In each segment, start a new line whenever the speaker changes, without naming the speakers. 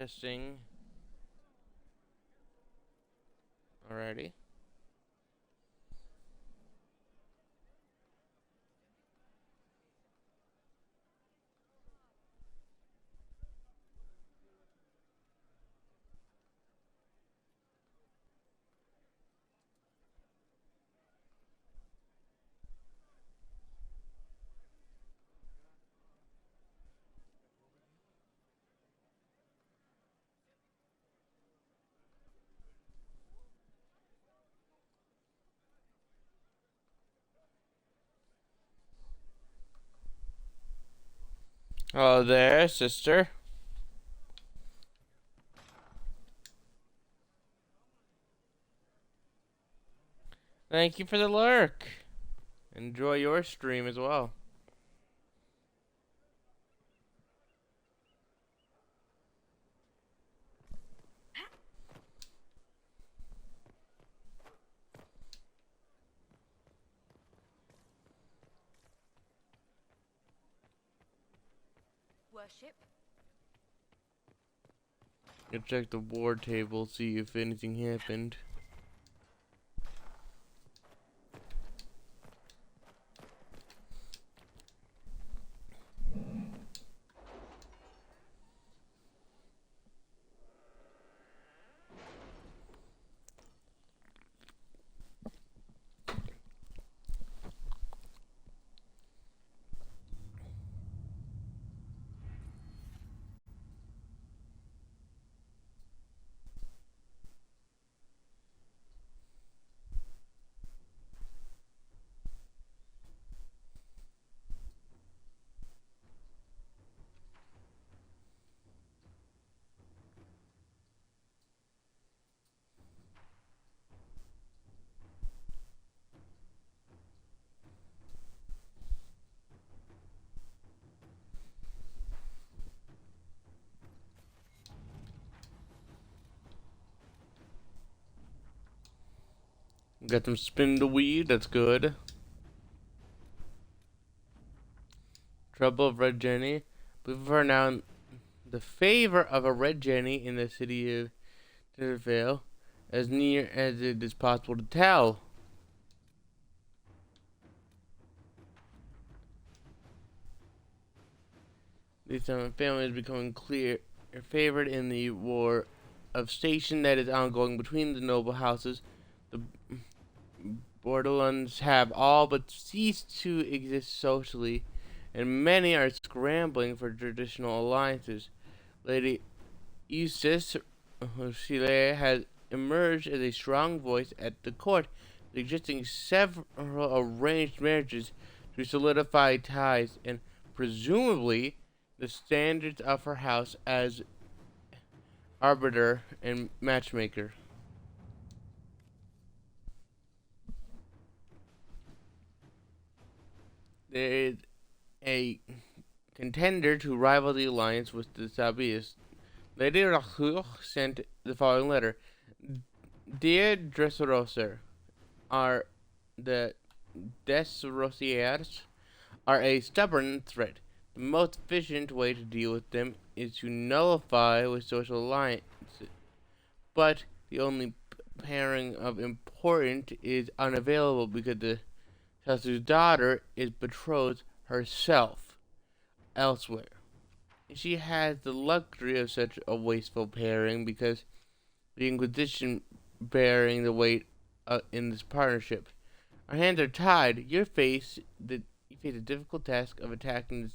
Testing. Alrighty. Hello there, sister. Thank you for the lurk. Enjoy your stream as well.
Worship.
You check the war table, see if anything happened. Got them spin the weed, that's good. Trouble of Red Jenny. Believe her now in the favor of a Red Jenny in the city of Vale, as near as it is possible to tell. These family is becoming clear favored in the war of station that is ongoing between the noble houses. The Borderlands have all but ceased to exist socially, and many are scrambling for traditional alliances. Lady Eustace Chile has emerged as a strong voice at the court, suggesting several arranged marriages to solidify ties and presumably the standards of her house as arbiter and matchmaker. There is a contender to rival the alliance with the Sabias. Lady Rahul sent the following letter. Dear Dressroser, are the Desrosiers are a stubborn threat. The most efficient way to deal with them is to nullify with social alliances. But the only pairing of important is unavailable because the Sasu's daughter is betrothed herself elsewhere. She has the luxury of such a wasteful pairing because the Inquisition bearing the weight in this partnership. Our hands are tied. You face the difficult task of attacking the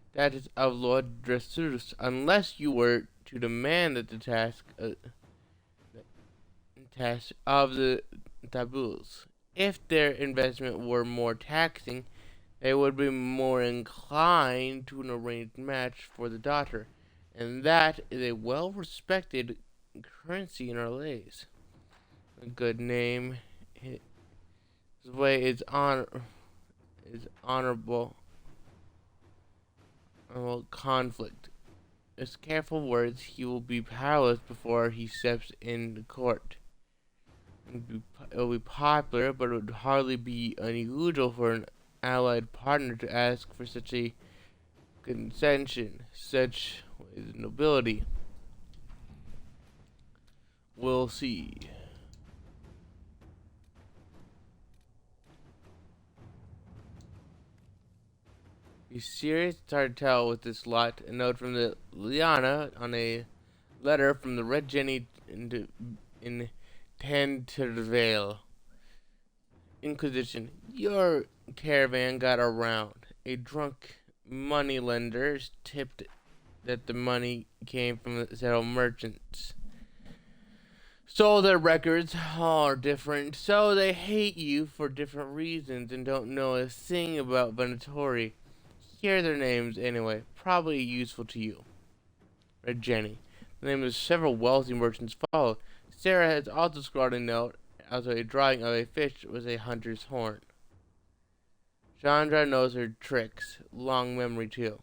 status of Lord Dressus, unless you were to demand that the task of the taboos. If their investment were more taxing, they would be more inclined to an arranged match for the daughter, and that is a well-respected currency in our lays. A good name. His way is honorable. Conflict. With careful words, he will be powerless before he steps into court. It will be popular, but it would hardly be unusual for an allied partner to ask for such a concession. Such is nobility. We'll see. He's serious? It's hard to tell with this lot. A note from the Liana on a letter from the Red Jenny in Tentervale. Inquisition. Your caravan got around. A drunk moneylender tipped that the money came from several merchants. So their records are different, so they hate you for different reasons and don't know a thing about Venatori. Here are their names anyway, probably useful to you. Red Jenny. The names of several wealthy merchants follow. Sera has also scrawled a note, also a drawing of a fish with a hunter's horn. Chandra knows her tricks, long memory too.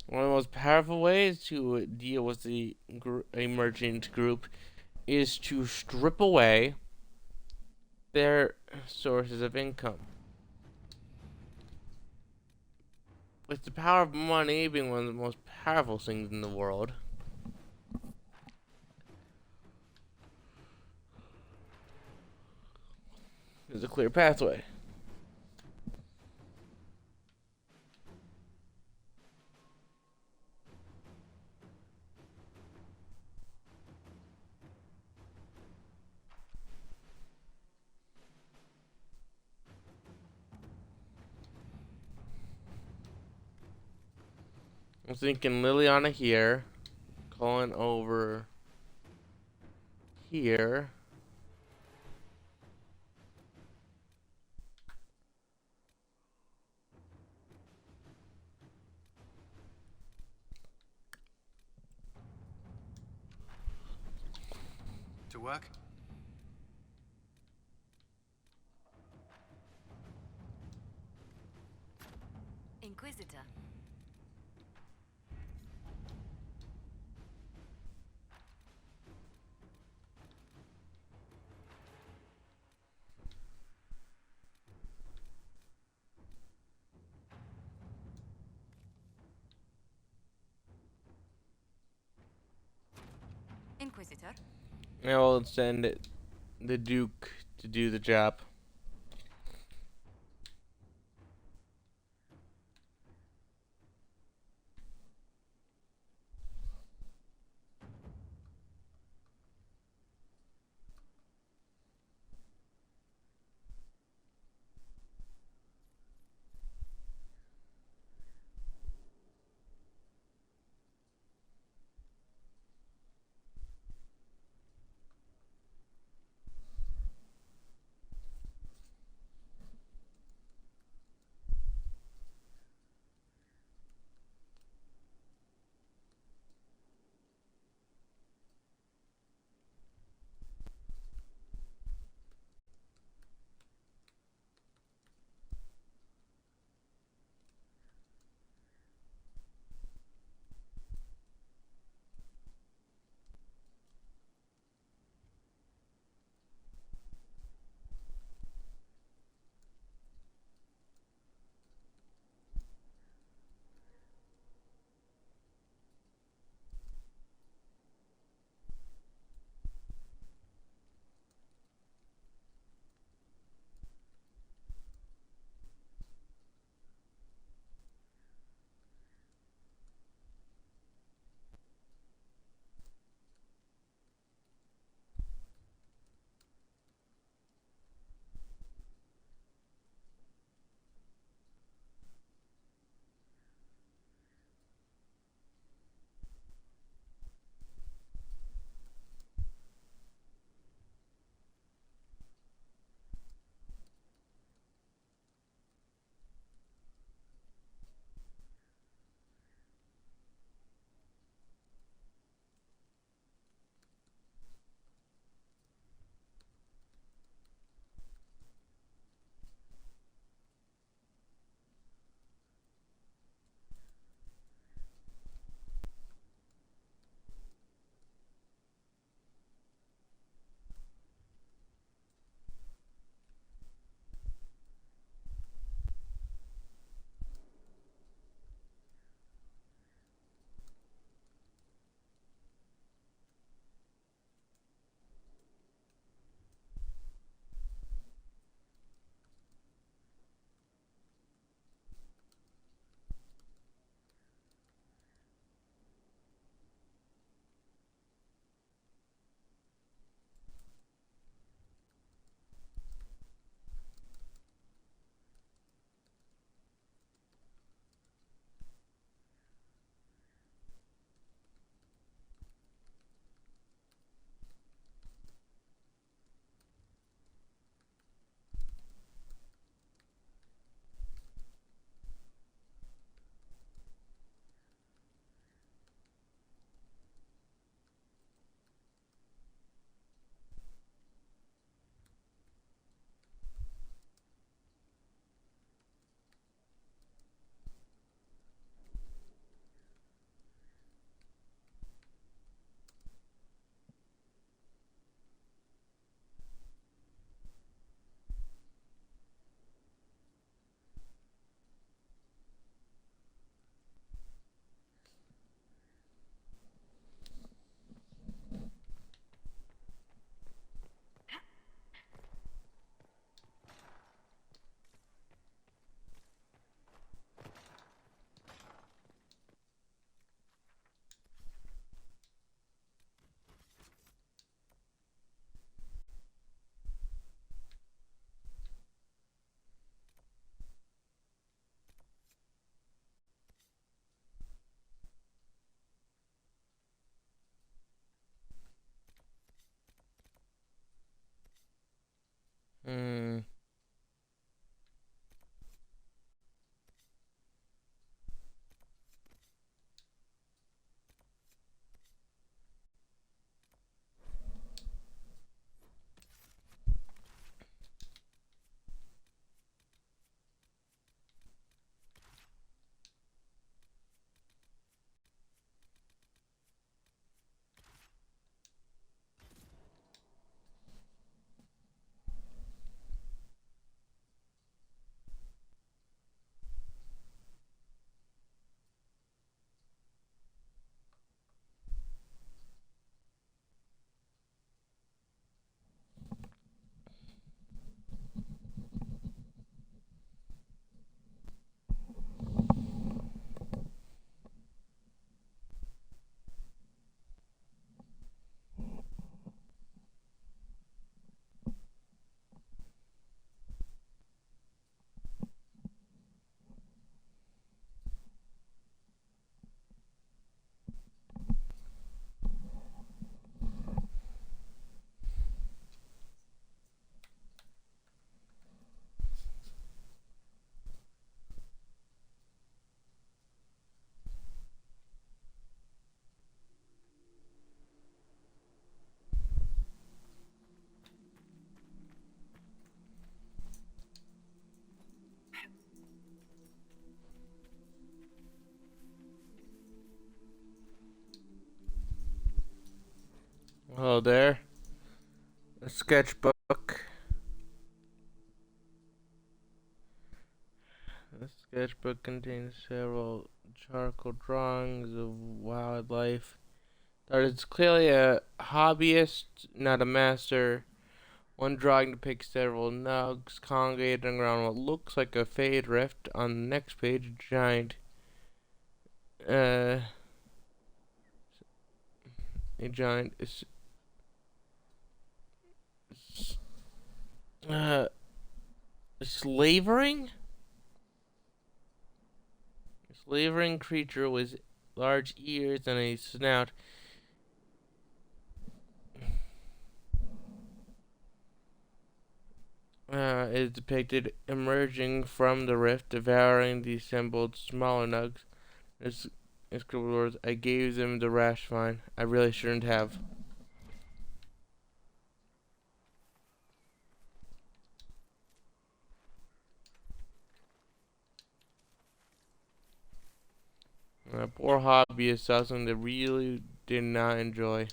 One of the most powerful ways to deal with the emergent group is to strip away their sources of income. With the power of money being one of the most powerful things in the world, there's a clear pathway. I'm thinking Liliana here, calling over here.
To work?
Inquisitor. Inquisitor.
I will send the Duke to do the job. Hello there. A sketchbook. The sketchbook contains several charcoal drawings of wildlife. That is clearly a hobbyist, not a master. One drawing depicts several nugs congregated around what looks like a fade rift. On the next page, uh, a giant, uh, slavering? A slavering creature with large ears and a snout. Is depicted emerging from the rift, devouring the assembled smaller nugs. His scribbled words, I gave them the rash fine. I really shouldn't have. Poor hobbyist saw something they really did not enjoy.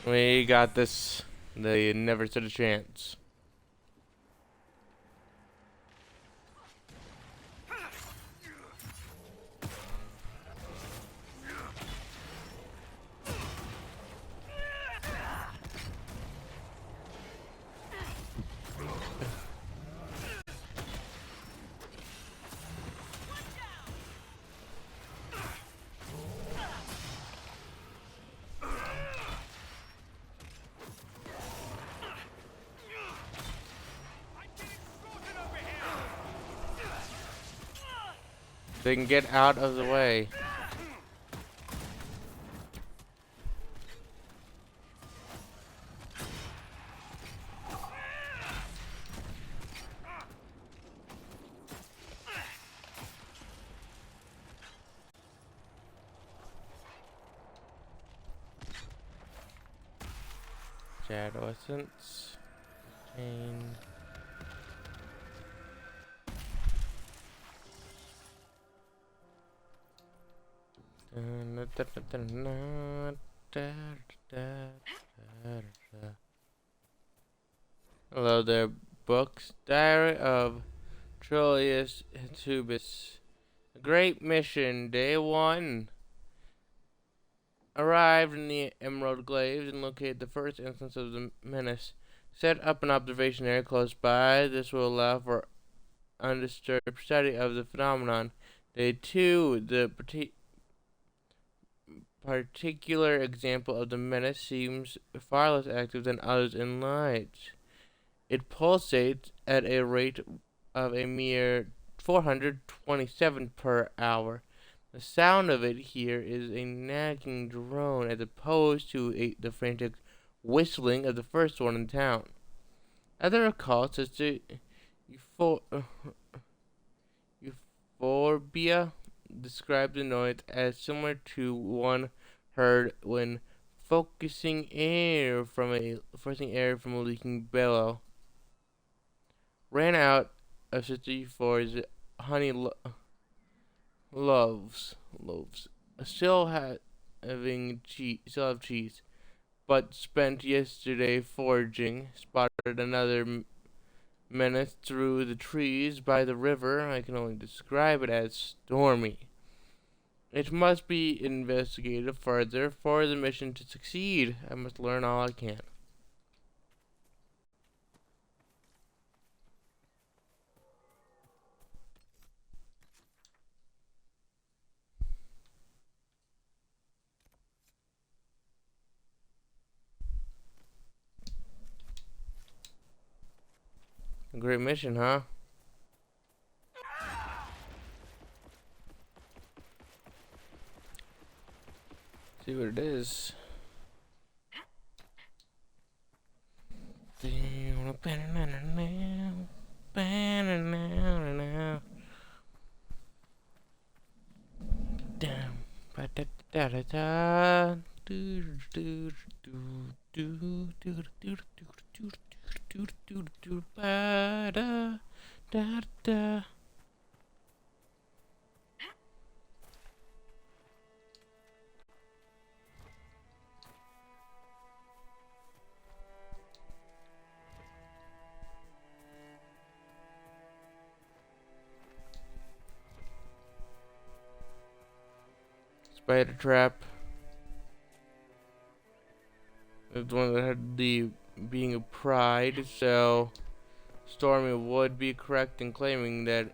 We got this. They never stood a chance. They can get out of the way. Shadow Essence. Chain. Hello there, books. Diary of Troilus Tubus. Great mission, day 1. Arrived in the Emerald Glades and located the first instance of the menace. Set up an observation area close by. This will allow for undisturbed study of the phenomenon. Day 2. The particular example of the menace seems far less active than others in light. It pulsates at a rate of a mere 427 per hour. The sound of it here is a nagging drone as opposed to the frantic whistling of the first one in town. Other recall Sister Euphorbia described the noise as similar to one heard when forcing air from a leaking bellow. Ran out of Sister Euphorbia's honey loaves. Still have cheese, but spent yesterday foraging. Spotted another menace through the trees by the river. I can only describe it as stormy. It must be investigated further for the mission to succeed. I must learn all I can. A great mission, huh? See what it is. Damn. Spider trap. It's one that had the being a pride, so Stormy would be correct in claiming that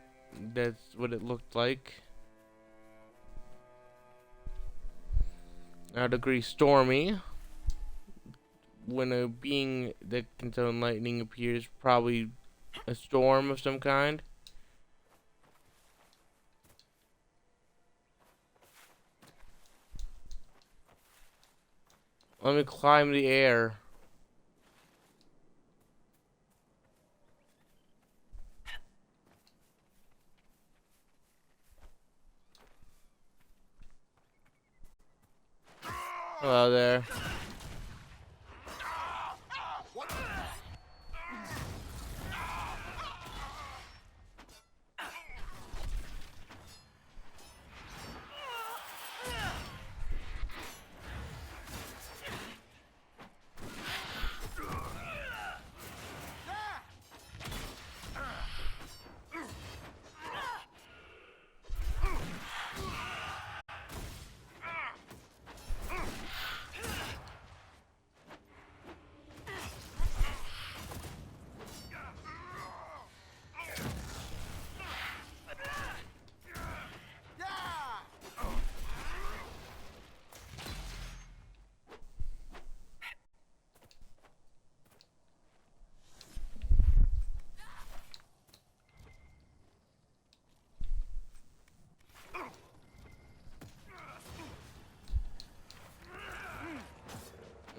that's what it looked like. I'd agree, Stormy. When a being that can summon lightning appears, probably a storm of some kind. Let me climb the air. Hello there.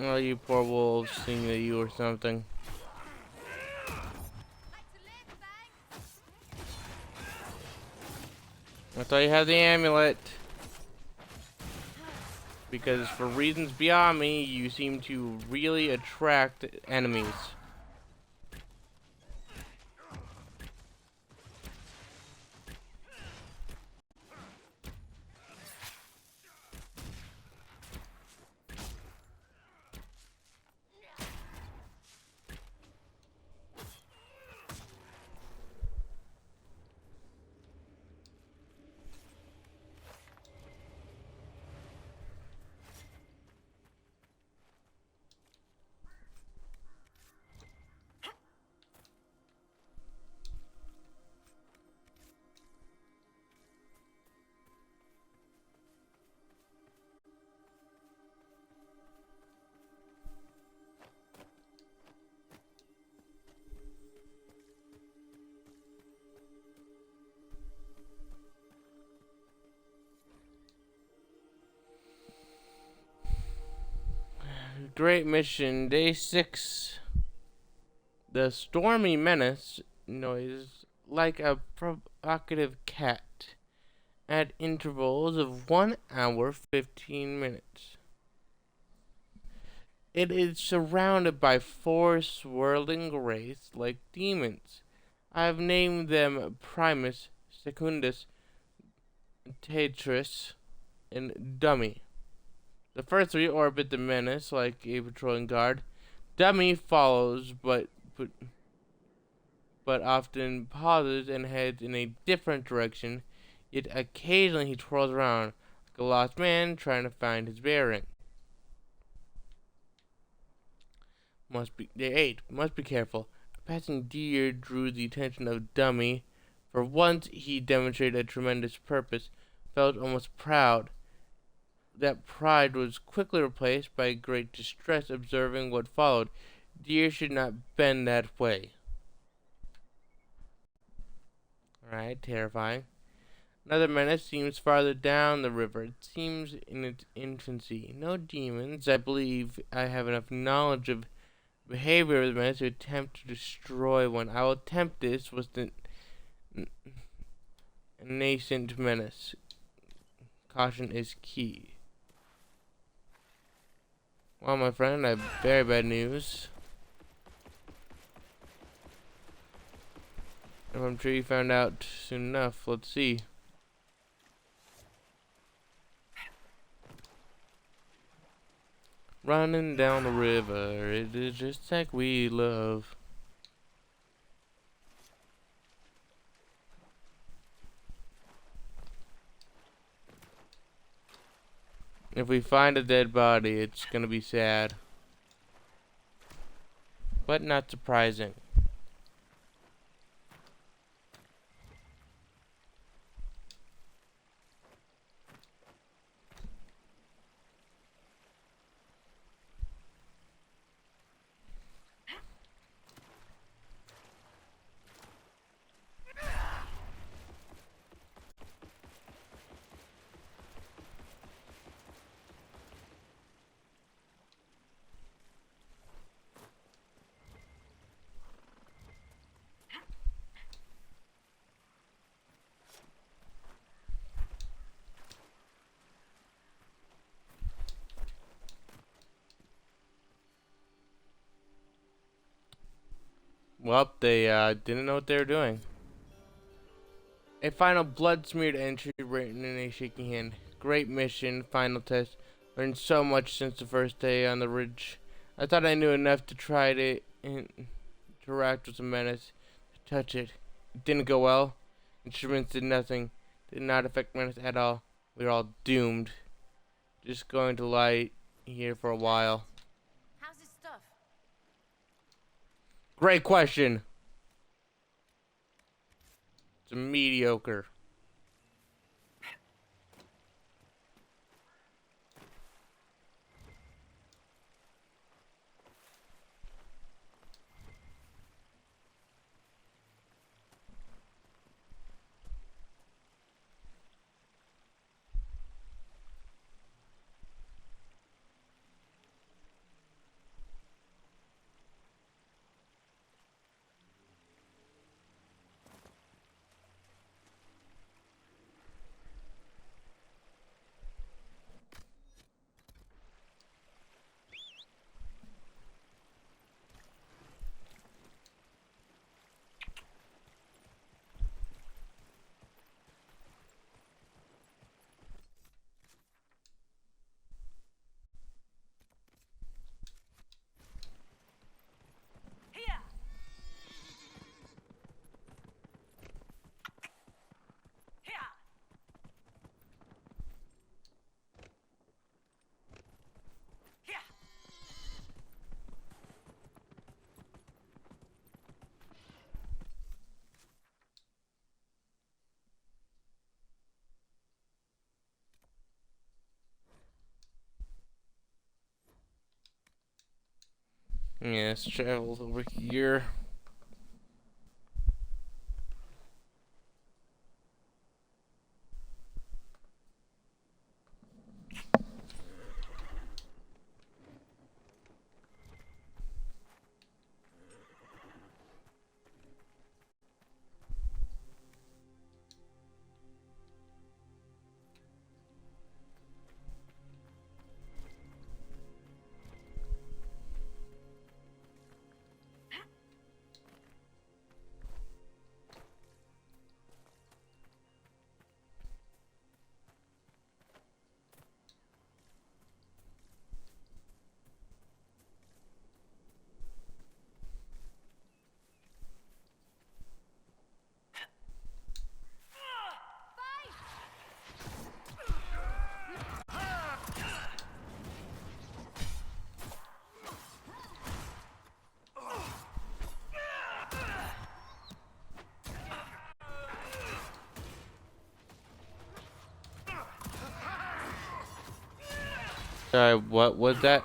Oh, you poor wolves, seeing at you or something. I thought you had the amulet. Because for reasons beyond me, you seem to really attract enemies. Great mission, day 6. The stormy menace noise like a provocative cat at intervals of 1 hour 15 minutes. It is surrounded by 4 swirling wraiths like demons. I have named them Primus, Secundus, Tetris, and Dummy. The first 3 orbit the menace like a patrolling guard. Dummy follows, but often pauses and heads in a different direction. Yet occasionally he twirls around like a lost man trying to find his bearing. Day 8. Must be careful. A passing deer drew the attention of Dummy. For once he demonstrated a tremendous purpose, felt almost proud. That pride was quickly replaced by great distress observing what followed. Deer should not bend that way. Alright, terrifying. Another menace seems farther down the river. It seems in its infancy. No demons. I believe I have enough knowledge of behavior of the menace to attempt to destroy one. I will attempt this with the nascent menace. Caution is key. Well, my friend, I have very bad news. I'm sure you found out soon enough. Let's see. Running down the river, it is just like we love. If we find a dead body, it's gonna be sad. But not surprising. Well, they didn't know what they were doing. A final blood-smeared entry written in a shaking hand. Great mission, final test. Learned so much since the first day on the ridge. I thought I knew enough to try to interact with the menace, to touch it. It didn't go well. Instruments did nothing. Did not affect menace at all. We are all doomed. Just going to lie here for a while.
How's his stuff?
Great question. It's a mediocre.
Here! Here! Here!
Yes, travel over here. Sorry, what was that?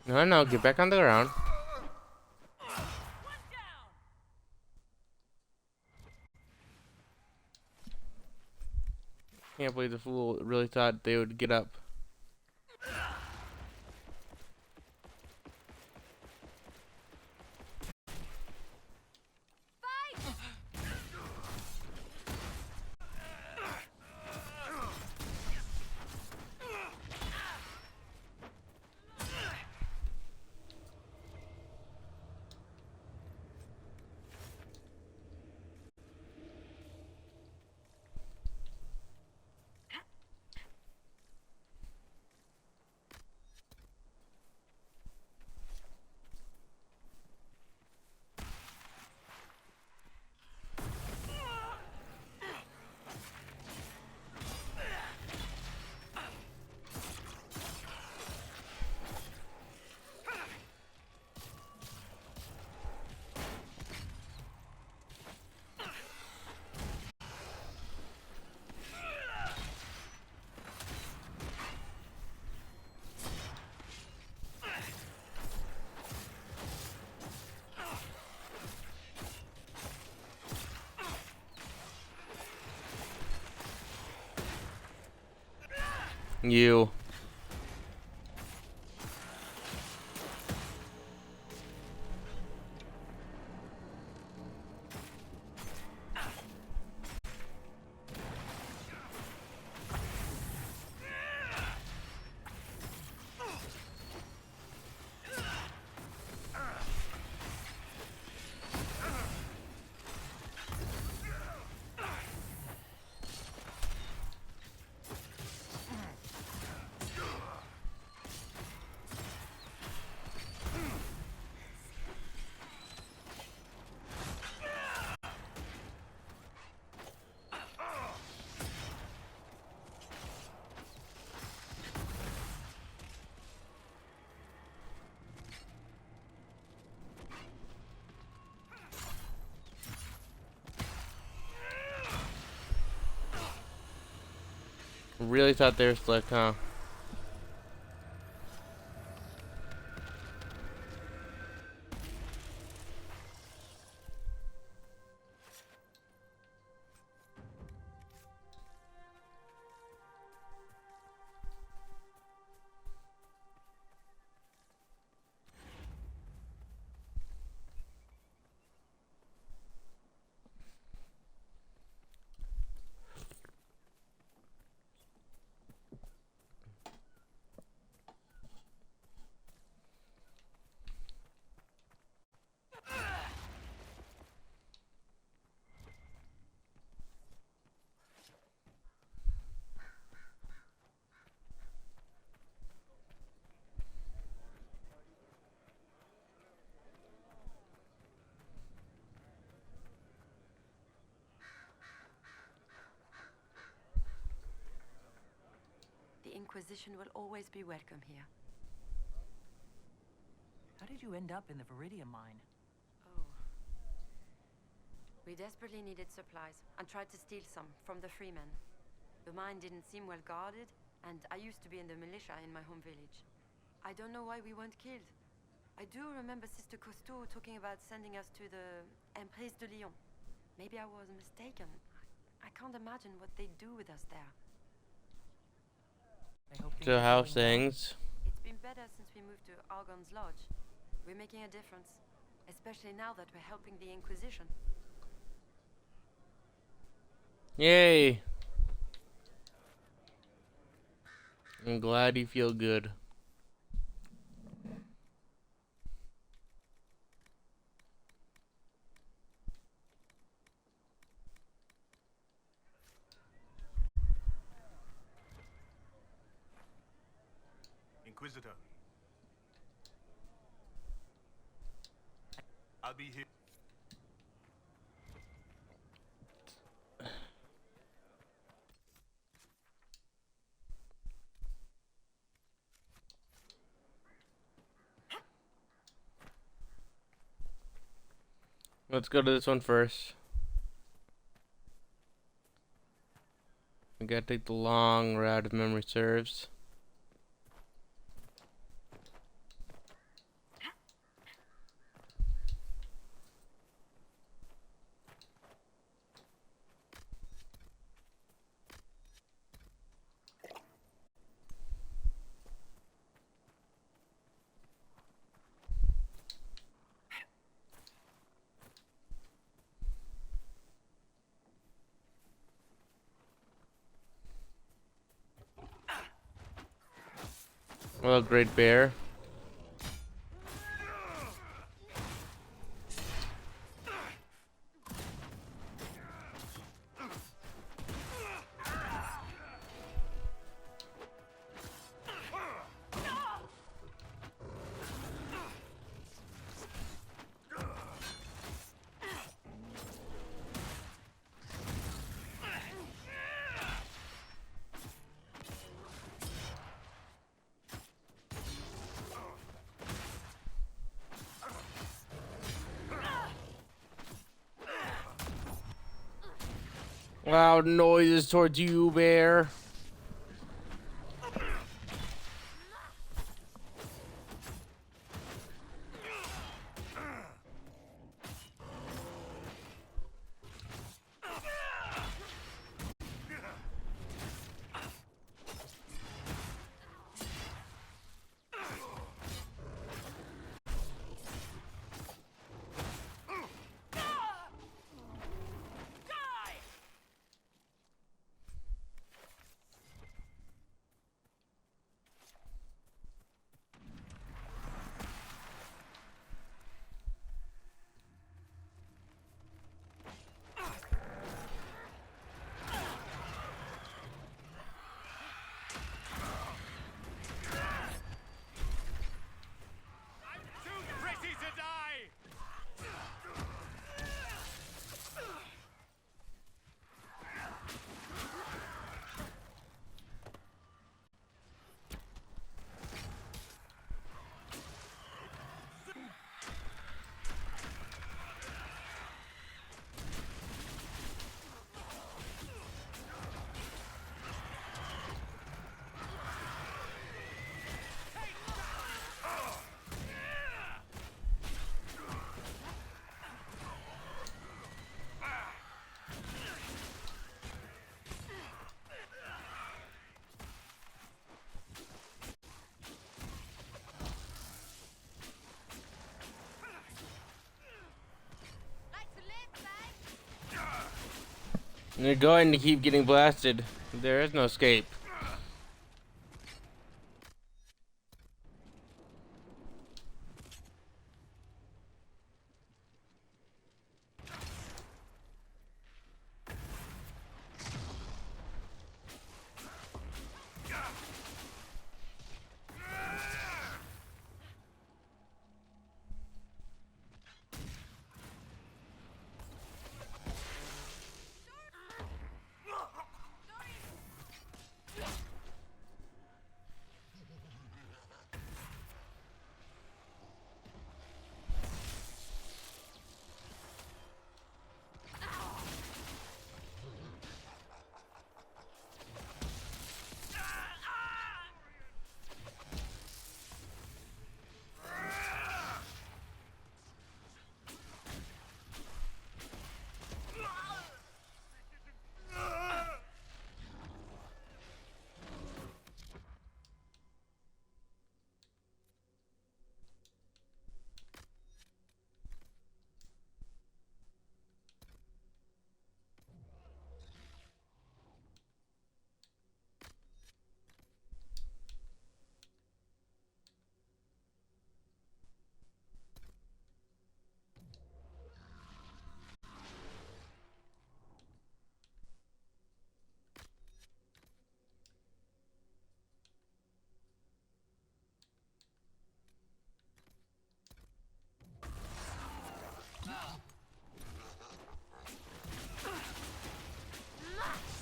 No, get back on the ground. Can't believe the fool really thought they would get up. You. Really thought they were slick, huh?
The Inquisition will always be welcome here.
How did you end up in the Viridium mine?
Oh. We desperately needed supplies and tried to steal some from the freemen. The mine didn't seem well guarded, and I used to be in the militia in my home village. I don't know why we weren't killed. I do remember Sister Costeau talking about sending us to the Emprise de Lyon. Maybe I was mistaken. I can't imagine what they'd do with us there.
I hope things
So
are
how's
going well.
things?
It's been better since we moved to Argon's Lodge. We're making a difference, especially now that we're helping the Inquisition.
Yay! I'm glad you feel good.
Inquisitor. I'll be here.
Let's go to this one first. We gotta take the long route if memory serves. Well, Great Bear. Loud noises towards you, Bear. You're going to keep getting blasted. There is no escape.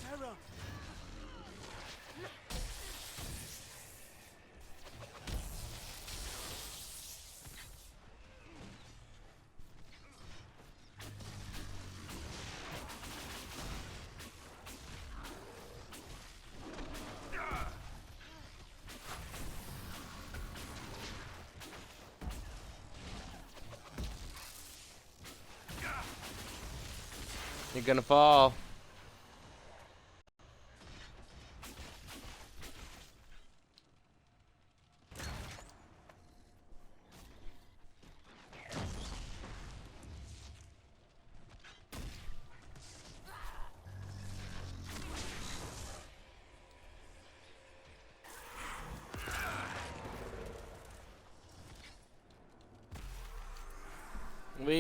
Sera!
You're gonna fall.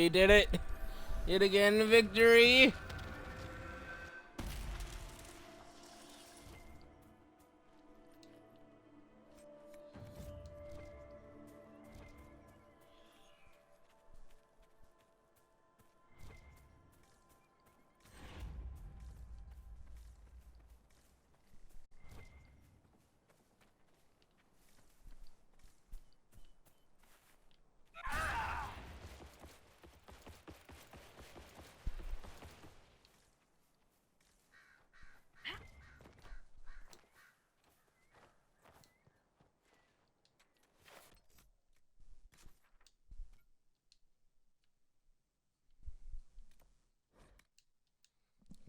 We did it! Yet again, victory!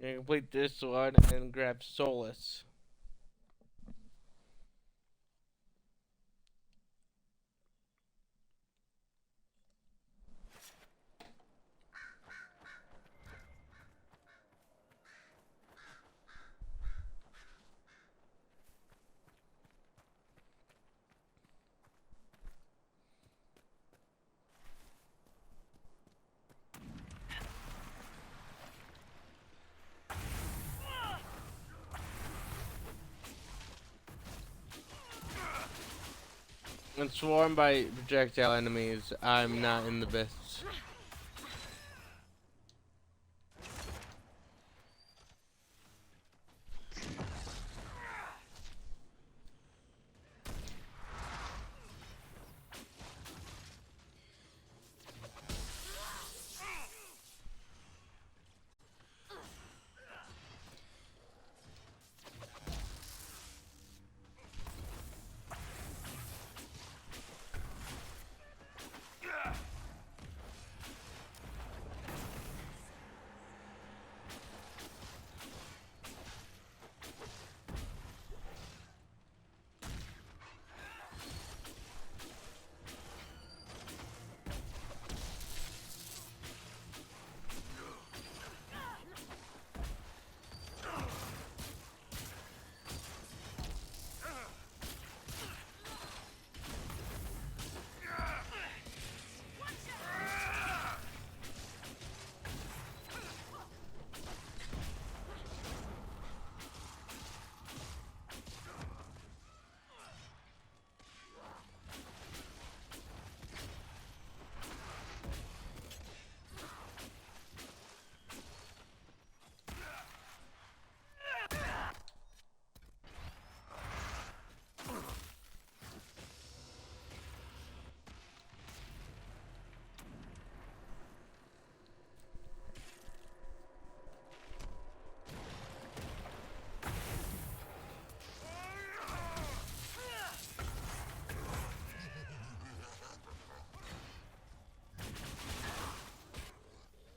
Gonna complete this one and grab Solus. When swarmed by projectile enemies, I'm not in the best.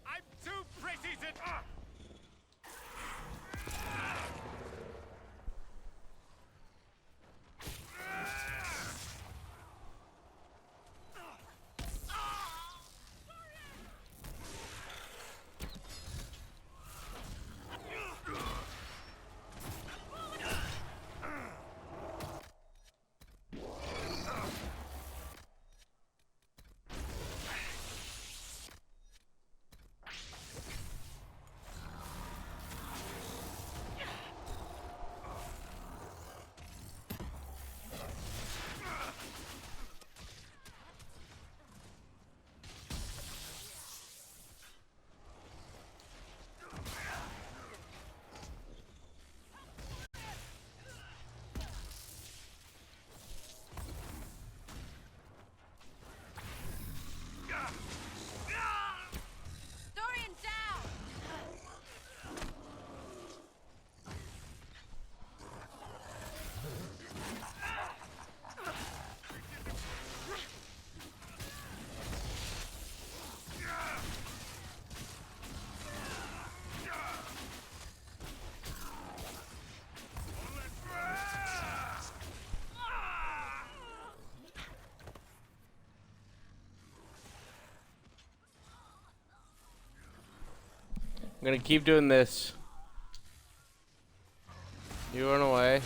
I'm too pretty to.
Dorian down!
I'm gonna keep doing this. You run away.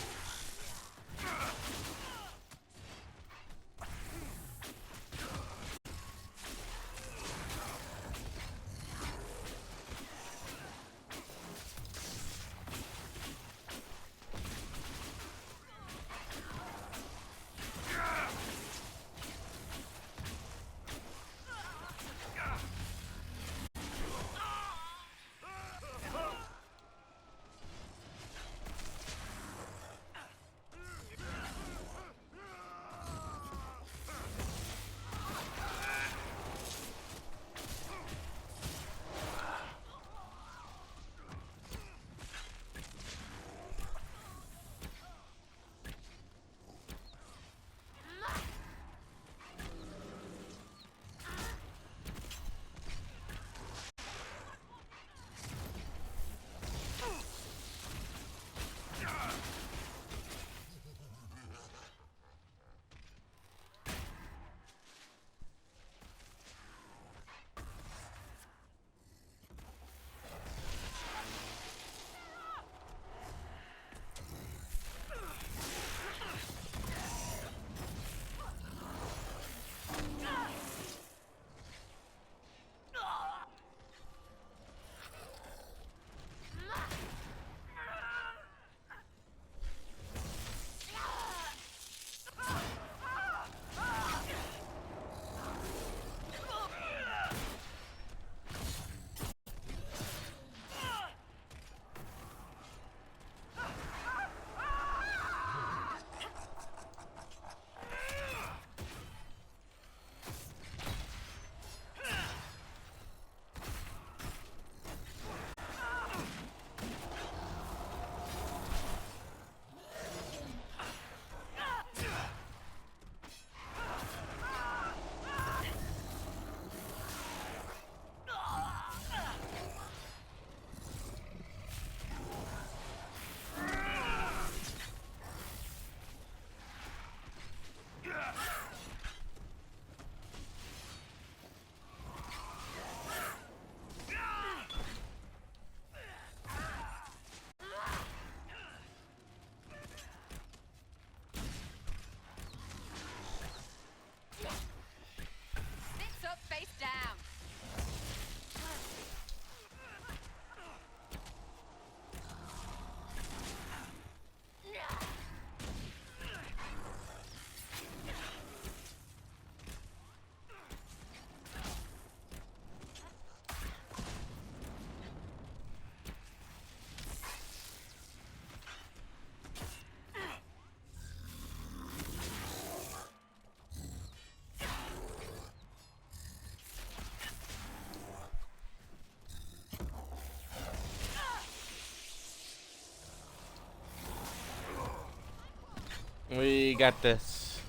We got this.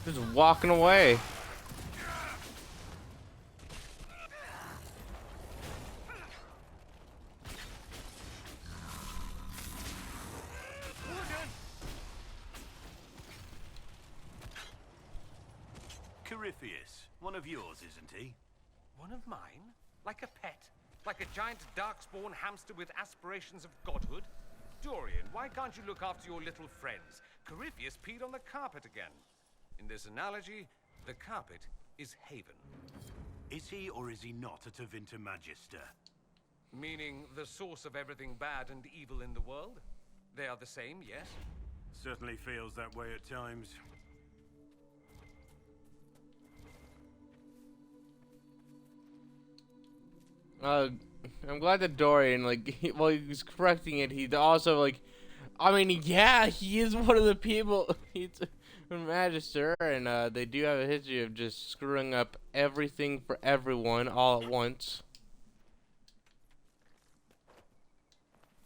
Just walking away.
Corypheus, one of yours, isn't he?
One of mine? Like a pet? Like a giant darkspawn hamster with aspirations of godhood? Dorian, why can't you look after your little friends? Corypheus peed on the carpet again. In this analogy, the carpet is Haven.
Is he or is he not a Tevinter Magister?
Meaning the source of everything bad and evil in the world? They are the same, yes?
Certainly feels that way at times.
I'm glad that Dorian, like, while he was correcting it, he also, like, I mean, yeah, he is one of the people. He's a magister, and they do have a history of just screwing up everything for everyone all at once.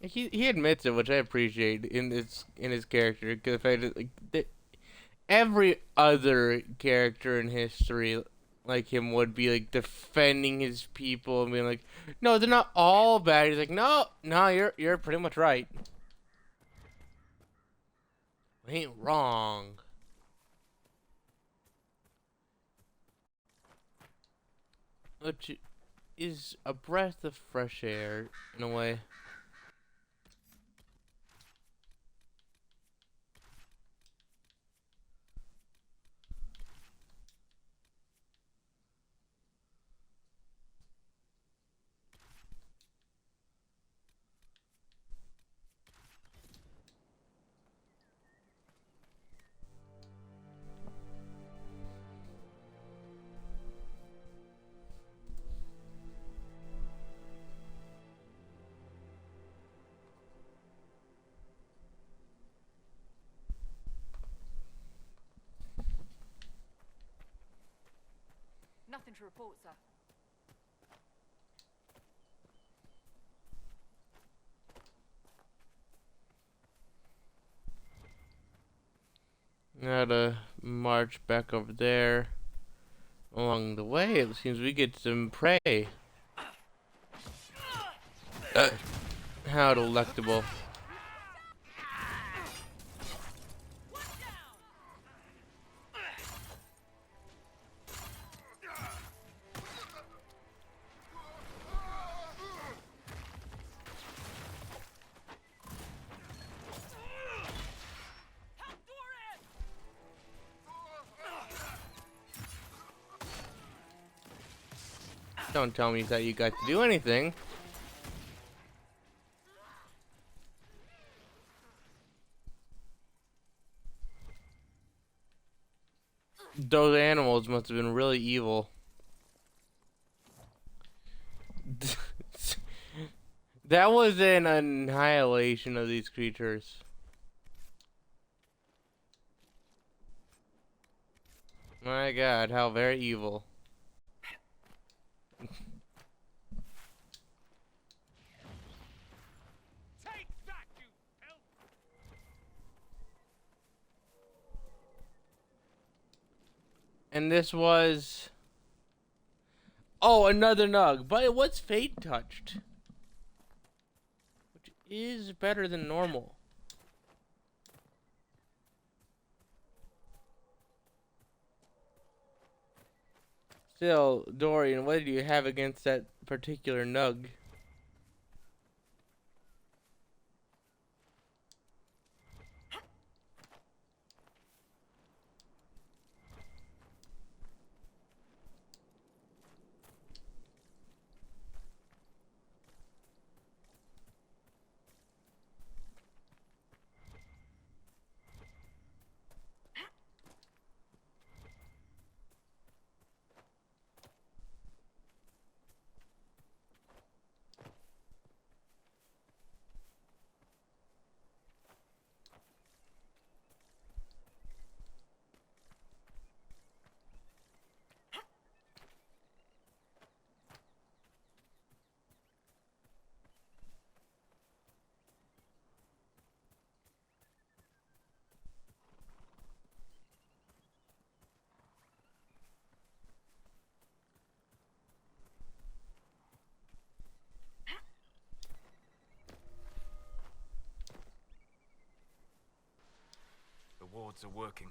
He admits it, which I appreciate in his character, because the fact that, like, every other character in history like him would be like defending his people and being like, no, they're not all bad. He's like, no, you're pretty much right. Ain't wrong. Which is a breath of fresh air in a way.
Nothing to report, sir.
Now to march back over there. Along the way, it seems we get some prey. How delectable. Don't tell me that you got to do anything. Those animals must have been really evil. That was an annihilation of these creatures. My God, how very evil.
Take that, you filth!
And this was... Oh, another nug. But it was fate touched. Which is better than normal. Still, Dorian, what do you have against that particular nug?
warlords are working.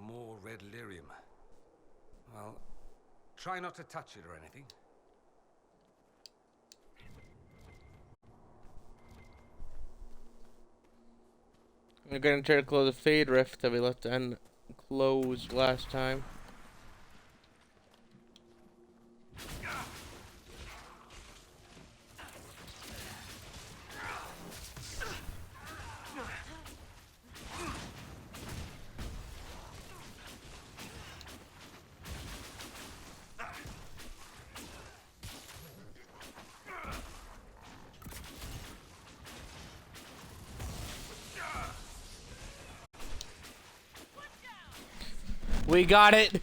More red lyrium. Well, try not to touch it or anything.
I'm gonna try to close the fade rift that we left unclosed last time. We got it!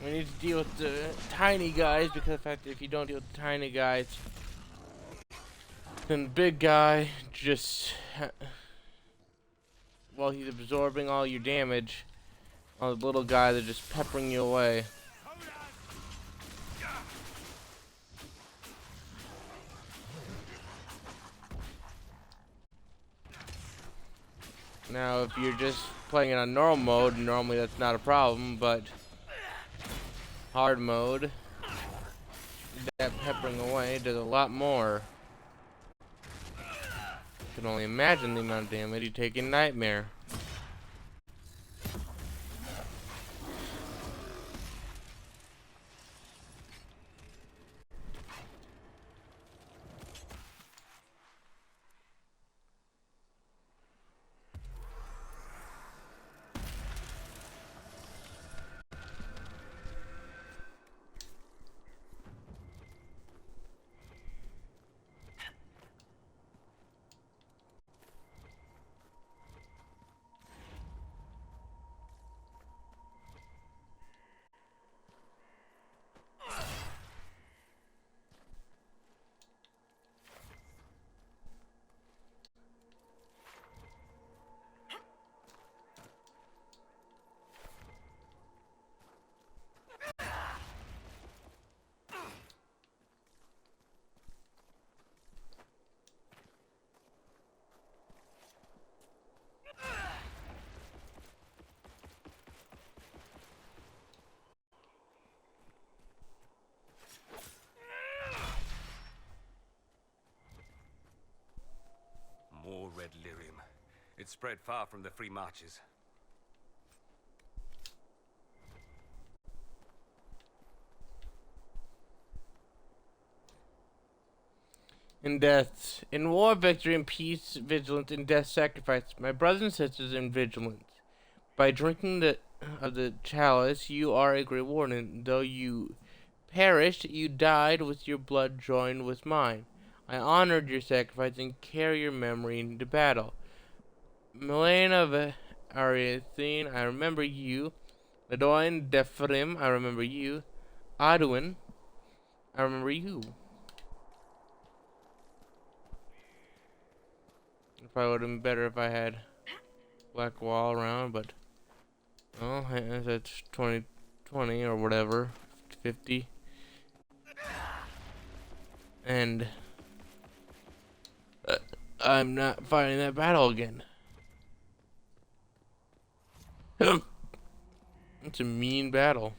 We need to deal with the tiny guys because of the fact that if you don't deal with the tiny guys, then the big guy just, while he's absorbing all your damage, all the little guys are just peppering you away. Now, if you're just playing it on normal mode, normally that's not a problem, but hard mode, that peppering away does a lot more. You can only imagine the amount of damage you take in Nightmare.
More red lyrium. It spread far from the free marches.
In death, in war, victory, in peace, vigilance, in death, sacrifice. My brothers and sisters in vigilance. By drinking of the chalice, you are a great warden. Though you perished, you died with your blood joined with mine. I honored your sacrifice and carry your memory into battle. Milena of Ariathene, I remember you. Ladoin Dephrim, I remember you. Aduin, I remember you. It probably would have been better if I had black wall around, but well, that's 20 or whatever, 50, and I'm not fighting that battle again. It's a mean battle.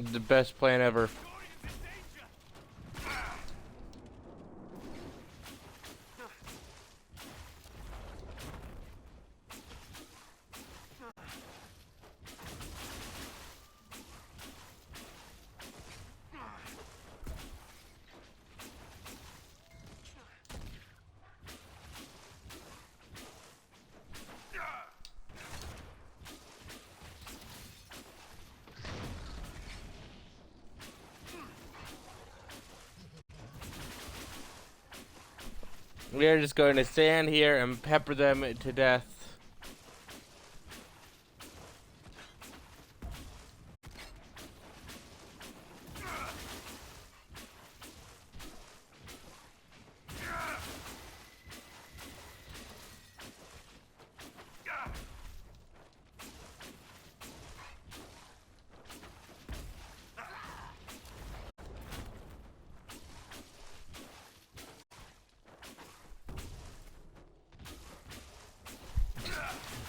The best plan ever. We are just going to stand here and pepper them to death.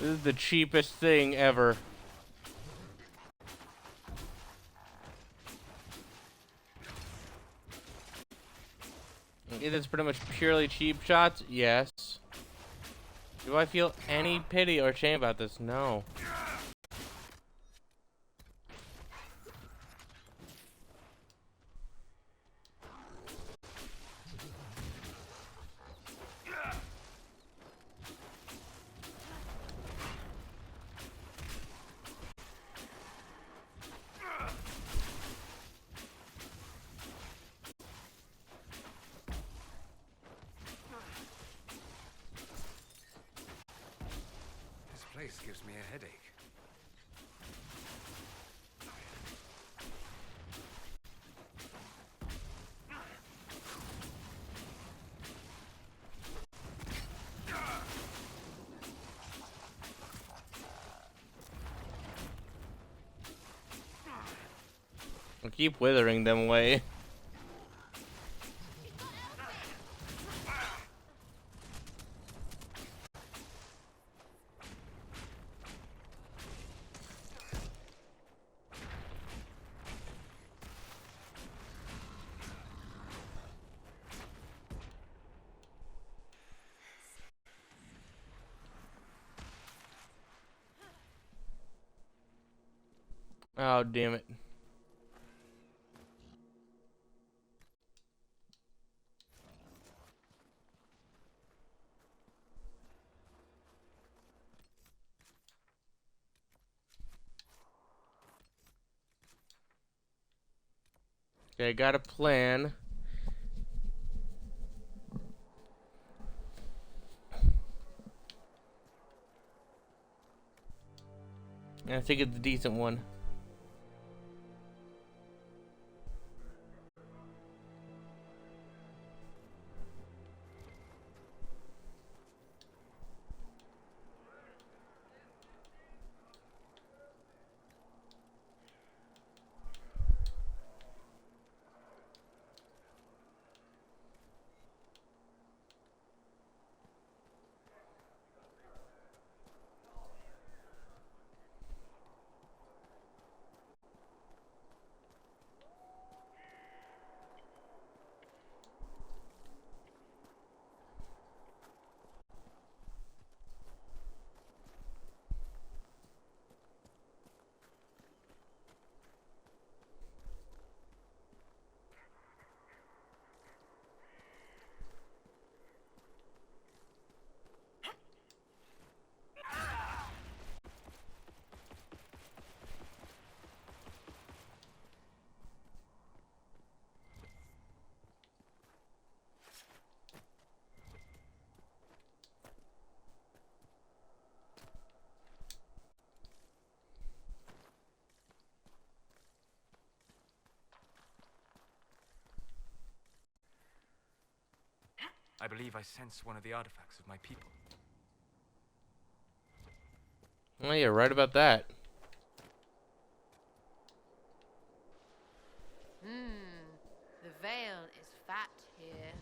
This is the cheapest thing ever. It is pretty much purely cheap shots? Yes. Do I feel any pity or shame about this? No.
This place gives me a headache.
I'll keep withering them away. Oh, damn it. Okay, I got a plan. And I think it's a decent one.
I believe I sense one of the artifacts of my people.
Oh, you're right about that.
The veil is fat here.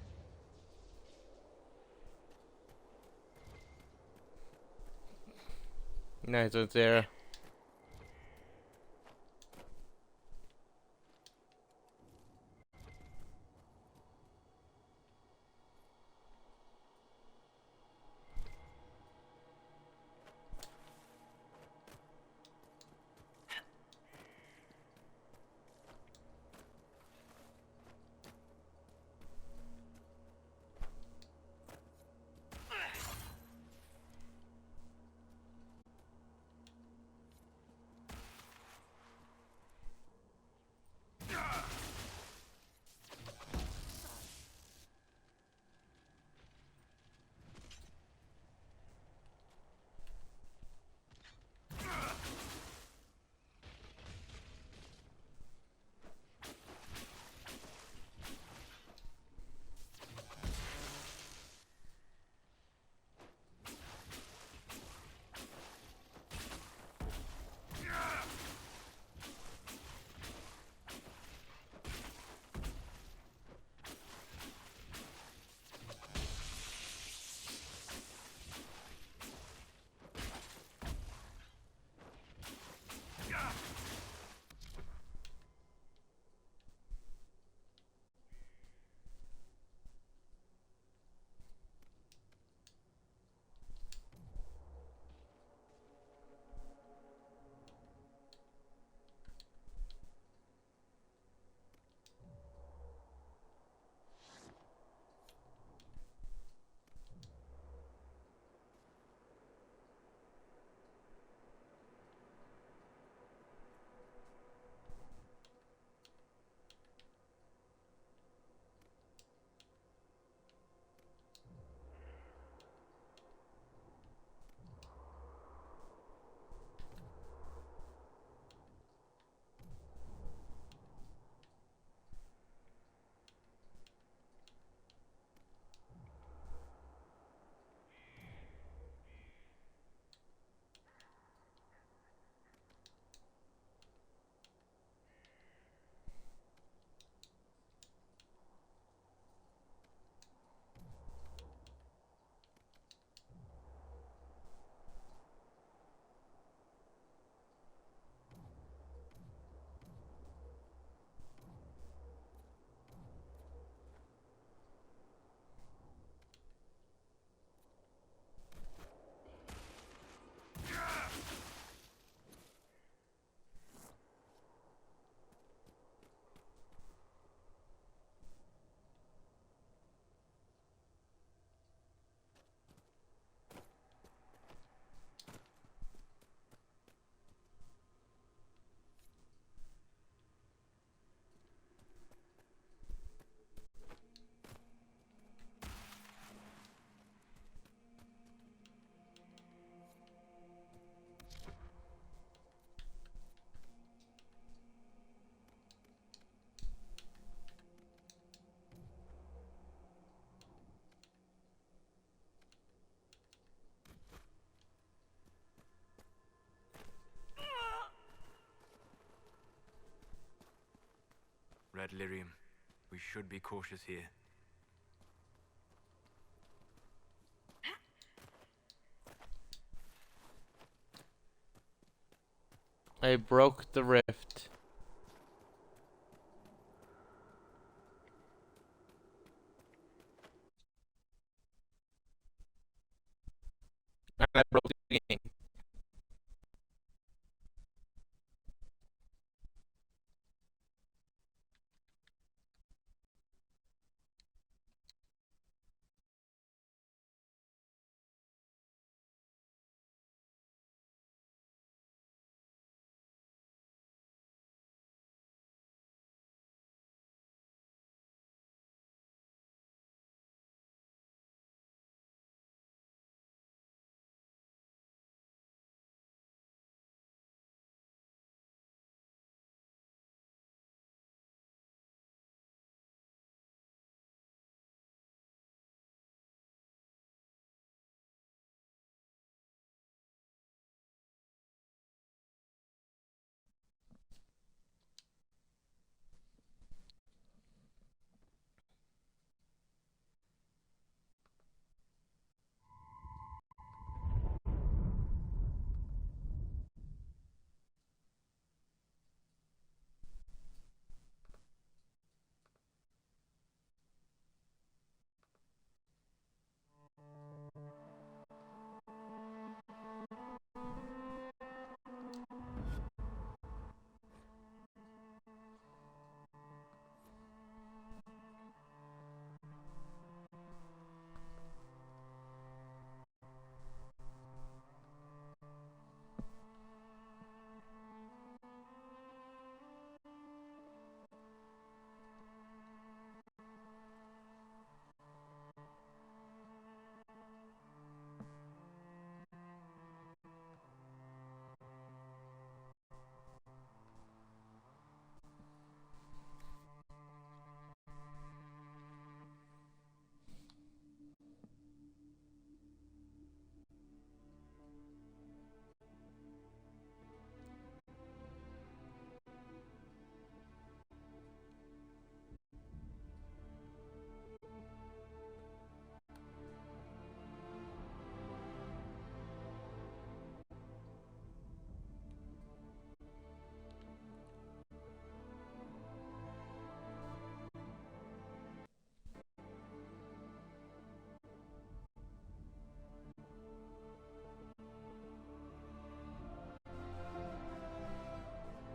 Nice one, Sarah.
Red Lyrium. We should be cautious here.
I broke the rift. And I broke the game.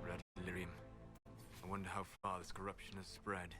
Red Lyrium. I wonder how far this corruption has spread.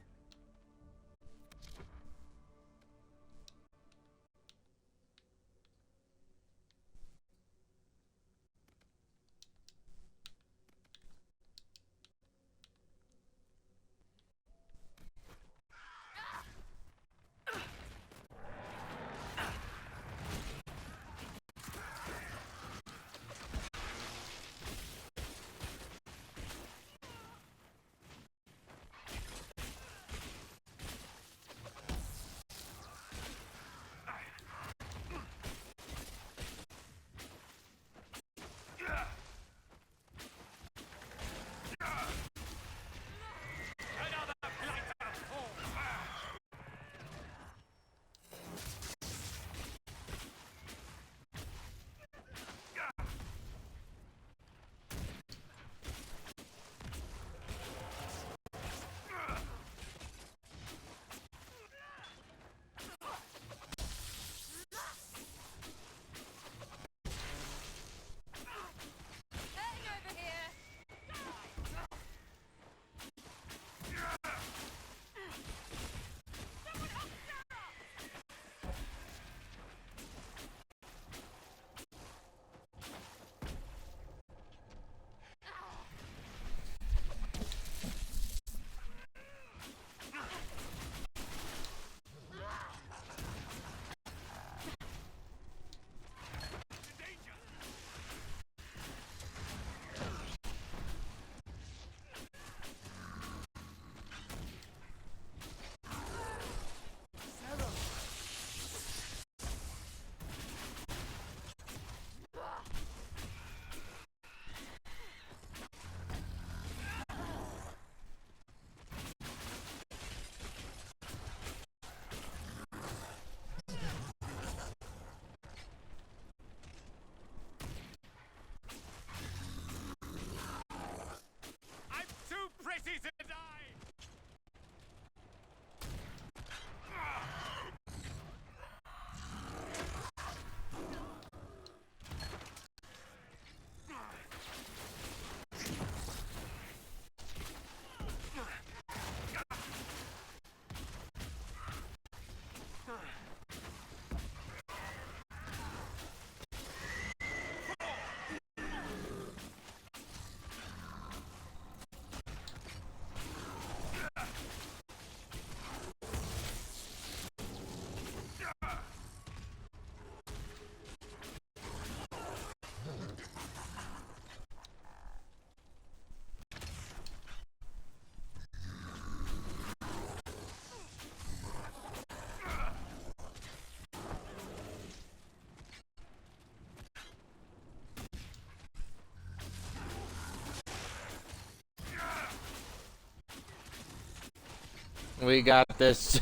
We got this.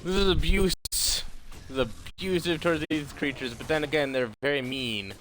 This is abuse. This is abusive towards these creatures, but then again, they're very mean.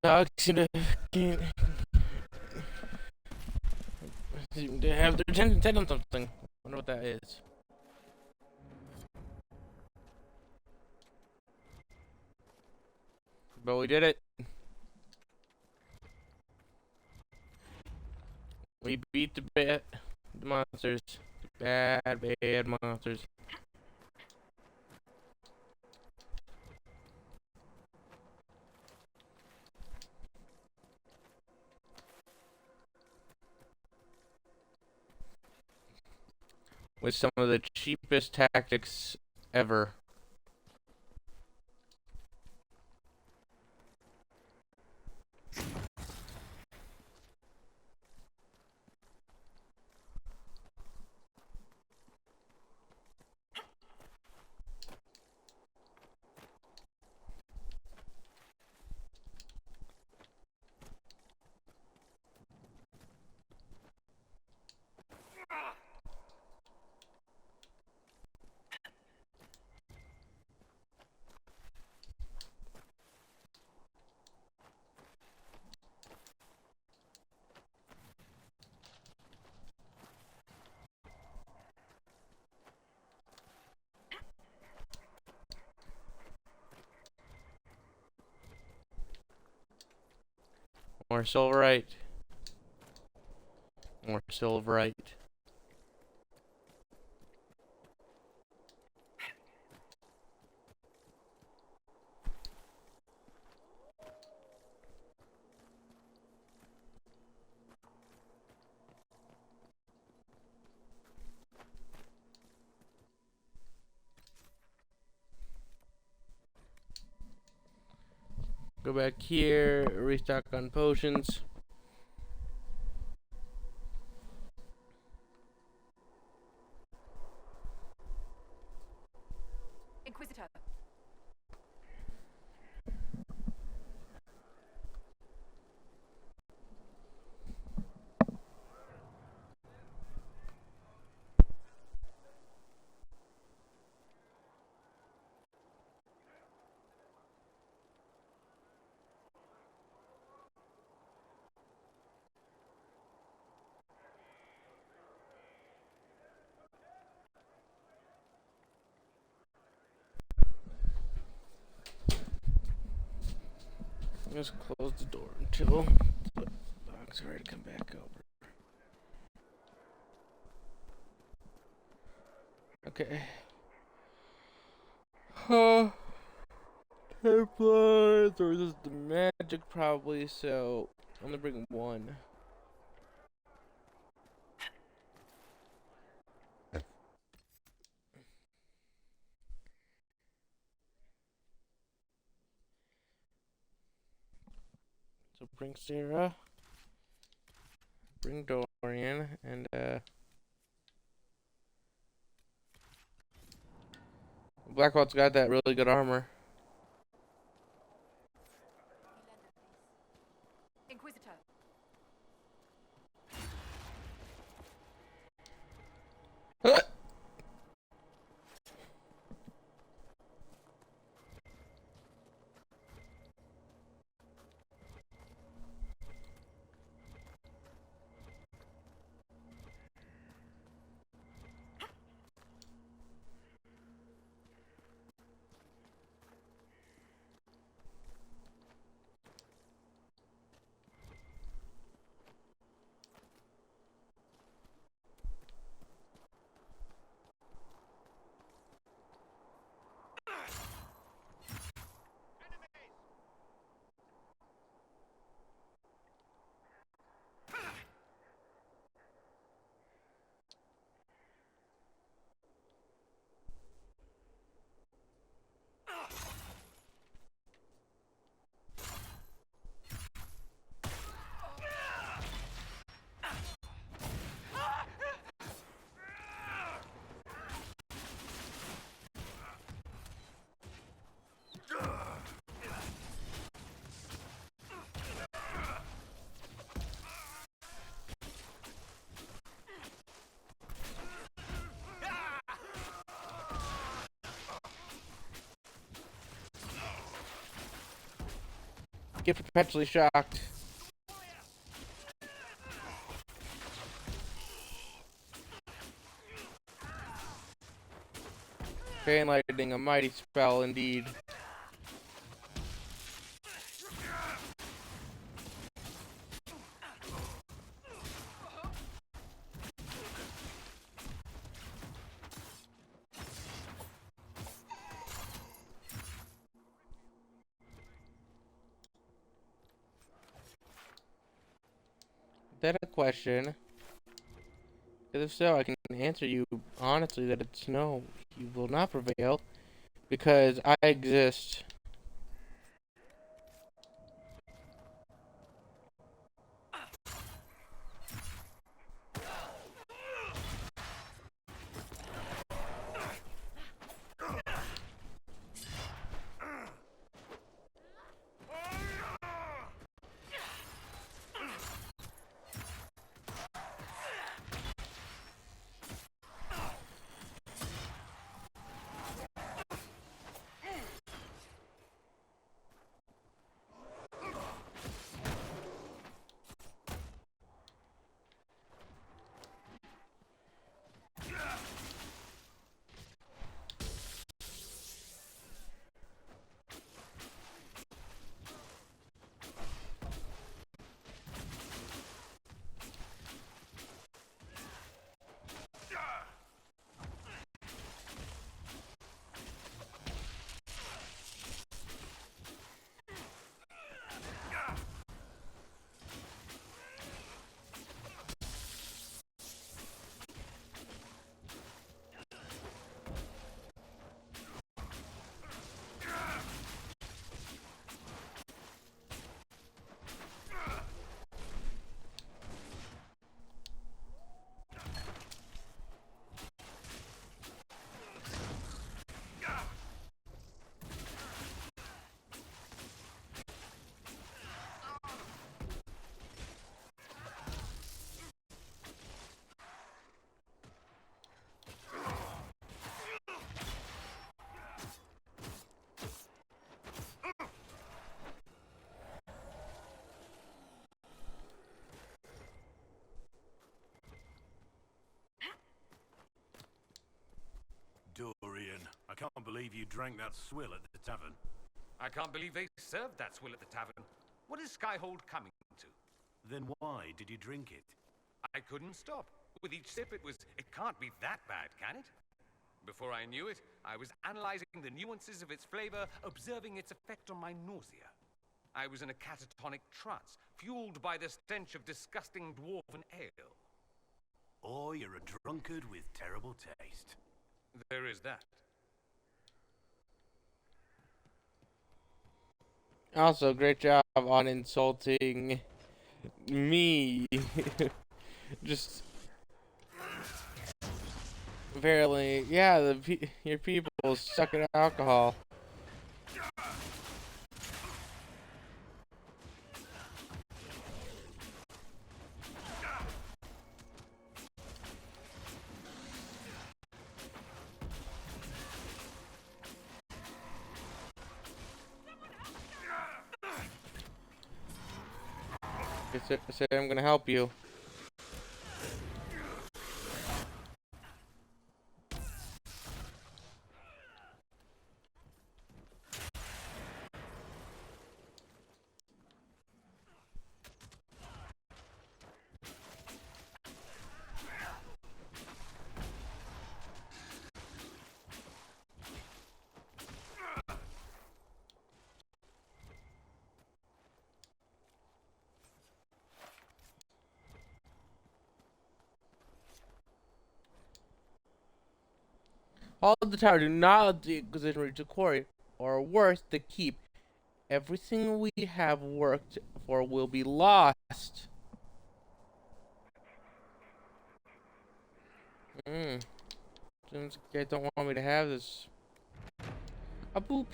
Dogs seem to have their attention set on something. Wonder what that is. But we did it. We beat the monsters. The bad monsters. With some of the cheapest tactics ever. More silverite. More silverite. Go back here, restock on potions.
Inquisitor.
Just close the door until the dog's ready to come back over. Okay. Huh. Templars or resist the magic probably, so I'm gonna bring one. So bring Sarah, bring Dorian, and Blackwell's got that really good armor.
Inquisitor.
Get perpetually shocked. Chain lightning, a mighty spell indeed. Is that a question? Because if so, I can answer you honestly that it's no. You will not prevail because I exist.
Dorian, I can't believe you drank that swill at the tavern.
I can't believe they served that swill at the tavern. What is Skyhold coming to?
Then why did you drink it?
I couldn't stop. With each sip, it can't be that bad, can it? Before I knew it, I was analyzing the nuances of its flavor, observing its effect on my nausea. I was in a catatonic trance, fueled by the stench of disgusting dwarven ale.
Or you're a drunkard with terrible taste.
There is that.
Also, great job on insulting me. Just apparently, yeah, your people suck at alcohol. I said I'm gonna help you. Hold the tower. Do not let the Inquisition reach the quarry, or worse, the keep. Everything we have worked for will be lost. Seems like you guys don't want me to have this. A boop.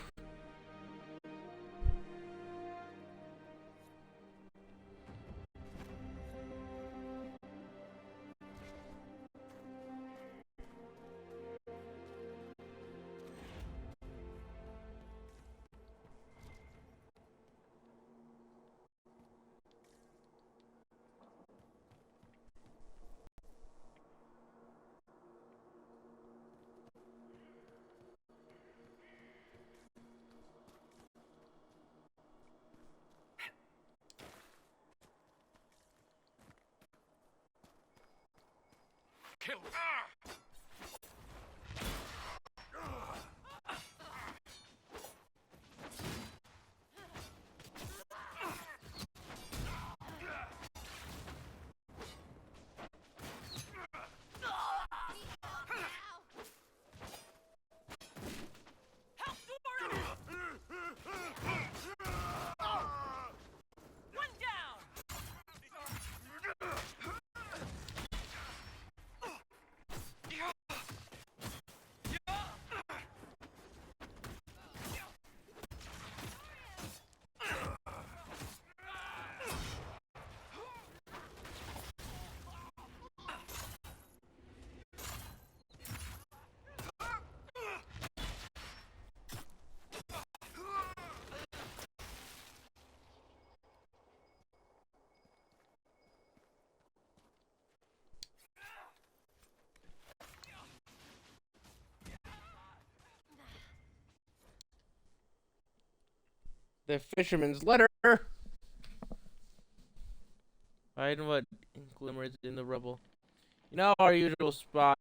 Kill.
The fisherman's letter. Find what glimmers in the rubble. You know our usual spot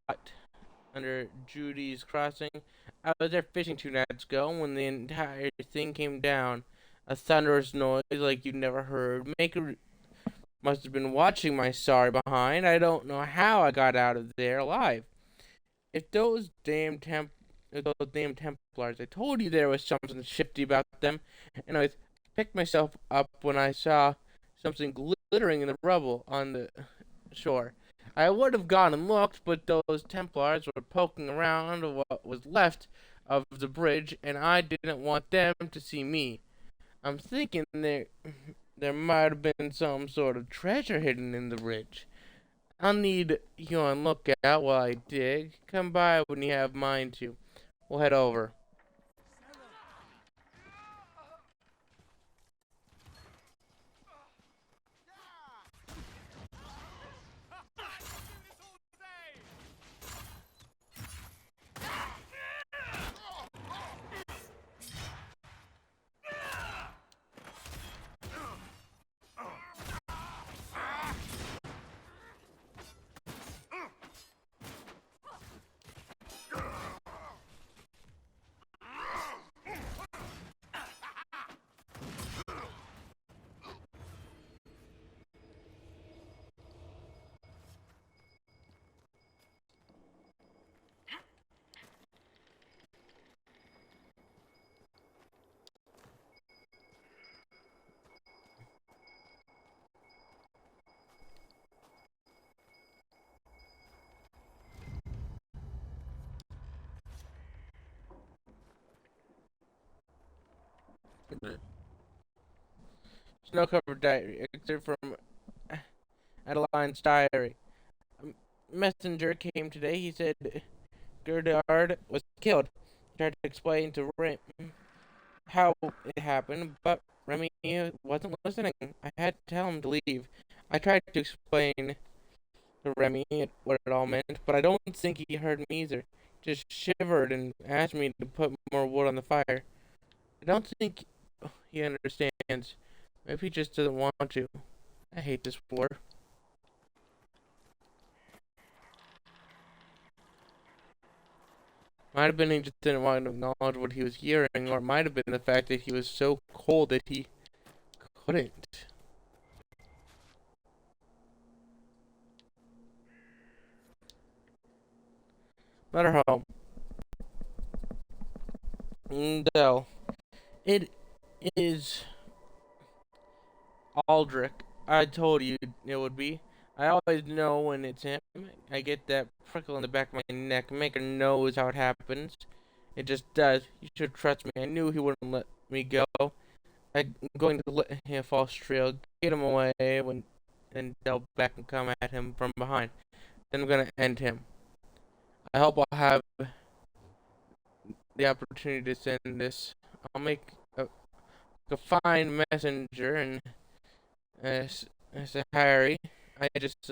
under Judy's crossing. I was there fishing 2 nights ago when the entire thing came down. A thunderous noise like you'd never heard. Maker must have been watching my sorry behind. I don't know how I got out of there alive. If those damn Templars, I told you there was something shifty about them, and I picked myself up when I saw something glittering in the rubble on the shore. I would have gone and looked, but those Templars were poking around what was left of the bridge, and I didn't want them to see me. I'm thinking there might have been some sort of treasure hidden in the bridge. I'll need you on lookout while I dig. Come by when you have mind to. We'll head over. Snow-covered diary, excerpt from Adeline's diary. A messenger came today. He said Gerdard was killed. He tried to explain to Remy how it happened, but Remy wasn't listening. I had to tell him to leave. I tried to explain to Remy what it all meant, but I don't think he heard me either. Just shivered and asked me to put more wood on the fire. I don't think he understands. Maybe he just doesn't want to. I hate this war. Might have been he just didn't want to acknowledge what he was hearing, or it might have been the fact that he was so cold that he couldn't. Letter home. Dell. It is Aldrich. I told you it would be. I always know when it's him. I get that prickle in the back of my neck. Maker knows how it happens. It just does. You should trust me. I knew he wouldn't let me go. I'm going to let him fall trail, get him away, and Dell back and come at him from behind. Then I'm gonna end him. I hope I'll have the opportunity to send this. I'll make a fine messenger and say Harry. I just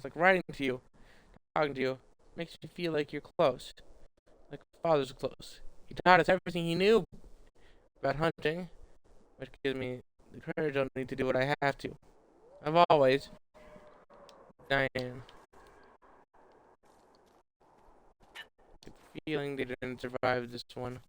like writing to you, talking to you. Makes me feel like you're close, like father's close. He taught us everything he knew about hunting, which gives me the courage I need to do what I have to. I've always, Diane. Good feeling they didn't survive this one.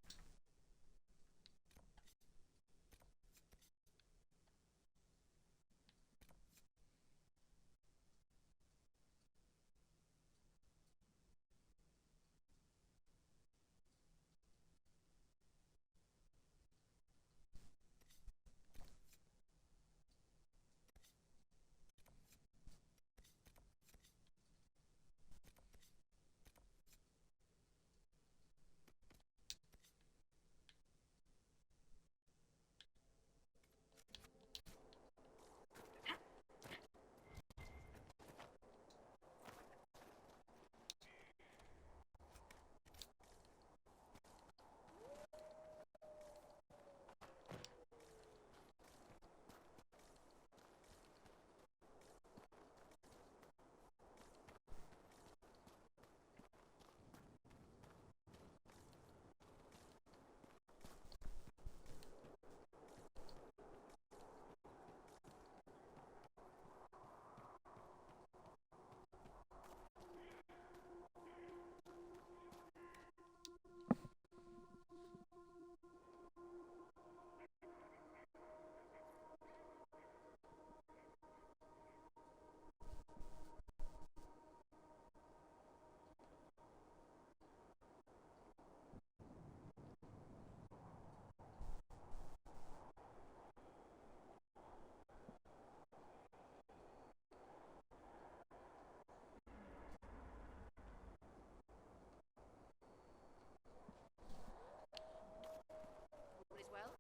All is well?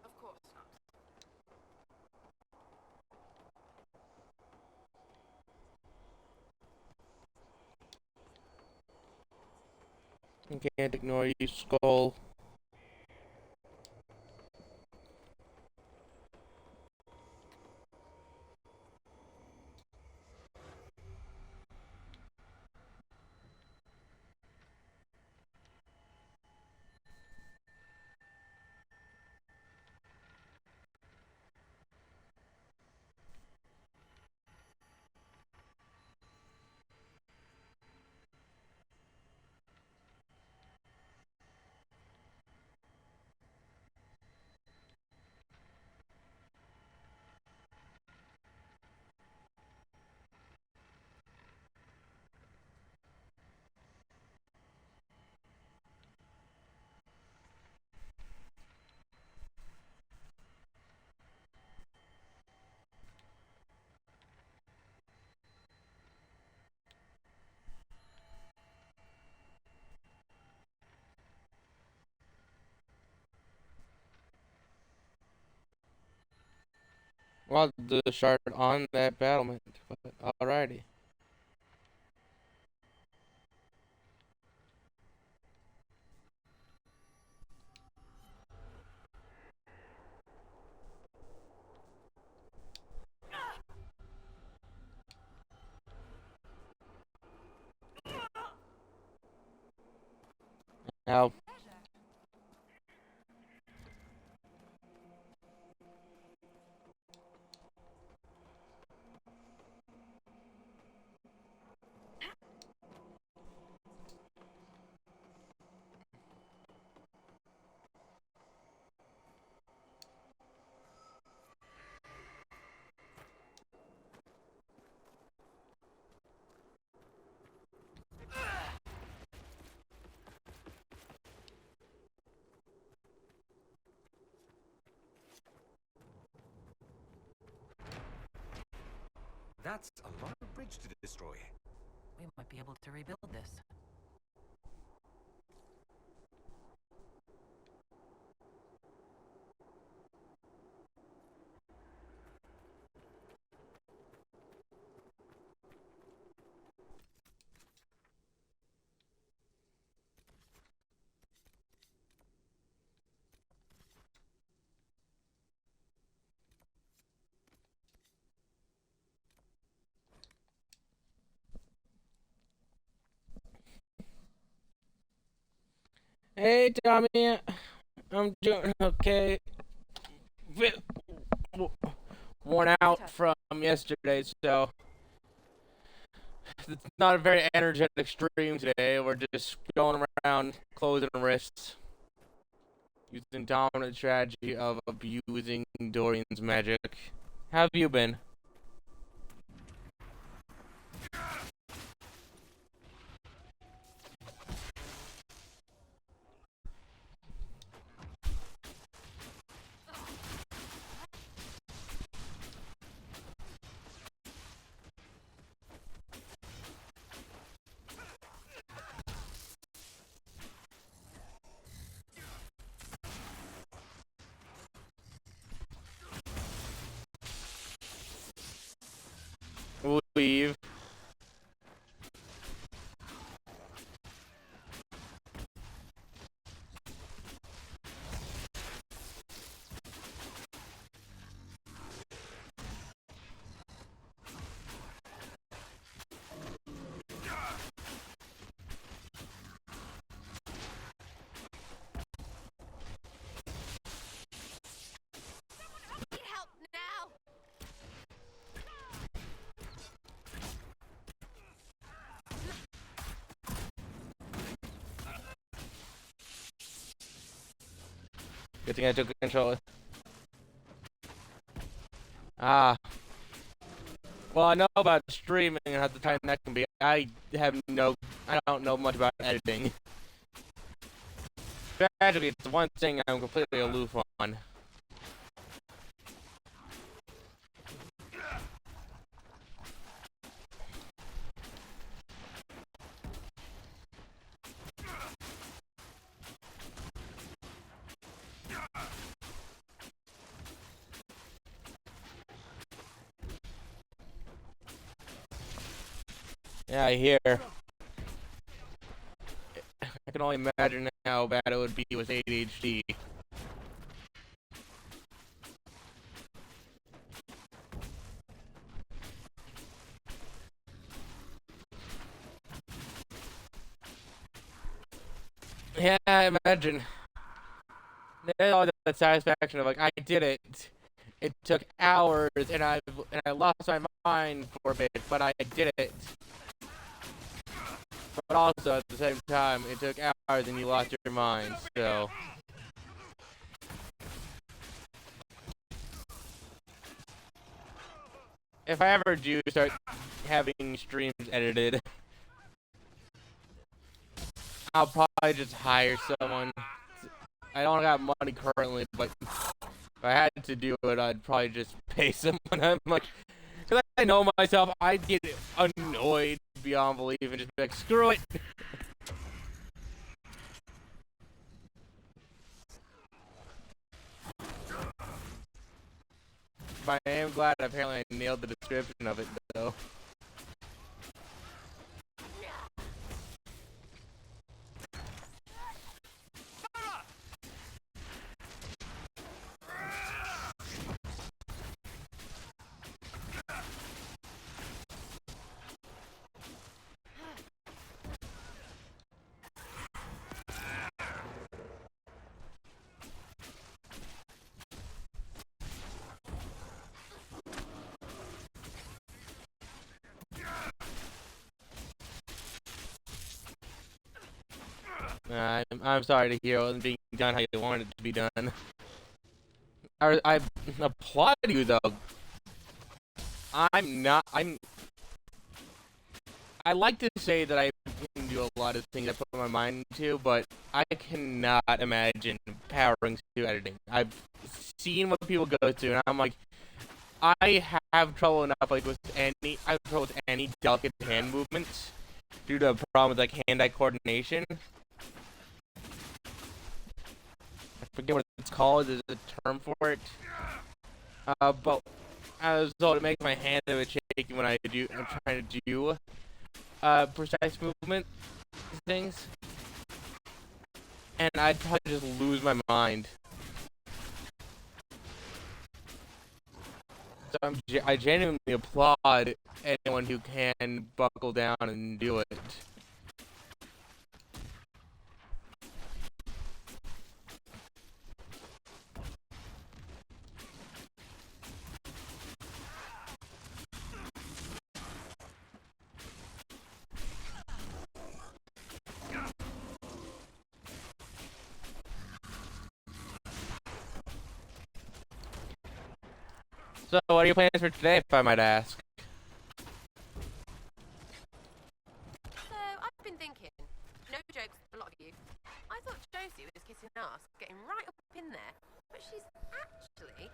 Of course not.
I can't ignore you, Skull. Well, the shard on that battlement. But alrighty. Now,
That's a lot of bridge to destroy.
We might be able to rebuild this.
hey Tommy, I'm doing okay. Bit worn out from yesterday, so it's not a very energetic stream today. We're just going around closing wrists, using dominant strategy of abusing Dorian's magic. How have you been? Leave.
Need help now!
Good thing I took control. Ah. Well, I know about streaming and how the time that can be. I don't know much about editing. Tragically, it's the one thing I'm completely aloof on. Yeah, I hear. I can only imagine how bad it would be with ADHD. Yeah, I imagine. There's all that satisfaction of like, I did it. It took hours, and I lost my mind for a bit, but I did it. But also at the same time, it took hours, and you lost your mind. So if I ever do start having streams edited, I'll probably just hire someone. I don't got money currently, but if I had to do it, I'd probably just pay someone. I'm like, because I know myself, I'd get annoyed beyond belief and just be like, screw it. But I am glad apparently I nailed the description of it, though. I'm sorry to hear it wasn't being done how you wanted it to be done. I applaud you, though. I'm not. I like to say that I can do a lot of things I put my mind to, but I cannot imagine powering through editing. I've seen what people go through, and I'm like, I have trouble enough I have trouble with any delicate hand movements due to a problem with like hand-eye coordination. I forget what it's called. There's a term for it. But as a result, it makes my hand a bit shaky when I'm trying to do precise movement things, and I'd probably just lose my mind. So I genuinely applaud anyone who can buckle down and do it. So, what are your plans for today, if I might ask?
So, I've been thinking, no jokes, a lot of you. I thought Josie was kissing ass, getting right up in there, but she's actually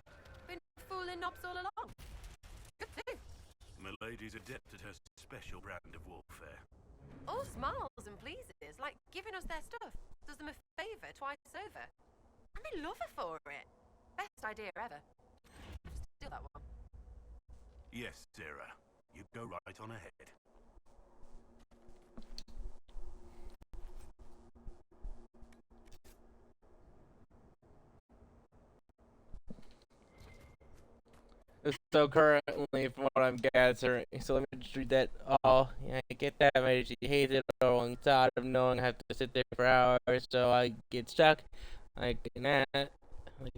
been fooling knobs all along. Good too.
Milady's adept at her special brand of warfare.
All smiles and pleases, like giving us their stuff. Does them a favour twice over. And they love her for it. Best idea ever. Steal that one.
Yes, Sera. You go right on ahead.
So currently, from what I'm gathering, so let me just read that all. Yeah, I get that maybe she hates it or on tired of knowing I have to sit there for hours, so I get stuck. Like that. Like,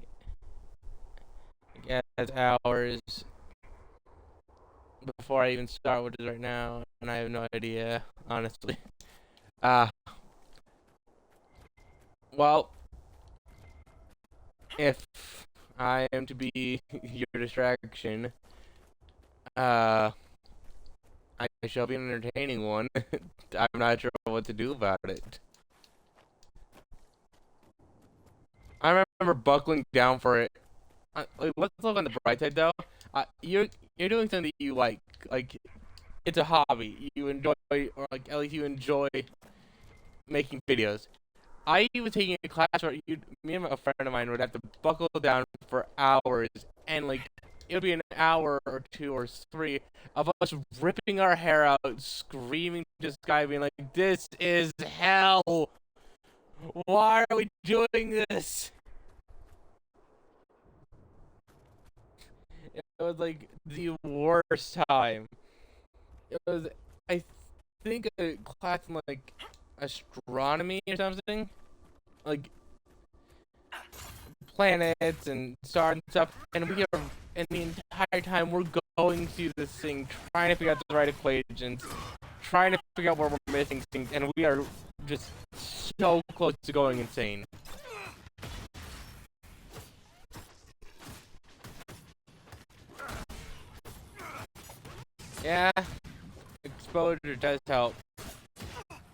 I guess hours before I even start, which is right now, and I have no idea, honestly. Well, if I am to be your distraction, I shall be an entertaining one. I'm not sure what to do about it. I remember buckling down for it. Like, let's look on the bright side, though. You're doing something that you like. Like, it's a hobby. You enjoy, or like at least you enjoy making videos. I was taking a class where me and a friend of mine would have to buckle down for hours, and like it would be an hour or two or three of us ripping our hair out, screaming to the sky, being like, "This is hell! Why are we doing this?" It was like the worst time. It was, I think, a class in like astronomy or something, like planets and stars and stuff, and and the entire time we're going through this thing, trying to figure out the right equations, trying to figure out where we're missing things, and we are just so close to going insane. Yeah, exposure does help.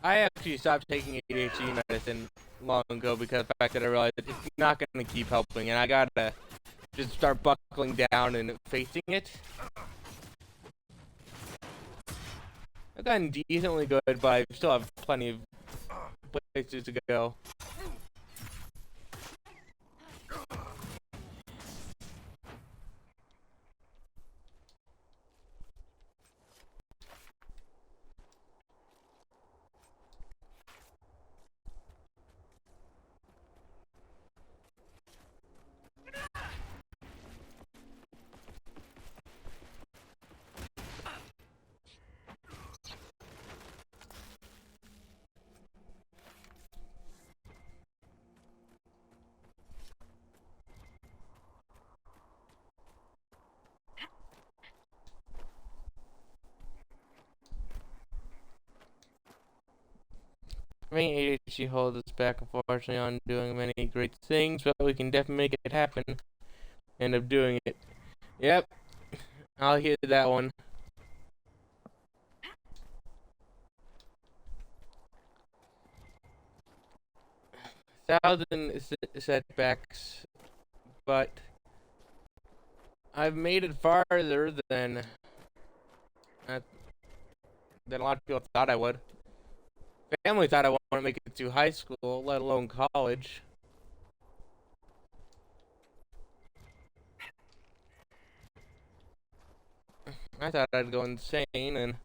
I actually stopped taking ADHD medicine long ago because of the fact that I realized that it's not going to keep helping, and I gotta just start buckling down and facing it. I've gotten decently good, but I still have plenty of places to go. Main ADHD holds us back, unfortunately, on doing many great things, but we can definitely make it happen. End up doing it. Yep, I'll hear that one. 1,000 setbacks, but I've made it farther uh, than a lot of people thought I would. Family thought I wouldn't make it to high school, let alone college. I thought I'd go insane, and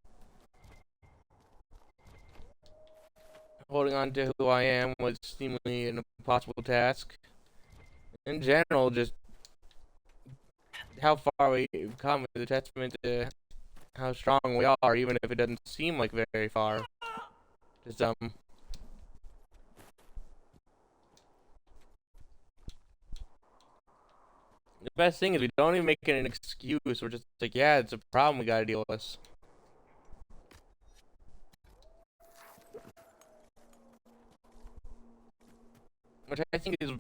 holding on to who I am was seemingly an impossible task. In general, just how far we've come is a testament to how strong we are, even if it doesn't seem like very far to some. The best thing is we don't even make it an excuse. We're just like, yeah, it's a problem we gotta deal with. Which I think is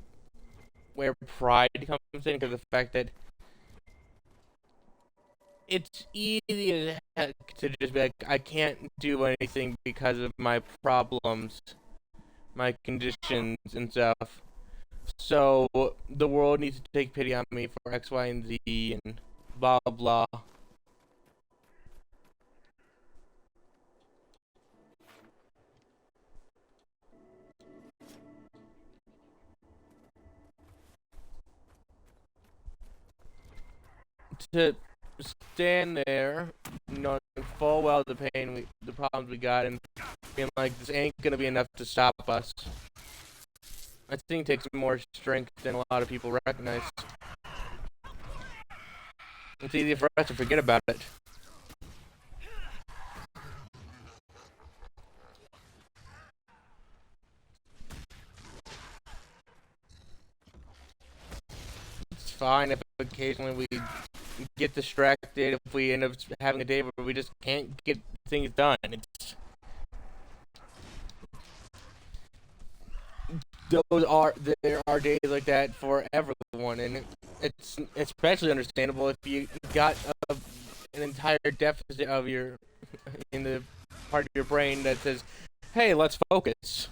where pride comes in, because the fact that it's easy as heck to just be like, I can't do anything because of my problems, my conditions, and stuff. So the world needs to take pity on me for X, Y, and Z, and blah blah. To stand there, knowing full well the pain, the problems we got, and being like, this ain't gonna be enough to stop us. I think takes more strength than a lot of people recognize. It's easy for us to forget about it. It's fine if occasionally we get distracted, if we end up having a day where we just can't get things done. There are days like that for everyone, and it's especially understandable if you got an entire deficit of your in the part of your brain that says, "Hey, let's focus."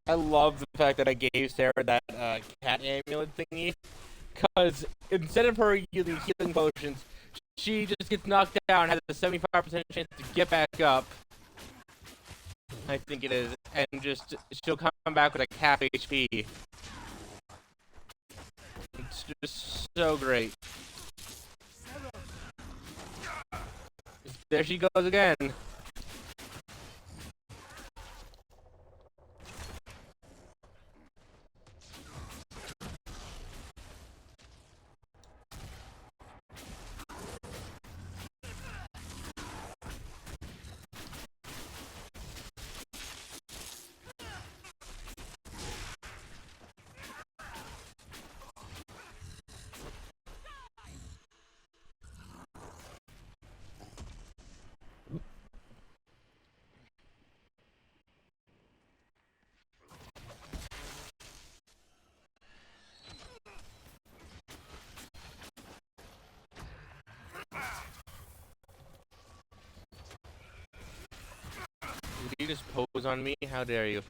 I love the fact that I gave Sarah that cat amulet thingy, because instead of her using healing potions, she just gets knocked down, has a 75% chance to get back up. I think it is, and just she'll come back with like half HP. It's just so great. There she goes again. Did you just pose on me? How dare you?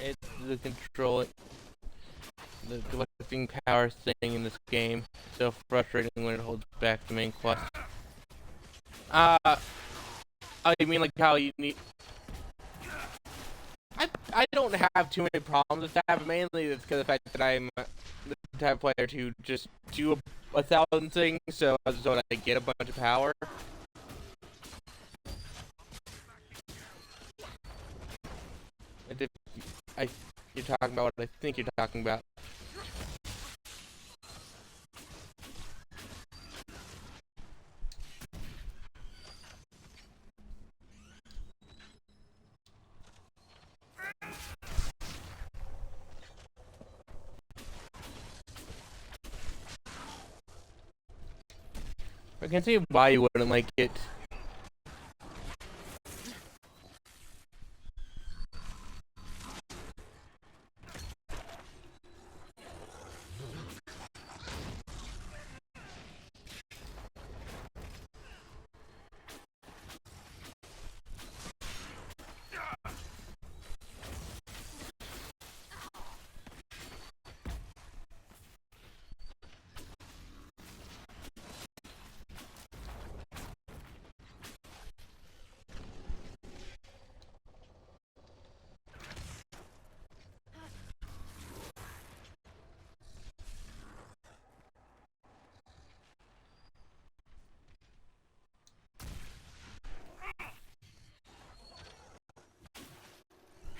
It's the control, the collecting power thing in this game. So frustrating when it holds back the main quest. Oh, you mean like how you need? I don't have too many problems with that, but mainly it's because of the fact that I'm the type of player to just do a thousand things, so that I get a bunch of power. And if you're talking about what I think you're talking about. I can see why you wouldn't like it.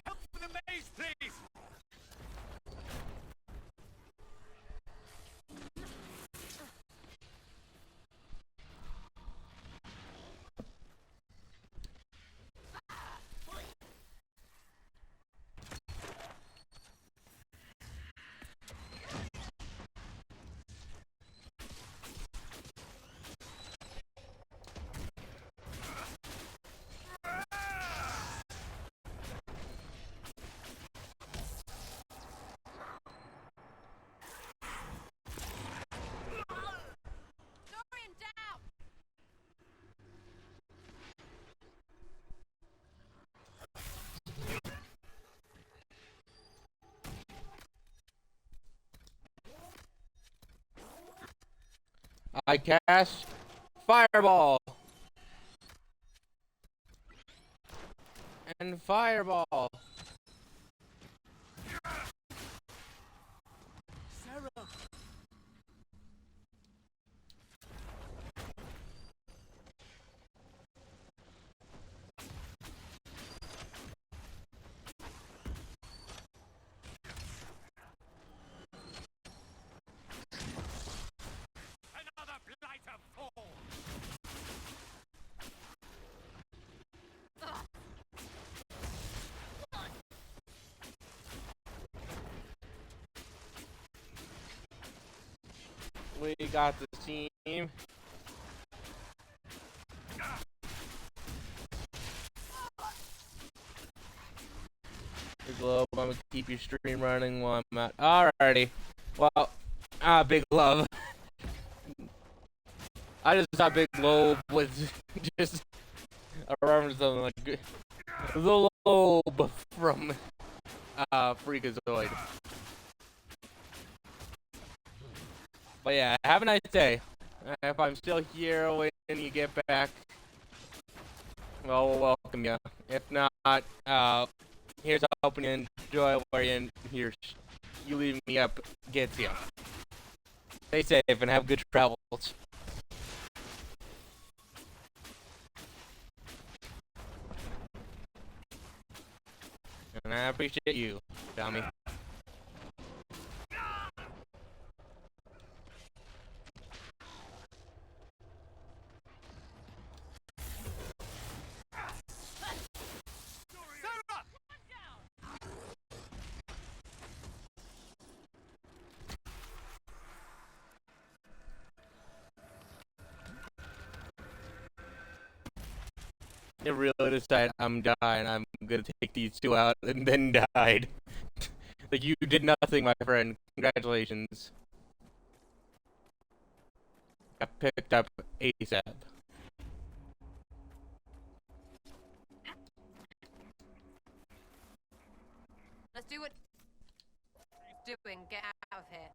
Help for the maze, please!
Dorian, down!
I cast Fireball and Fireball.
Sera! Another blight of fall!
We got the team. The globe. I'm gonna keep your stream running while I'm out. Alrighty. Well, Big Love. I just thought Big Lobe was just a reference to like the Lobe from Freakazoid. But yeah, have a nice day. If I'm still here when you get back, well, we'll welcome you. If not, here's hoping you enjoy where you leave me up gets you. Stay safe and have good travels. And I appreciate you, Tommy. They really decided I'm dying. I'm gonna take these two out and then died. Like you did nothing, my friend. Congratulations. Got picked up ASAP.
Let's Do what you're doing. Get out of here.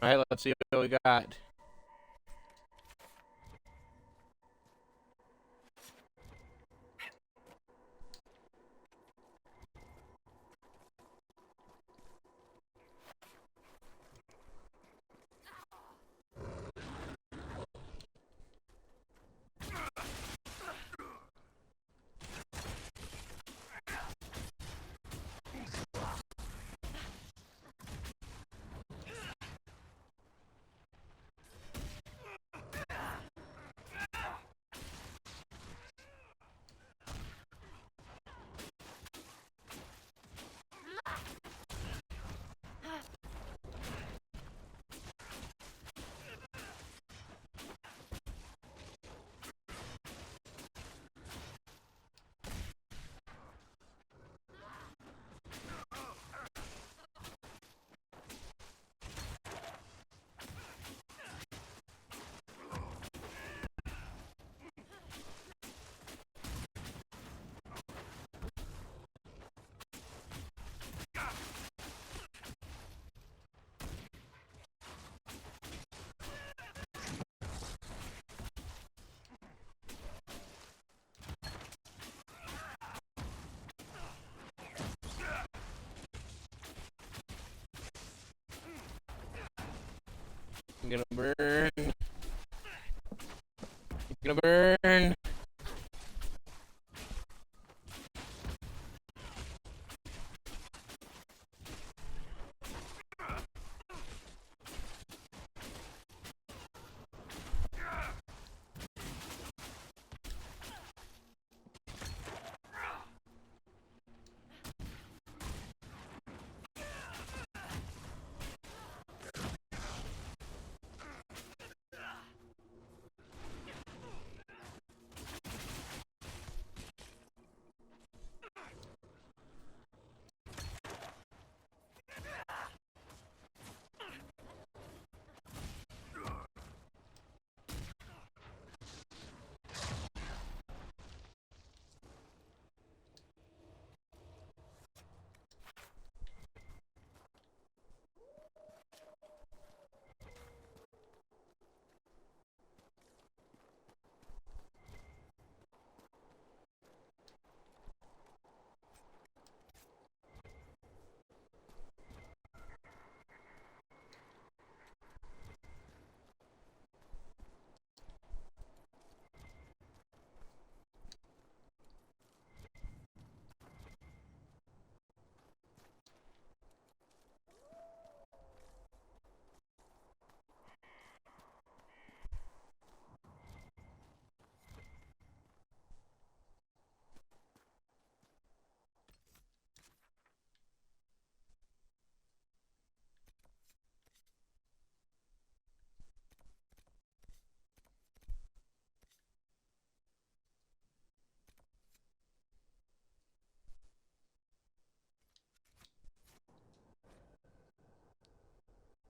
Alright, let's see what we got. I'm gonna burn. I'm gonna burn.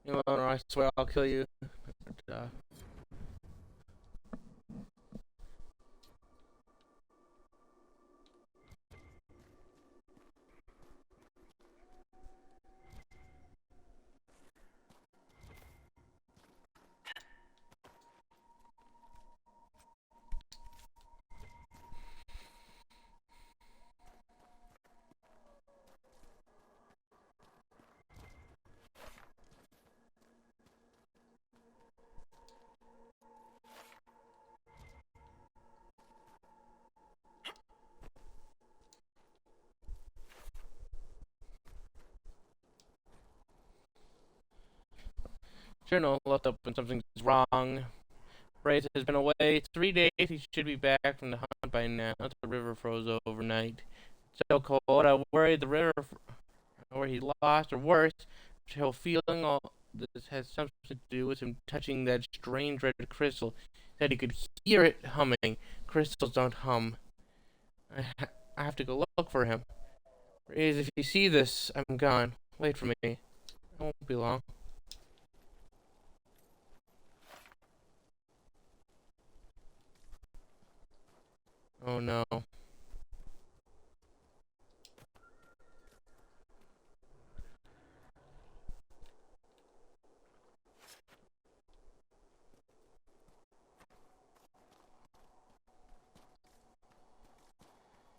You know, or I swear I'll kill you. But, Journal looked up when something's wrong. Brace has been away 3 days. He should be back from the hunt by now. The river froze overnight. It's so cold. I worry the river, or he's lost, or worse, he'll feeling all this has something to do with him touching that strange red crystal. Said he could hear it humming. Crystals don't hum. I have to go look for him. Brace, if you see this, I'm gone. Wait for me. I won't be long. Oh no.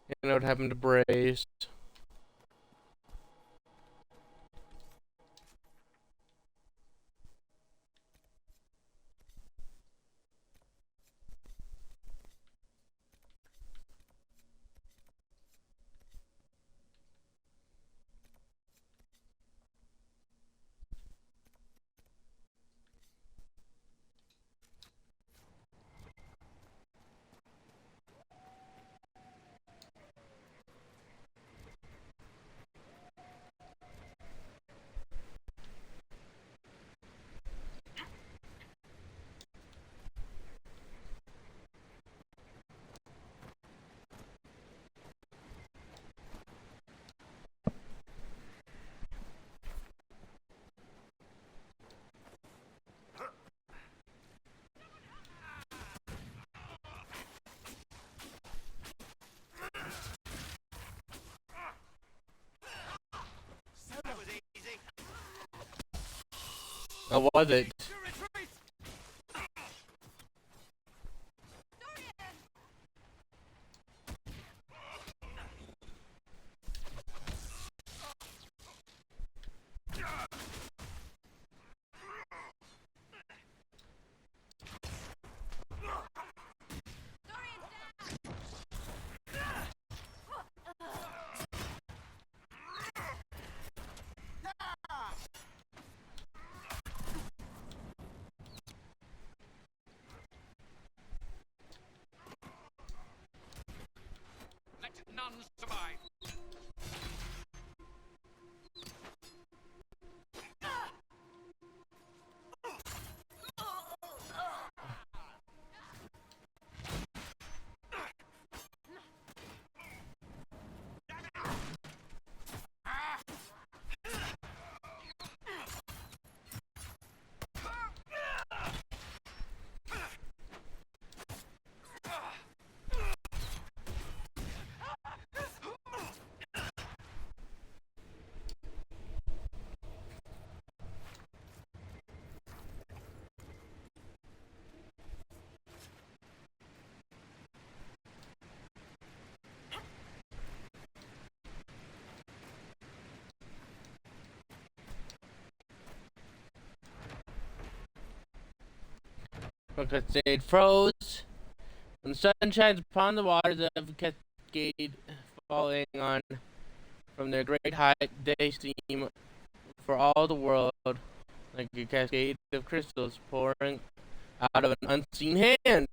You know what happened to Brace? How was it?
Let none survive.
The cascade froze. When the sun shines upon the waters of the cascade falling on from their great height, they seem for all the world like a cascade of crystals pouring out of an unseen hand.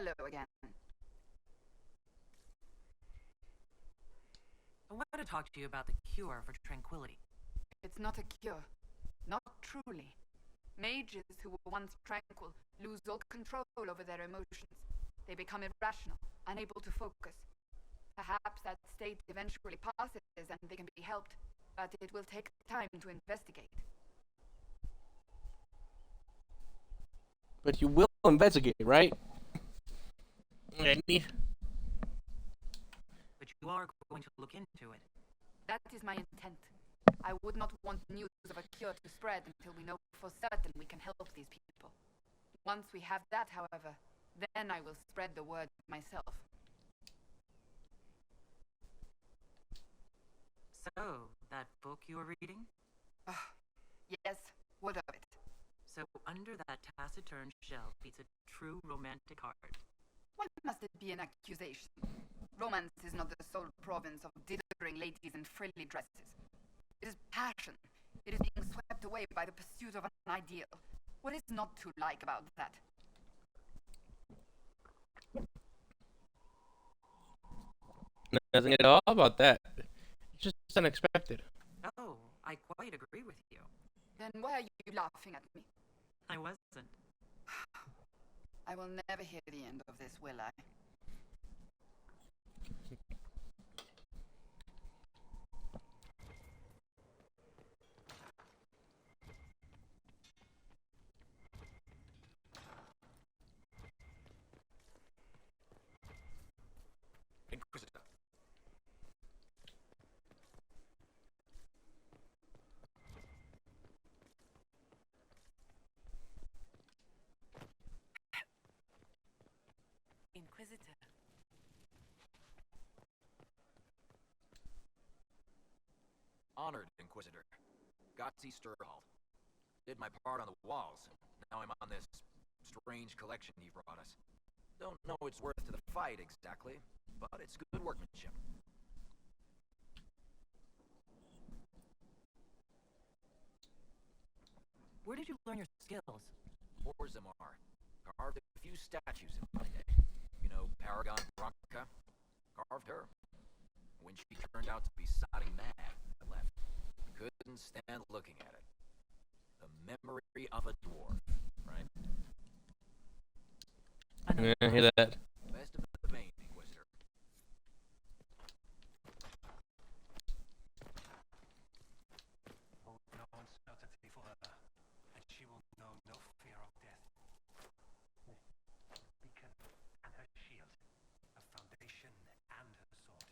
Hello again.
I wanted to talk to you about the cure for tranquility.
It's not a cure. Not truly. Mages who were once tranquil lose all control over their emotions. They become irrational, unable to focus. Perhaps that state eventually passes and they can be helped, but it will take time to investigate.
But you will investigate, right? Any?
But you are going to look into it.
That is my intent. I would not want news of a cure to spread until we know for certain we can help these people. Once we have that, however, then I will spread the word myself.
So, that book you were reading?
Yes, what of it?
So, under that taciturn shell beats a true romantic heart.
Why must it be an accusation? Romance is not the sole province of dithering ladies in frilly dresses. It is passion. It is being swept away by the pursuit of an ideal. What is not to like about that?
Nothing at all about that. It's just unexpected.
Oh, I quite agree with you.
Then why are you laughing at me?
I wasn't.
I will never hear the end of this, will I?
Inquisitor.
Inquisitor.
Honored, Inquisitor. Gotzi Sturhalt. Did my part on the walls, and now I'm on this strange collection you brought us. Don't know its worth to the fight exactly, but it's good workmanship.
Where did you learn your skills?
Orzammar. Carved a few statues in my day. You know, Paragon Bronca? Carved her. When she turned out to be sodding mad, I left. Couldn't stand looking at it. The memory of a dwarf, right?
Yeah, I hear that.
Best of the vein, Inquisitor.
Hold no uncertainty for her, and she will know no fear of death. Her beacon and her shield, her foundation and her sword.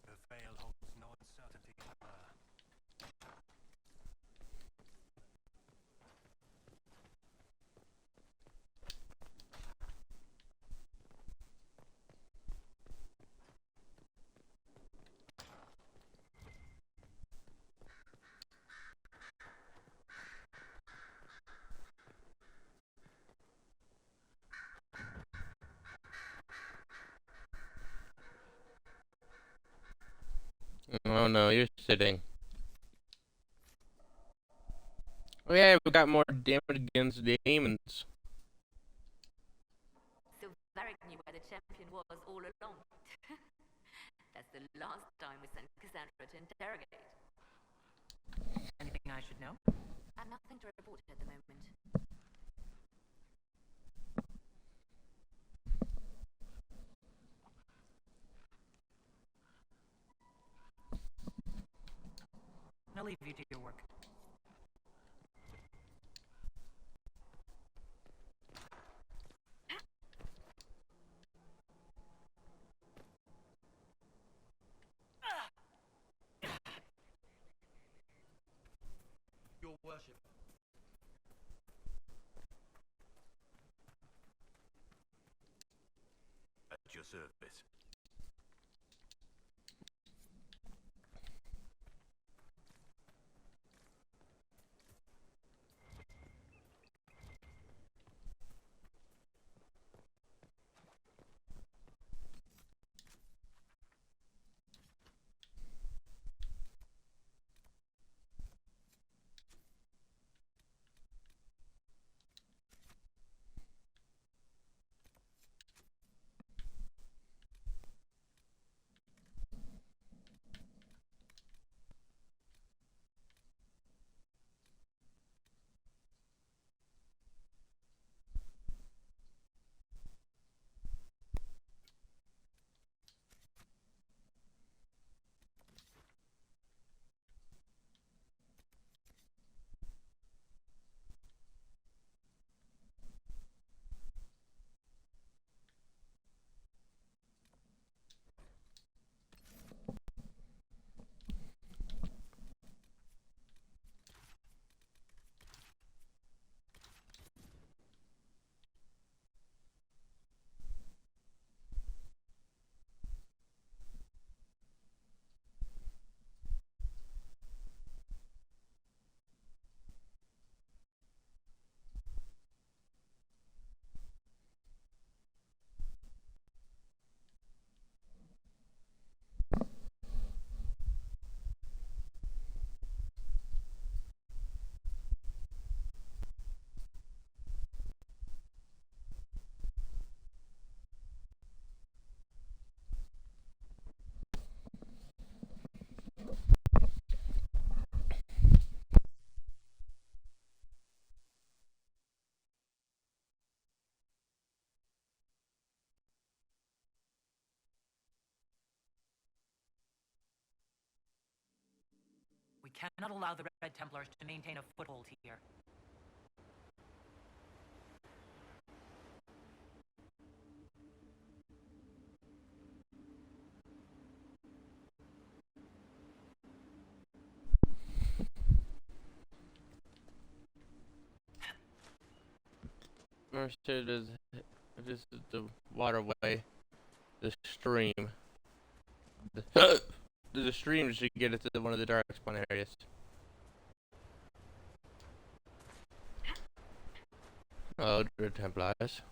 The veil holds no uncertainty for her.
Oh no, you're sitting. Oh yeah, we got more damage against demons.
So Varric knew where the champion was all along. That's the last time we sent Cassandra to interrogate.
Anything I should know?
Nothing to report at the moment.
I'll leave you to your work.
Your worship.
At your service.
We cannot allow the Red Templars to maintain a foothold here.
First, this is the waterway, the stream. The stream should get it to one of the dark spawn areas. Oh, the Templars.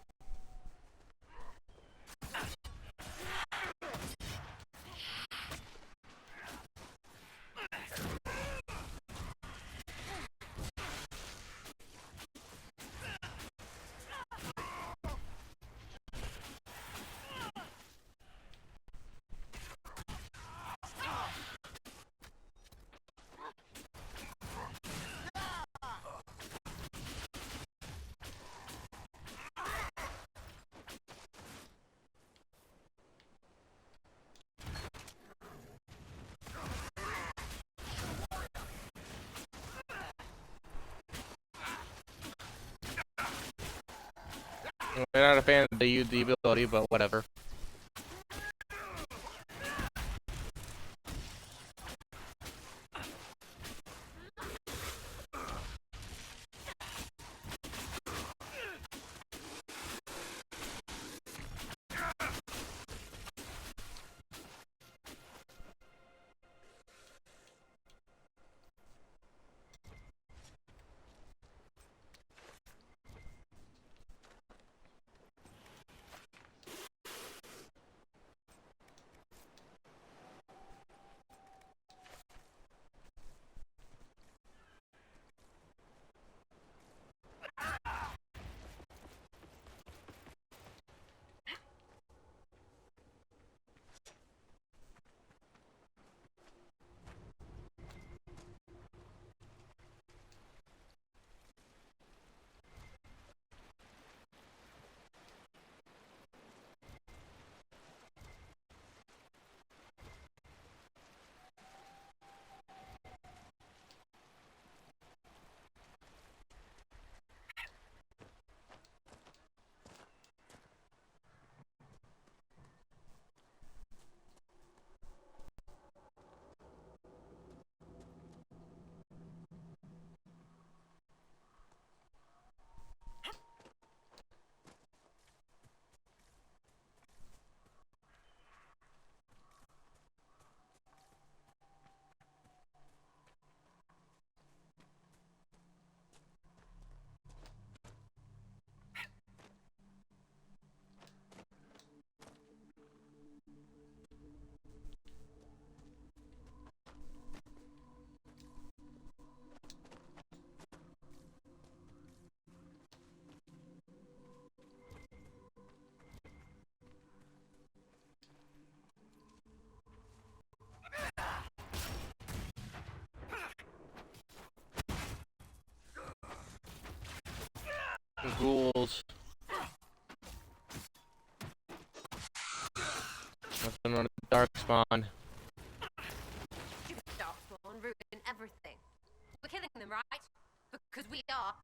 I'm not a fan of the UD ability, but whatever. Ghouls. Nothing on the dark spawn.
Stupid darkspawn ruining everything. We're killing them, right? Because we are.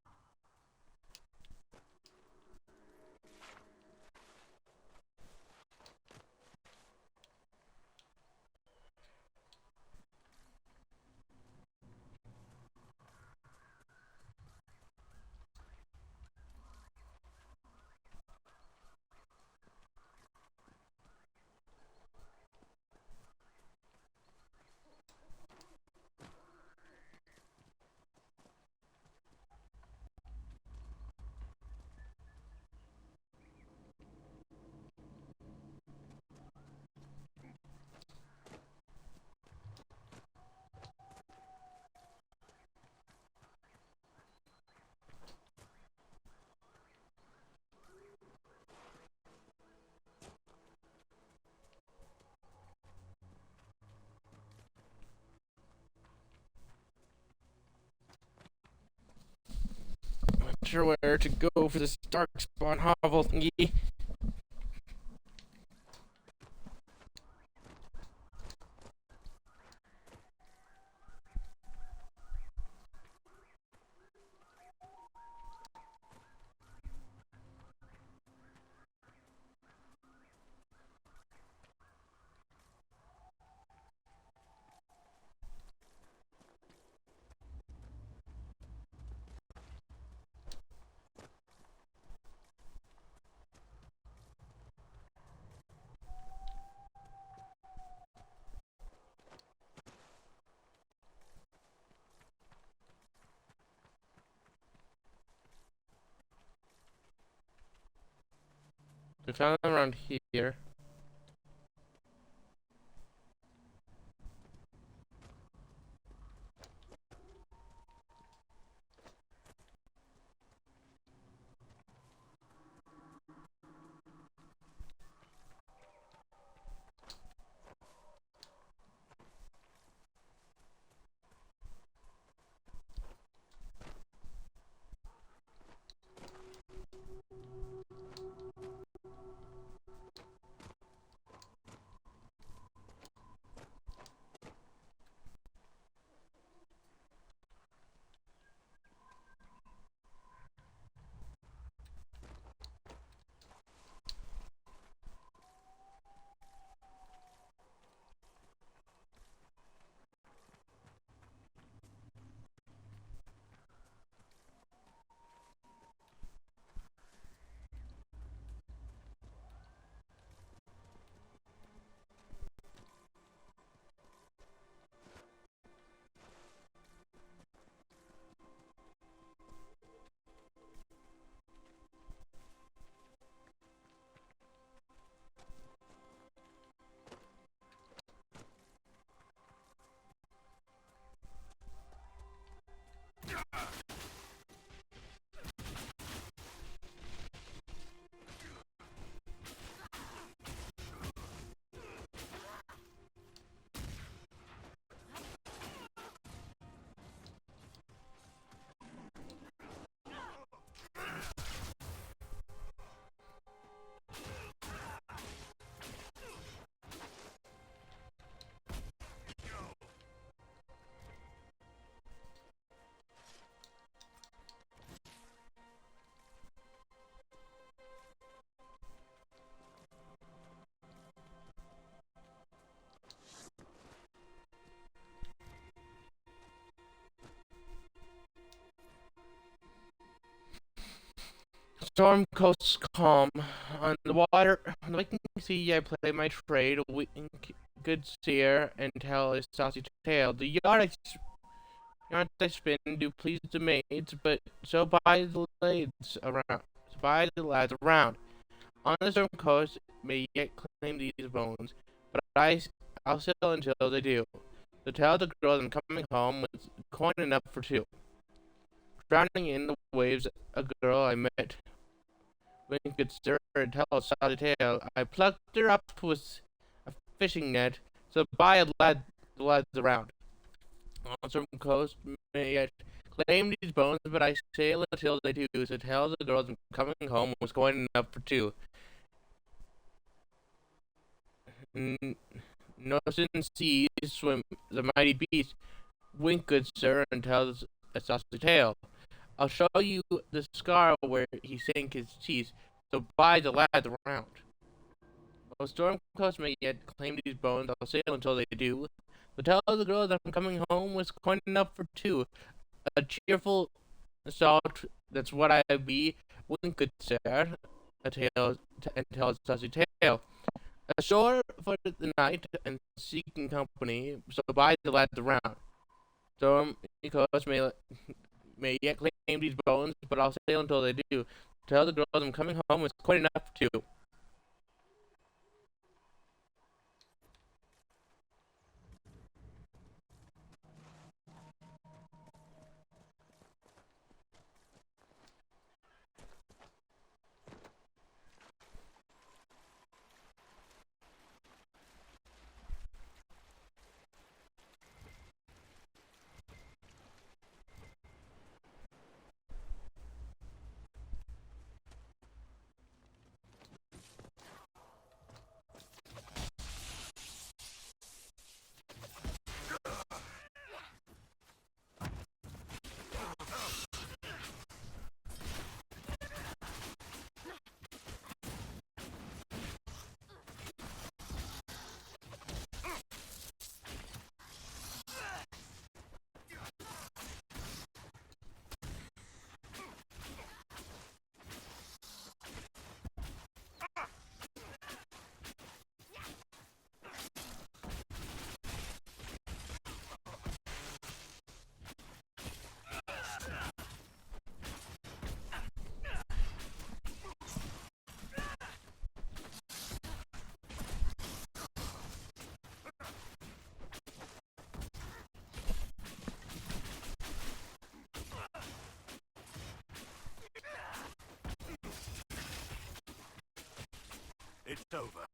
Not sure where to go for this dark spawn hovel thingy. We found them around here. Storm coasts calm. On the water, on the waking sea, I play my trade, wink, good steer, and tell a saucy tale. The yards I spin do please the maids, but so buy the lads around. So buy the lads around. On the storm coast, may yet claim these bones, but I'll sail until they do. So tell the girls I'm coming home with coin enough for two. Drowning in the waves, a girl I met. When you could stir and tell a solid tale, I plucked her up with a fishing net, so buy the lads around. On some coast may yet claim these bones, but I sail until they do, so tell the girls I'm coming home was coin enough for two. No sin seas swim the mighty beast, wink good sir, and tell a saucy tale. I'll show you the scar where he sank his teeth, so buy the lads around. While storm coast may yet claim these bones, I'll sail until they do. But tell the girl that I'm coming home with coin enough for two. A cheerful salt, that's what I be, wink good sir, a tale, and tell a saucy tale. Ashore for the night, and seeking company, so buy the lads around. Storm coast may yet claim these bones, but I'll sail until they do. Tell the girls I'm coming home with quite enough for two.
It's over.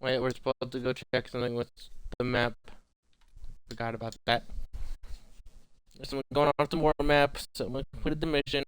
Wait, we're supposed to go check something with the map. Forgot about that. Someone going on some more maps. Someone completed the mission.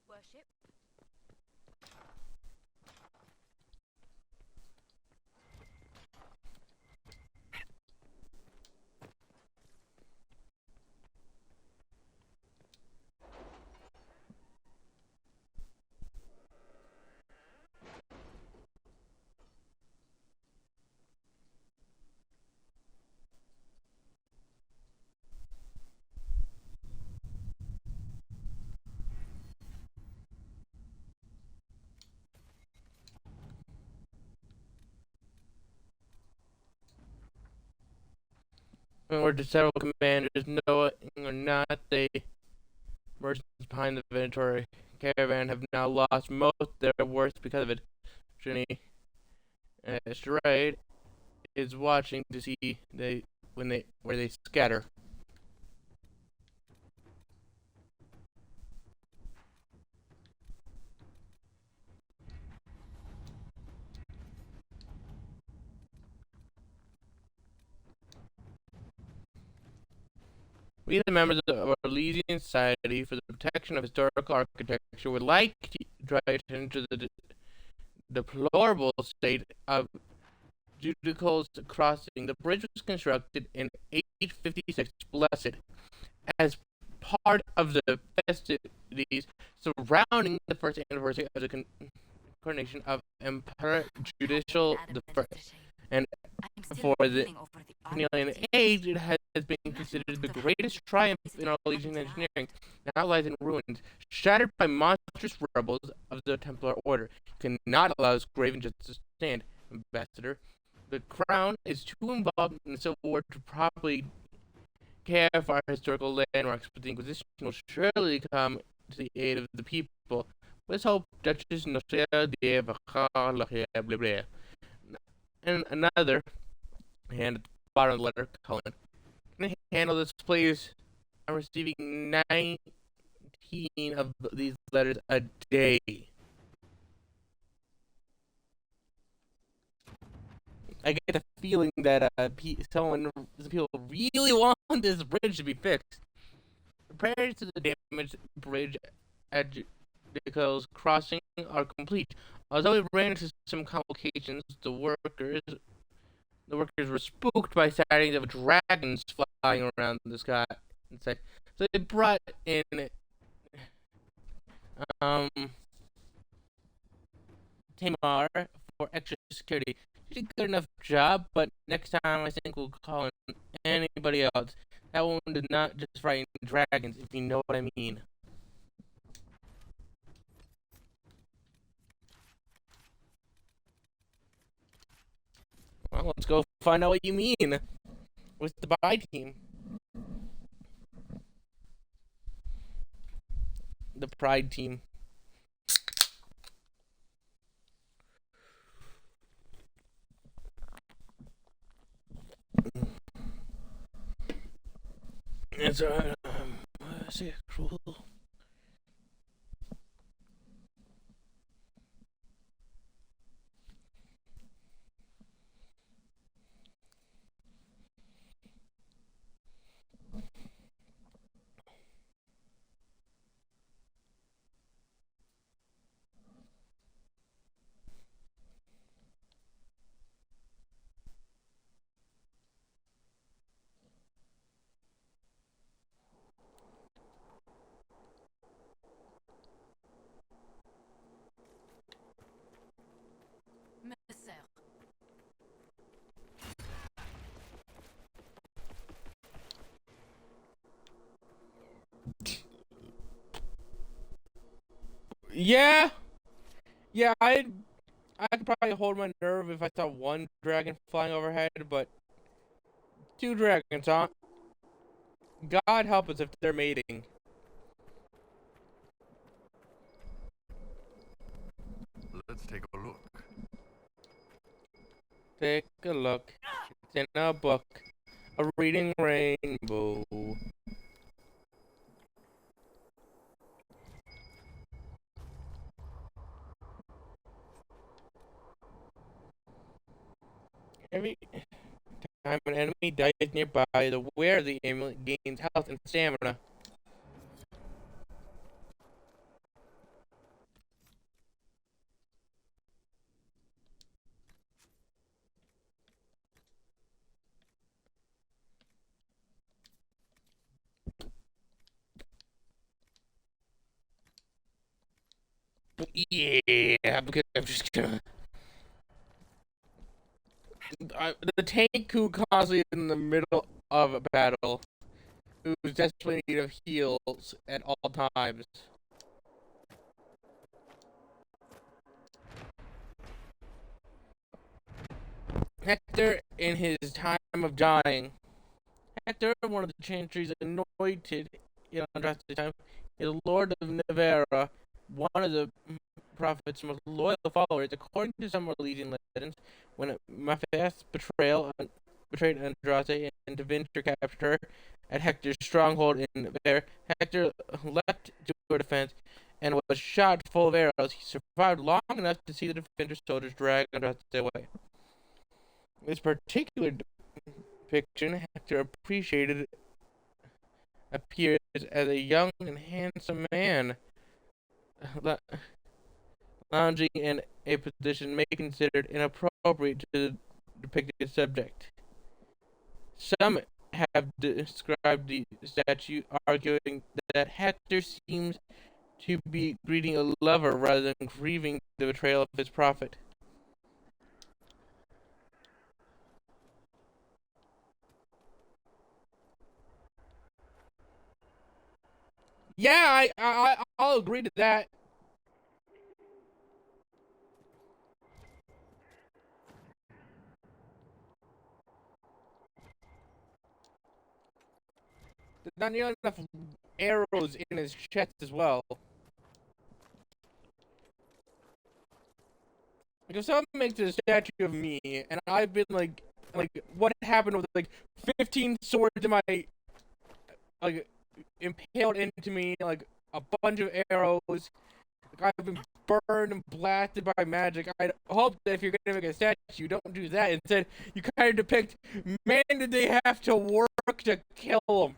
Worship.
Or to several commanders, knowing or not, they merchants behind the Ventura caravan have now lost most of their worth because of it. Trini Stride is watching to see where they scatter. We, the members of our Elysian Society for the Protection of Historical Architecture, would like to draw attention to the deplorable state of Judical's Crossing. The bridge was constructed in 856 Blessed as part of the festivities surrounding the first anniversary of the coronation of Emperor Judicial the First. And for the Cornelian age, it has been considered the greatest triumph in our Elysian engineering. Now lies in ruins, shattered by monstrous rebels of the Templar Order. You cannot allow this grave injustice to stand, Ambassador. The Crown is too involved in the Civil War to properly care for our historical landmarks, but the Inquisition will surely come to the aid of the people. Let's hope Duchess Nocera de Vacar. And another hand at the bottom of the letter, colon. Can I handle this, please? I'm receiving 19 of these letters a day. I get the feeling that some people really want this bridge to be fixed. Repairs to the damaged bridge at Jericho's crossing are complete. Although we ran into some complications, the workers were spooked by sightings of dragons flying around the sky. So they brought in um Tamar for extra security. She did a good enough job, but next time I think we'll call in anybody else. That one did not just frighten dragons, if you know what I mean. Well, let's go find out what you mean with the buy team. The pride team. It's say cruel.
Messer.
Yeah, I could probably hold my nerve if I saw one dragon flying overhead, but two dragons, huh? God help us if they're mating.
Let's take a look.
Take a look. It's in a book. A reading rainbow. Every time an enemy dies nearby, the wearer of the amulet gains health and stamina. Yeah, because I'm just gonna. The tank who constantly in the middle of a battle, who's desperately in need of heals at all times. Hector, in his time of dying, Hector, one of the chantries anointed in Andraste's time, is Lord of Nevera, one of the prophet's most loyal followers. According to some Milesian legends, when Matthias betrayed Andraste and Devinter captured her at Hector's stronghold in Nevera, Hector leapt to her defense and was shot full of arrows. He survived long enough to see the Defender soldiers drag Andraste away. This particular depiction, Hector appreciated, appears as a young and handsome man, lounging in a position may be considered inappropriate to the depicted subject. Some have described the statue, arguing that Hector seems to be greeting a lover rather than grieving the betrayal of his prophet. Yeah, I'll agree to that. There's not nearly enough arrows in his chest as well. Like if someone makes a statue of me, and I've been like like what happened with like 15 swords in my like impaled into me, like a bunch of arrows. Like, I've been burned and blasted by magic. I hope that if you're gonna make a statue, you don't do that. Instead, you kind of depict, man, did they have to work to kill him.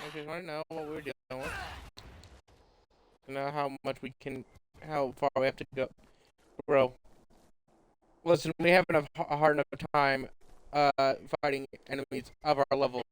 Okay, I know what we're doing. Know how much we can, how far we have to go. Bro, listen, we have a hard enough time fighting enemies of our level.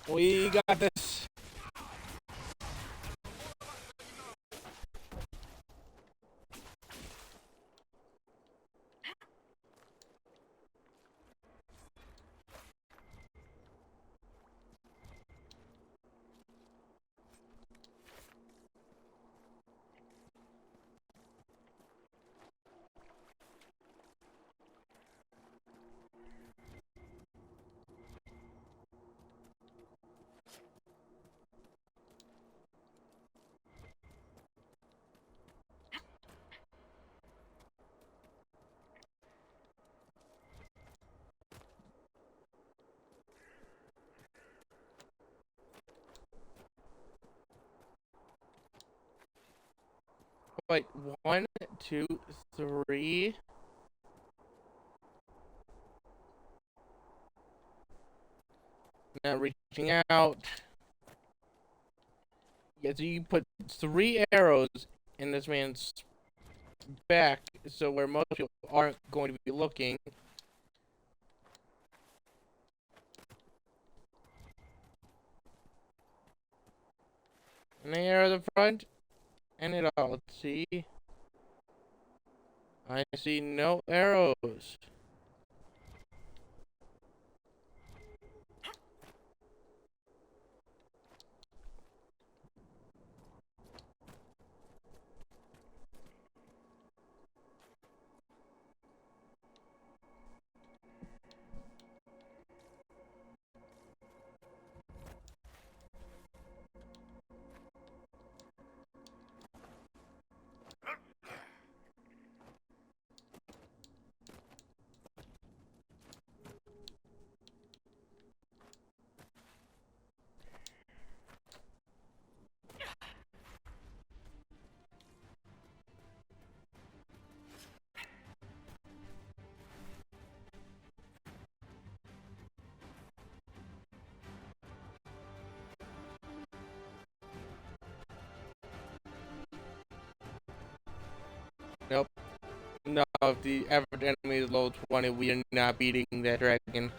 We got this. Wait, 1, 2, 3. Now reaching out. Yeah, so you put 3 arrows in this man's back, so where most people aren't going to be looking. And the arrow at the front, and it all. Let's see. I see no arrows. if the average enemy is low 20, we are not beating that dragon.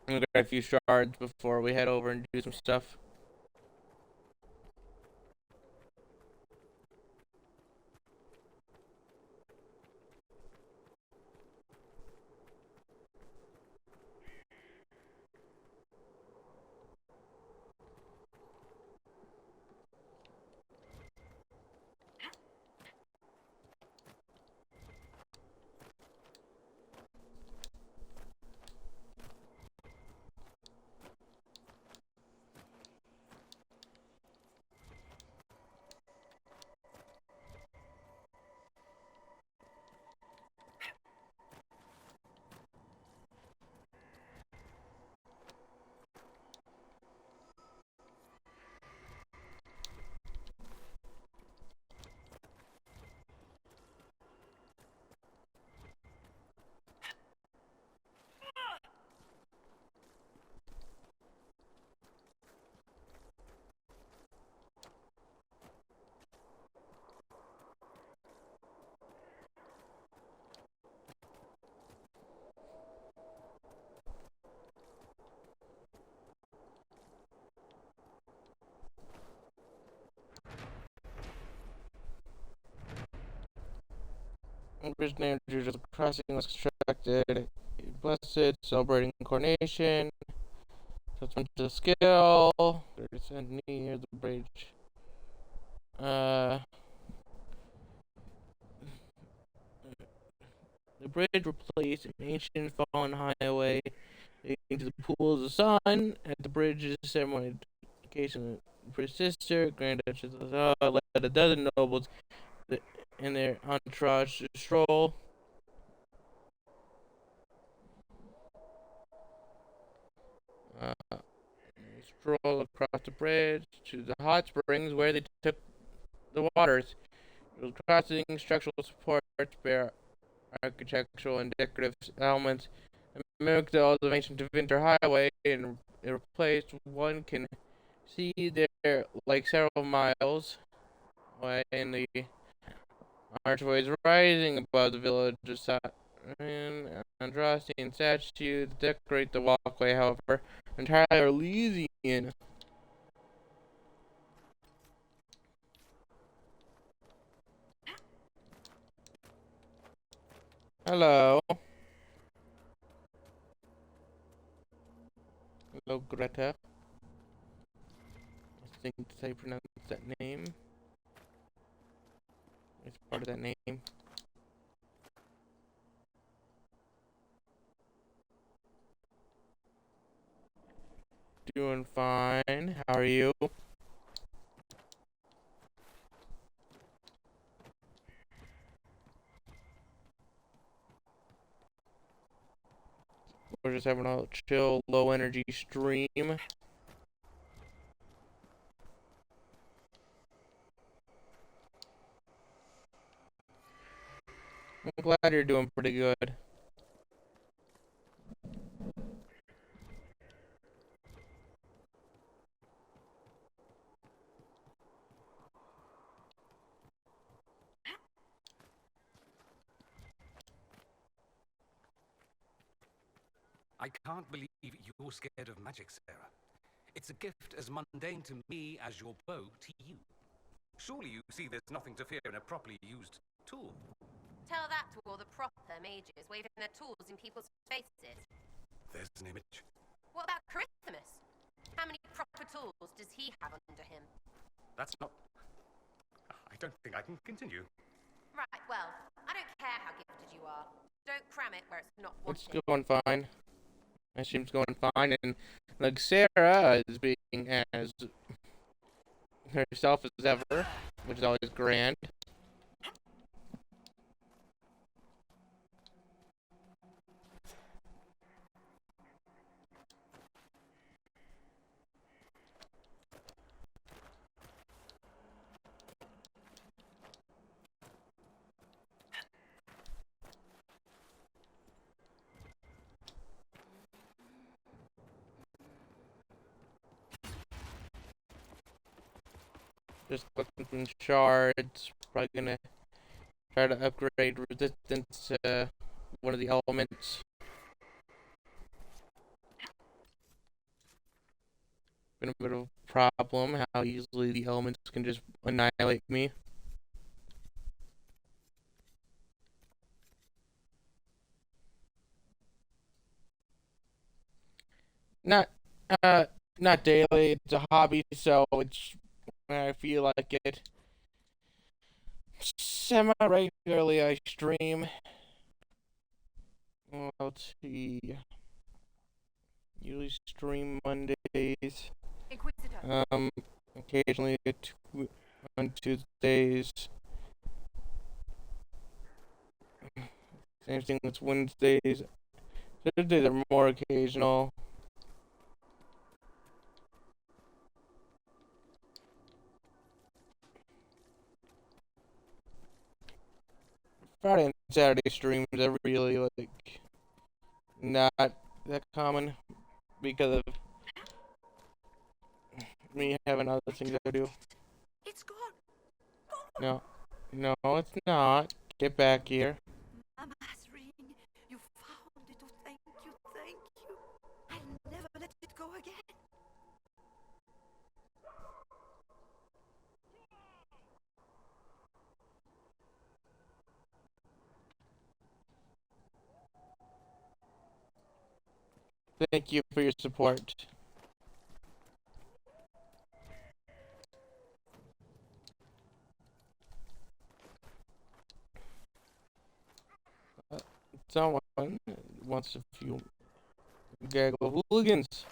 We got a few shards before we head over and do some stuff. Originated due to the crossing was constructed. Blessed, celebrating coronation. That's one to the skill. 30% near the bridge. The bridge replaced an ancient fallen highway leading to the pools of sun. At the bridge's ceremony, occasion for his sister, Grand Duchess of the led a dozen nobles in their entourage to stroll. Stroll across the bridge to the hot springs where they took the waters. The crossing structural supports bear architectural and decorative elements that mimic those of ancient Winter Highway, and it replaced one can see there like several miles away in the archways rising above the village of Andrastian statues that decorate the walkway, however, entirely Elysian. Hello. Hello, Greta. I think that's how you pronounce that name. It's part of that name. Doing fine. How are you? We're just having a chill, low energy stream. I'm glad you're doing pretty good.
I can't believe you're scared of magic, Sarah. It's a gift as mundane to me as your bow to you. Surely you see there's nothing to fear in a properly used tool.
Tell that to all the proper mages waving their tools in people's faces.
There's an image.
What about Christmas? How many proper tools does he have under him?
That's not... I don't think I can continue.
Right, well, I don't care how gifted you are. Don't cram it where it's not
It's
wanted.
going fine. My stream's going fine, and like Sarah is being as herself as ever, which is always grand. Just looking from shards. Probably gonna try to upgrade resistance to one of the elements. Been a bit of a problem how easily the elements can just annihilate me. Not not daily, it's a hobby, so it's when I feel like it. Semi-regularly I stream. Well, let's see. Usually stream Mondays.
Inquisitor.
Occasionally on Tuesdays. Same thing with Wednesdays. Thursdays are more occasional. Friday and Saturday streams are really like not that common because of me having other things I do.
It's gone.
No, no, it's not. Get back here.
My mass ring. You found it. Oh, thank you, thank you. I'll never let it go again.
Thank you for your support. Someone wants a few gaggle hooligans.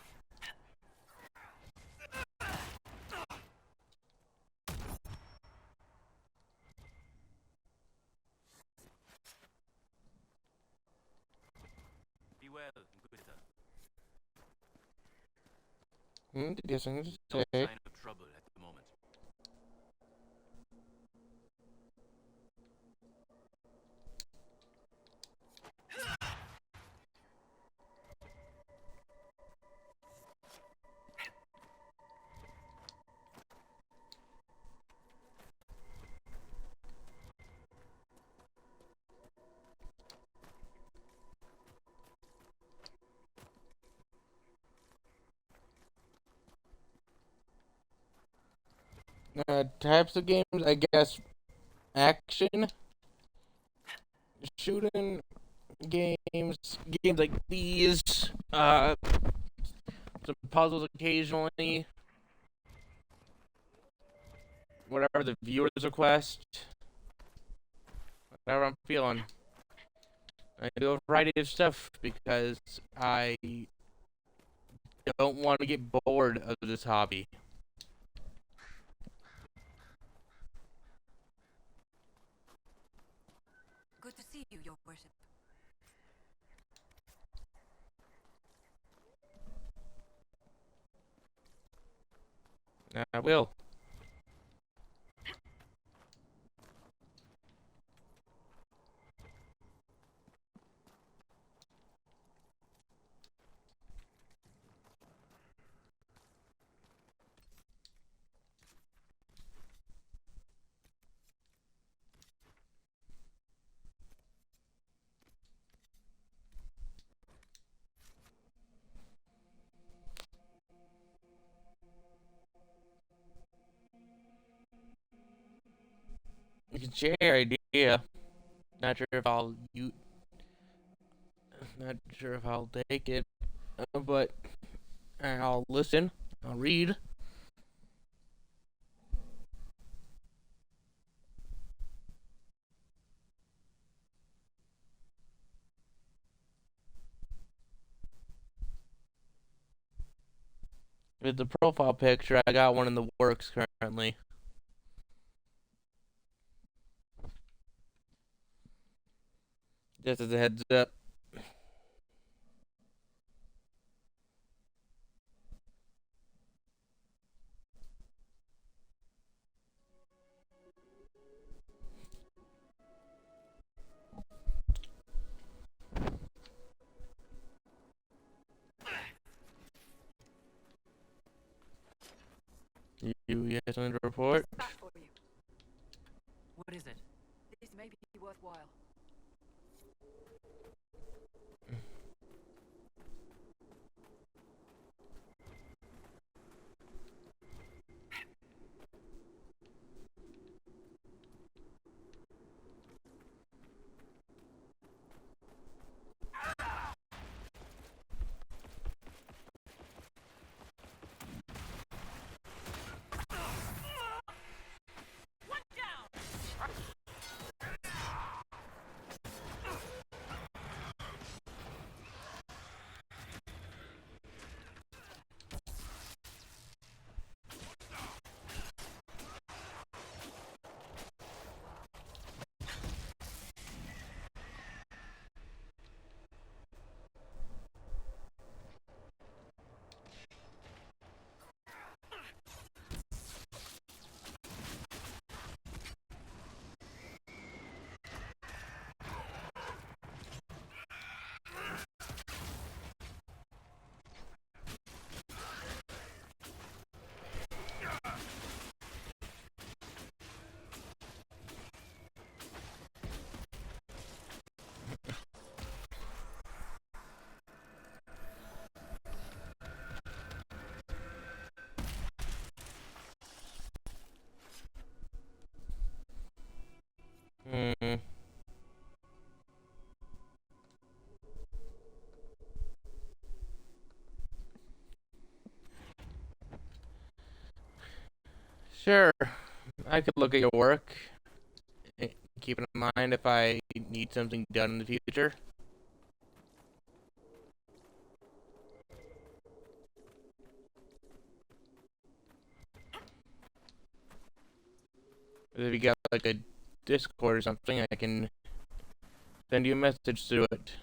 Be well, Inquisitor.
Did you have something to
No
say?
sign of trouble at the moment.
Types of games, I guess, action, shooting games, games like these, some puzzles occasionally, whatever the viewers request, whatever I'm feeling. I do a variety of stuff because I don't want to get bored of this hobby.
Good to see you, Your Worship.
I will. You can share your idea. Not sure if not sure if I'll take it, but I'll listen. I'll read. With the profile picture, I got one in the works currently. Just as a heads up. You get something to report?
That for you.
What is it?
This may be worthwhile.
Hmm. Sure. I could look at your work. Keep in mind if I need something done in the future. If you got like a Discord or something, I can send you a message through it.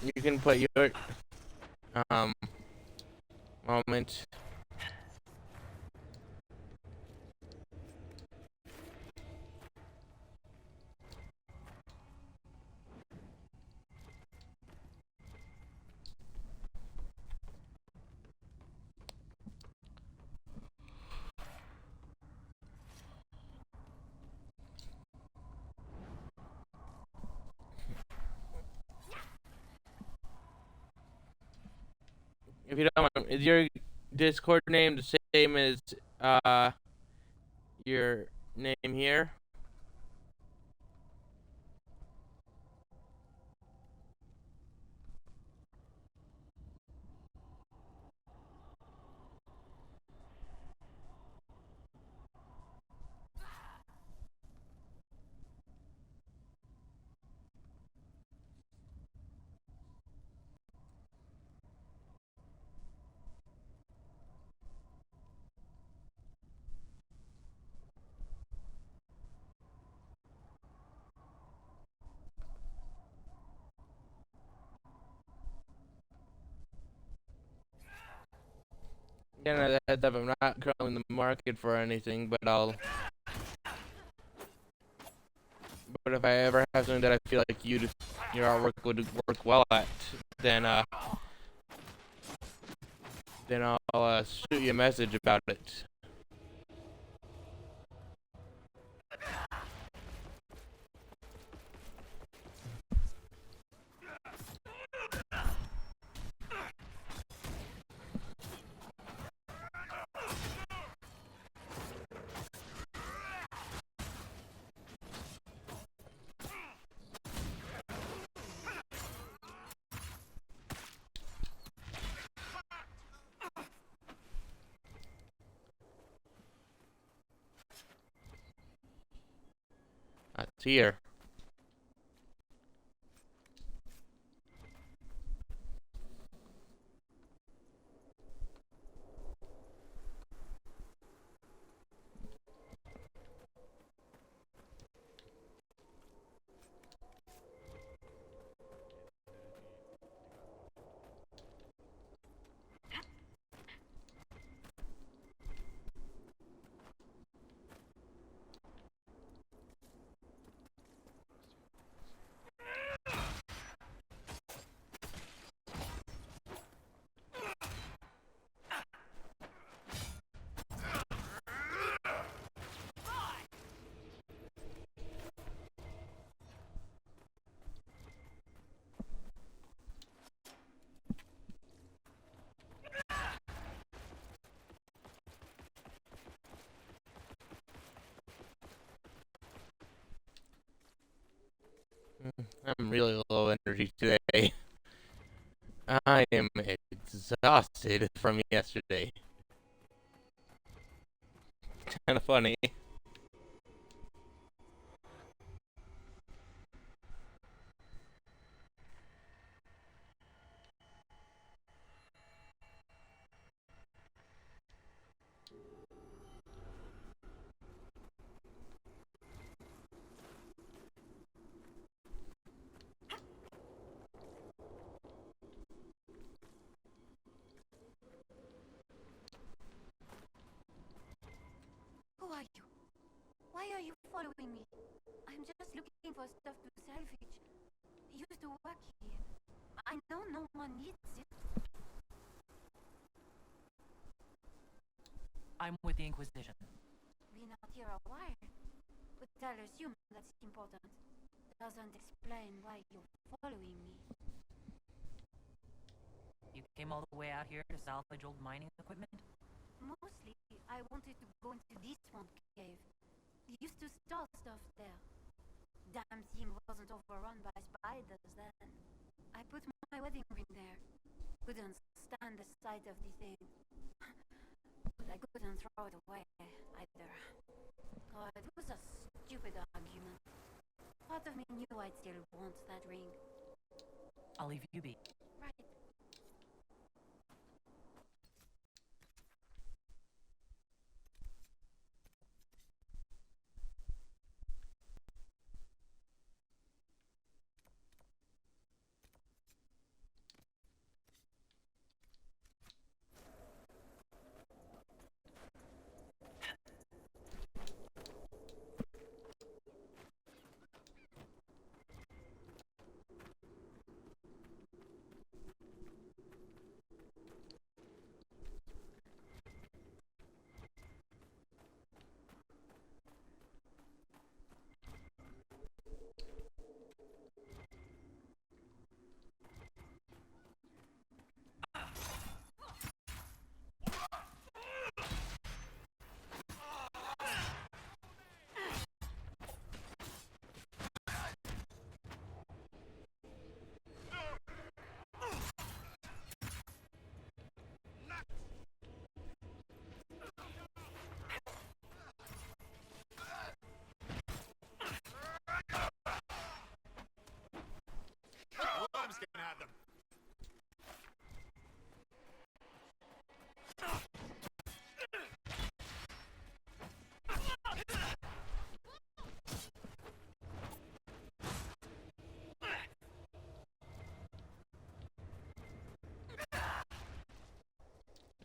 You can put your moment. If you don't mind, is your Discord name the same as your name here? Yeah, heads up, I'm not currently in the market for anything, but But if I ever have something that I feel like your artwork would work well at, then I'll shoot you a message about it. That's here. I'm really low energy today. I am exhausted from yesterday. Kind of funny.
Who are you? Why are you following me? I'm just looking for stuff to salvage. Used to work here. I know no one needs it.
I'm with the Inquisition.
Been out here a while. But I'll assume that's important. Doesn't explain why you're following me.
You came all the way out here to salvage old mining equipment?
Mostly, I wanted to go into this one cave. Used to store stuff there. Damn thing wasn't overrun by spiders then. I put my wedding ring there. Couldn't stand the sight of the thing. But I couldn't throw it away either. Oh, it was a stupid argument. Part of me knew I'd still want that ring.
I'll leave you be.
Right.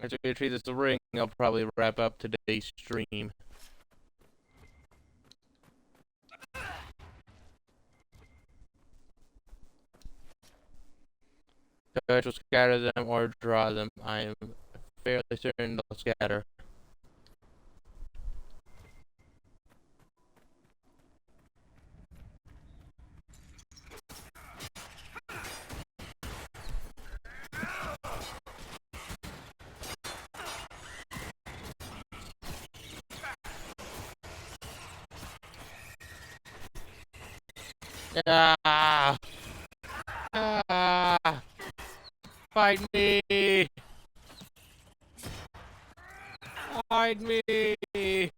As we retrieve this ring, I'll probably wrap up today's stream. Judge will scatter them or draw them. I am fairly certain they'll scatter. Ah! Ah! Fight me! Fight me!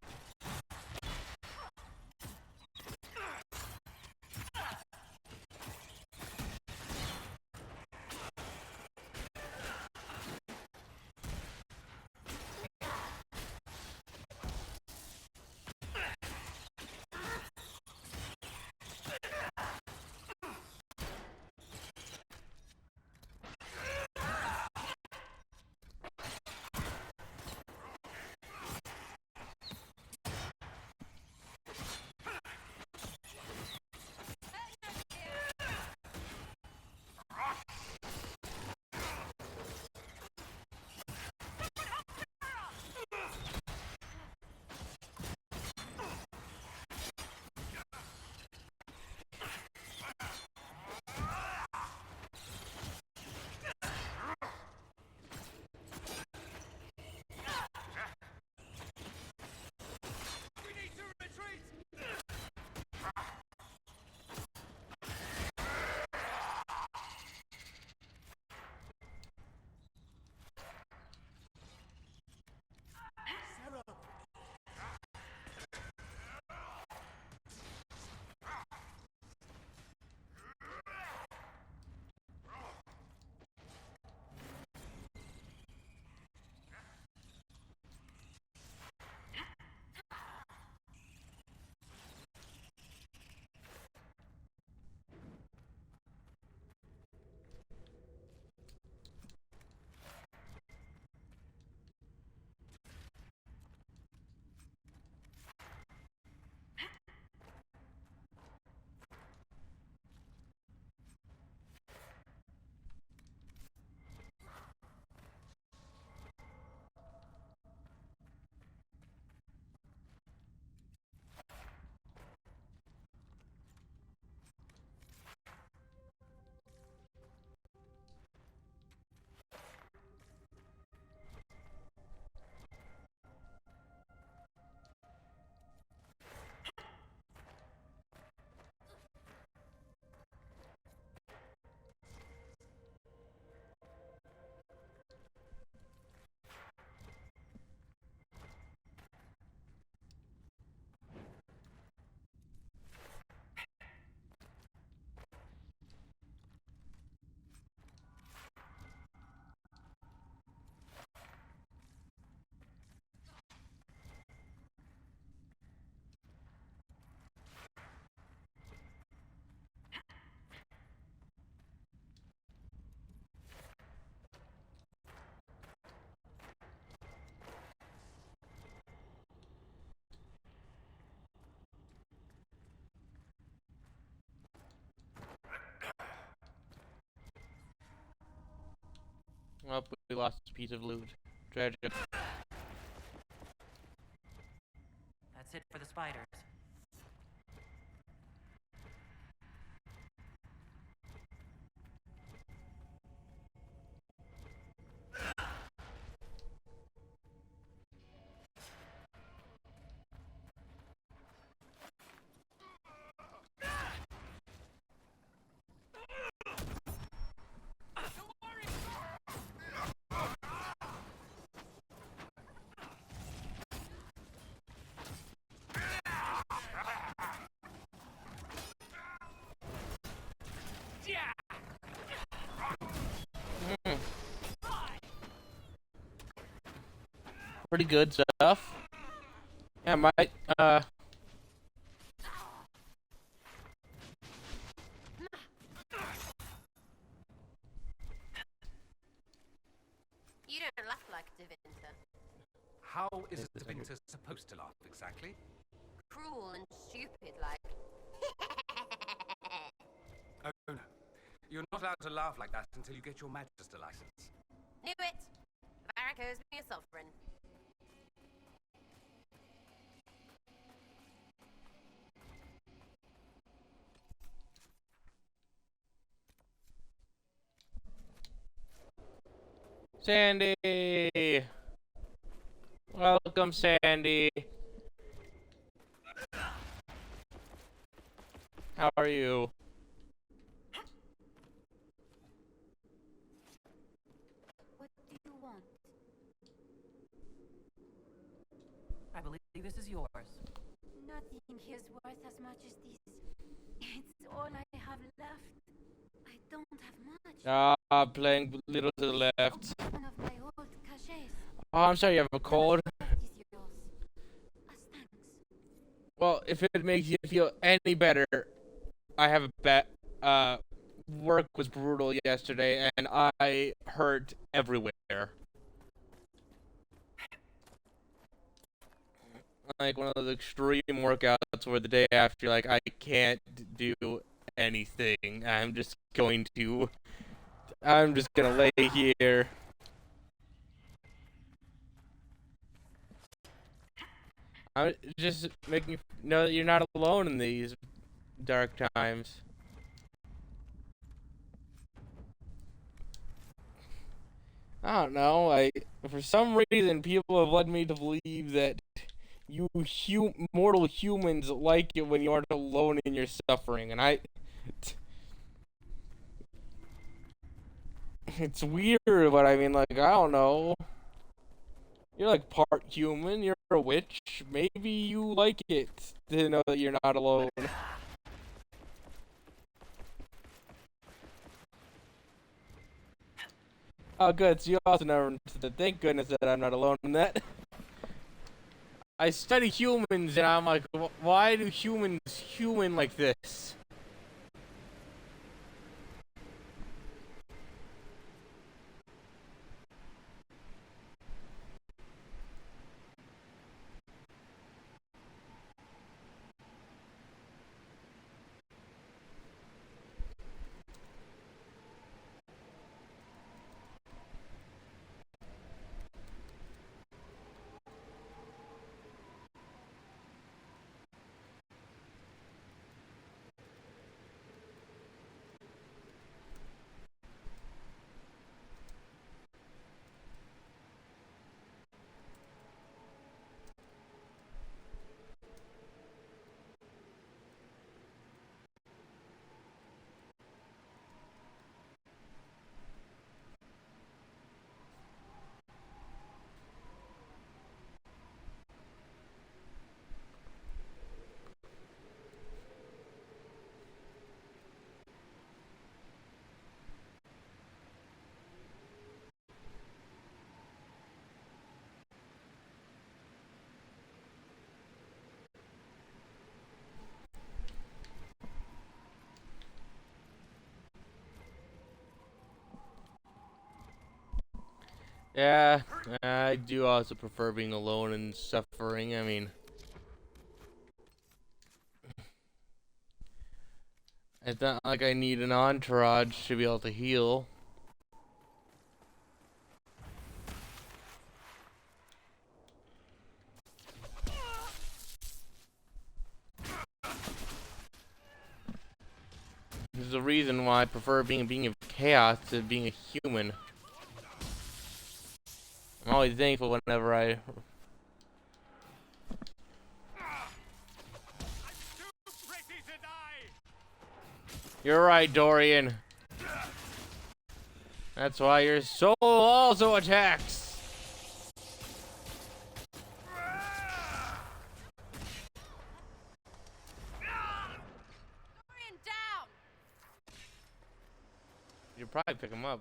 Oh, we lost a piece of loot. Tragic.
That's it for the spiders.
Pretty good stuff. Yeah, might,
You don't laugh like a divinity.
How is a winter supposed to laugh exactly?
Cruel and stupid, like.
Oh no. You're not allowed to laugh like that until you get your Magister license.
Knew it! Varric owes me a sovereign.
Sandy! Welcome, Sandy. How are you?
What do you want?
I believe this is yours.
Nothing is worth as much as this. It's all I have left. I don't have much.
Playing little to the left.
One of my old cachets.
Oh, I'm sorry you have a cold.
That is yours. As thanks.
Well, if it makes you feel any better, I have a bet. Work was brutal yesterday, and I hurt everywhere. Like one of those extreme workouts where the day after, like, I can't do anything. I'm just gonna lay here. I'm just making you know that you're not alone in these dark times. I don't know, like, for some reason people have led me to believe that you mortal humans like it when you aren't alone in your suffering, and it's weird, but I mean, like, I don't know. You're like part human, you're a witch. Maybe you like it to know that you're not alone. Oh, good. So you also never said, thank goodness that I'm not alone in that. I study humans, and I'm like, why do humans human like this? Yeah, I do also prefer being alone and suffering. I mean, it's not like I need an entourage to be able to heal. There's a reason why I prefer being a being of chaos to being a human. I'm always thankful whenever I... You're right, Dorian. That's why your soul also attacks.
Dorian, down!
You'll probably pick him up.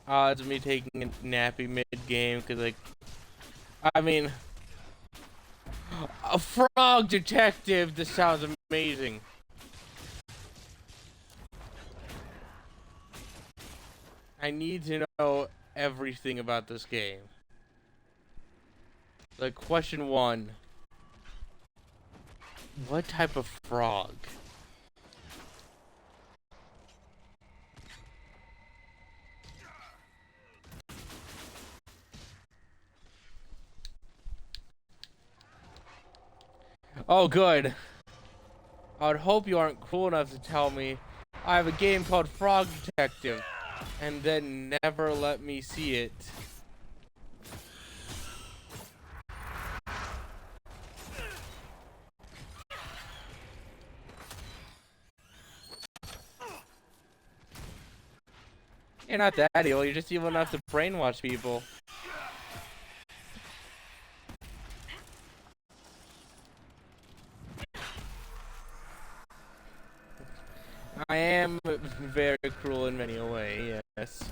odds of me taking a nappy mid-game, because, like, I mean, a frog detective, this sounds amazing. I need to know everything about this game. Like, question 1. What type of frog? Oh, good. I would hope you aren't cruel enough to tell me I have a game called Frog Detective and then never let me see it. You're not that evil, you're just evil enough to brainwash people. I am very cruel in many a way, yes.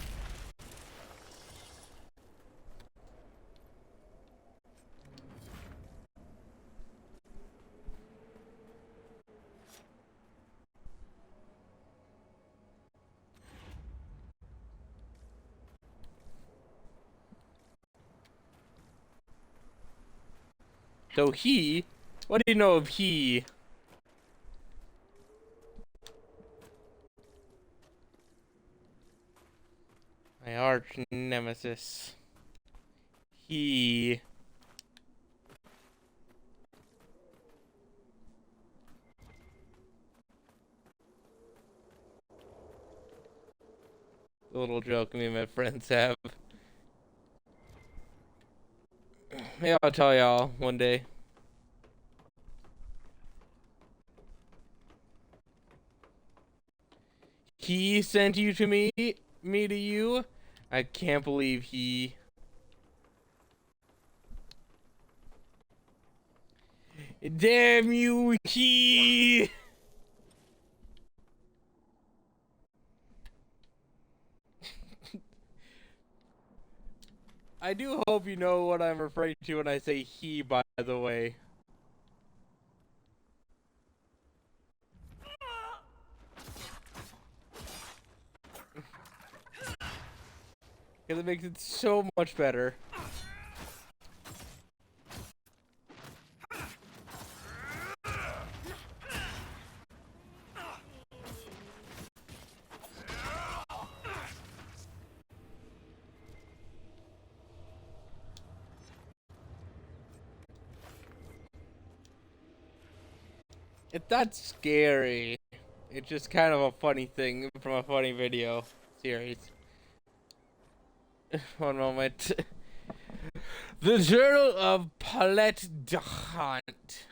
So he, what do you know of he? My arch nemesis. He. A little joke me and my friends have. Maybe I'll tell y'all one day. He sent you to me to you? I can't believe he. Damn you, he! I do hope you know what I'm referring to when I say he, by the way. Because it makes it so much better. It's not scary. It's just kind of a funny thing from a funny video series. One moment. The Journal of Paulette Deschamps.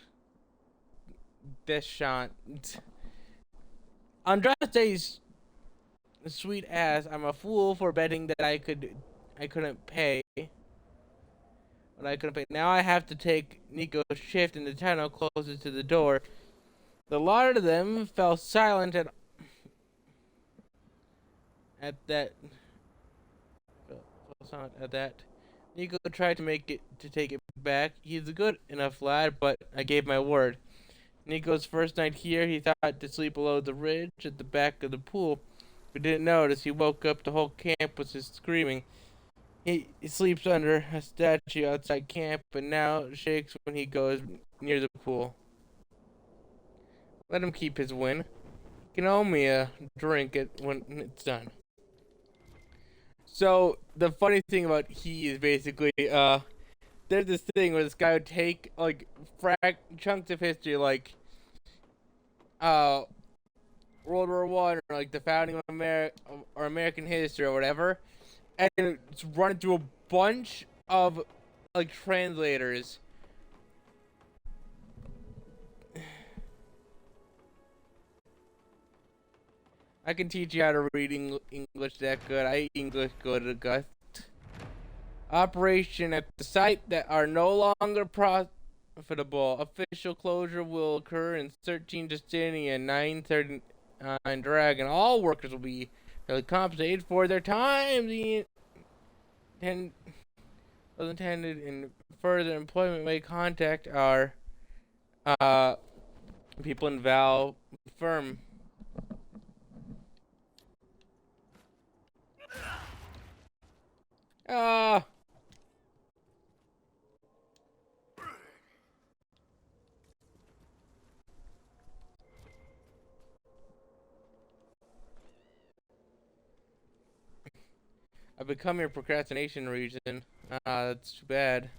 Andraste's sweet ass. I'm a fool for betting that I couldn't pay. But I couldn't pay. Now I have to take Nico's shift in the tunnel closest to the door. The lot of them fell silent at that. Nico tried to take it back. He's a good enough lad, but I gave my word. Nico's first night here, he thought to sleep below the ridge at the back of the pool, but didn't notice. He woke up, the whole camp was just screaming. He sleeps under a statue outside camp, but now shakes when he goes near the pool. Let him keep his win. He can owe me a drink when it's done. So, the funny thing about he is basically, there's this thing where this guy would take, like, chunks of history, like, World War I, or, like, the founding of or American history, or whatever, and it's run it through a bunch of, like, translators. I can teach you how to read English that good. I English good at Gust. Operation at the site that are no longer profitable. Official closure will occur in 13 Justinian 939 Dragon. All workers will be They'll compensate for their time. The intended in further employment may contact our people in Val firm. Ah. I've become your procrastination region. That's too bad.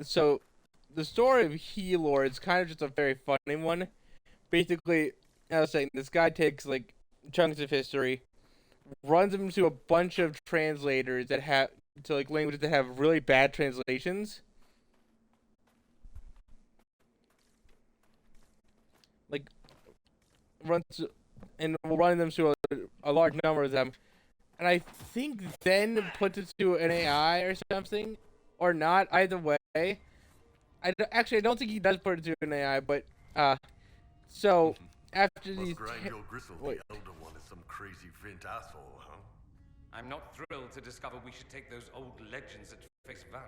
So the story of Healor is kind of just a very funny one. Basically, I was saying, this guy takes like chunks of history, runs them to a bunch of translators that have to like languages that have really bad translations. Like runs and will run them to a large number of them, and I think then puts it to an AI or something, or not. Either way, actually I don't think he does put it to an AI, but so after these.
Wait. The elder one is some crazy Vint asshole, huh?
I'm not thrilled to discover we should take those old legends at face value.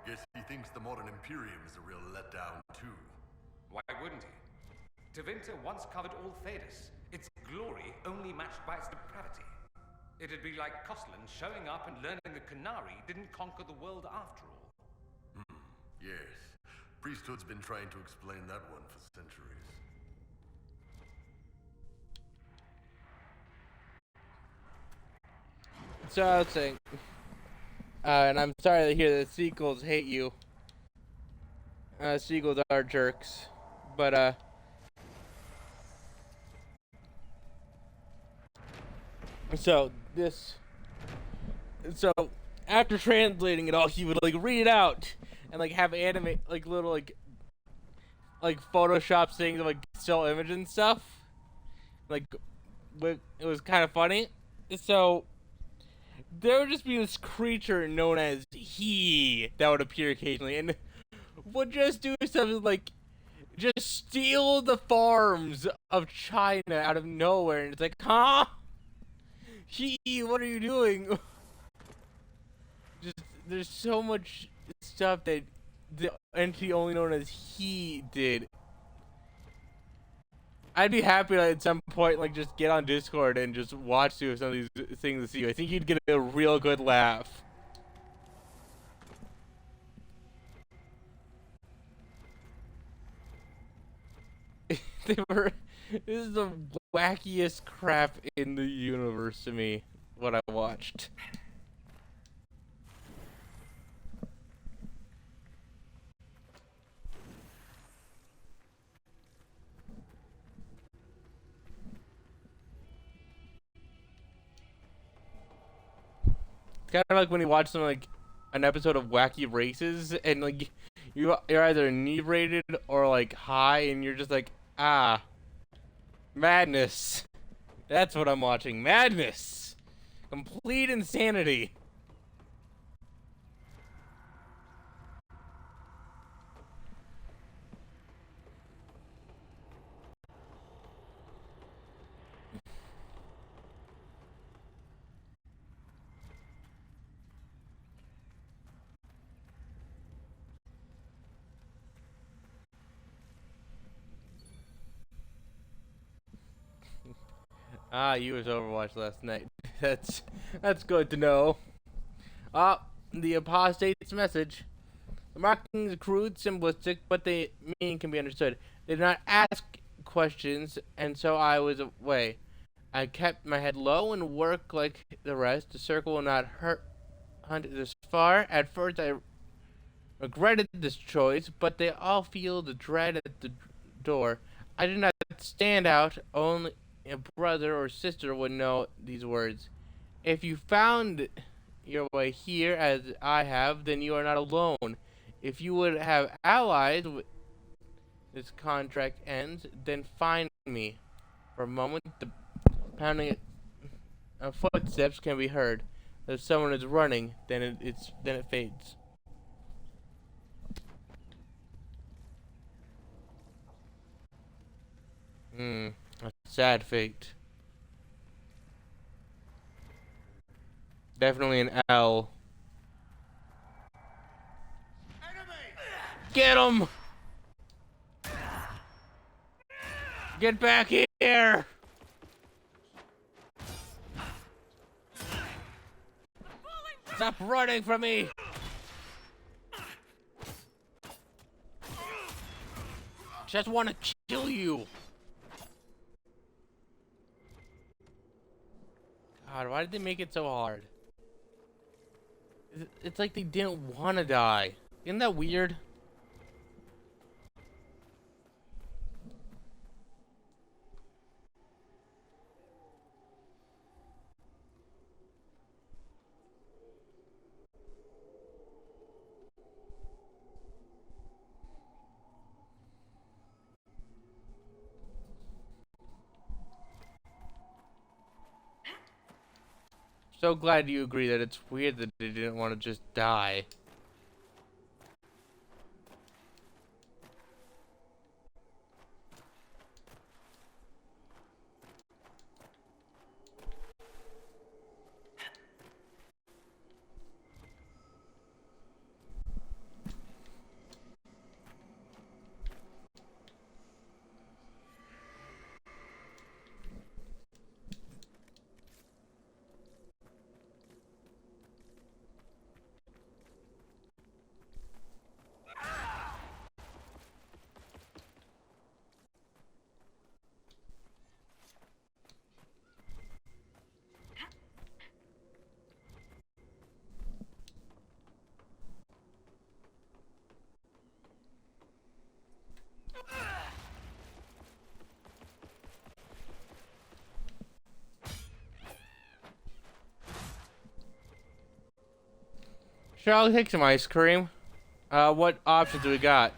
Guess he thinks the modern Imperium is a real letdown too.
Why wouldn't he? Tevinter once covered all Thedas. Its glory only matched by its depravity. It'd be like Koslan showing up and learning the Canary didn't conquer the world after all.
Yes. Priesthood's been trying to explain that one for centuries.
So I was saying, and I'm sorry to hear that sequels hate you. Sequels are jerks, but so after translating it all, he would like read it out and like have animate like little like Photoshop things of like still image and stuff. Like, it was kind of funny. So there would just be this creature known as He that would appear occasionally and would just do something like just steal the farms of China out of nowhere, and it's like, huh? He, what are you doing? Just there's so much stuff that the entity only known as He did. I'd be happy to at some point like just get on Discord and just watch through some of these things to see. I think you'd get a real good laugh. This is the wackiest crap in the universe to me, what I watched. It's kind of like when you watch something like an episode of Wacky Races and like you're either inebriated or like high and you're just like, ah, madness. That's what I'm watching. Madness. Complete insanity. You was Overwatch last night. That's good to know. The apostate's message. The marking is crude, simplistic, but the meaning can be understood. They did not ask questions, and so I was away. I kept my head low and worked like the rest. The circle will not hunt this far. At first, I regretted this choice, but they all feel the dread at the door. I did not stand out. Only a brother or sister would know these words. If you found your way here as I have, then you are not alone. If you would have allies when this contract ends, then find me. For a moment, the pounding of footsteps can be heard. If someone is running, then it fades. A sad fate. Definitely an L. Get him! Get back here! Stop running from me! Just want to kill you. God, why did they make it so hard? It's like they didn't want to die. Isn't that weird? So glad you agree that it's weird that they didn't want to just die. Sure, I'll take some ice cream. What options do we got?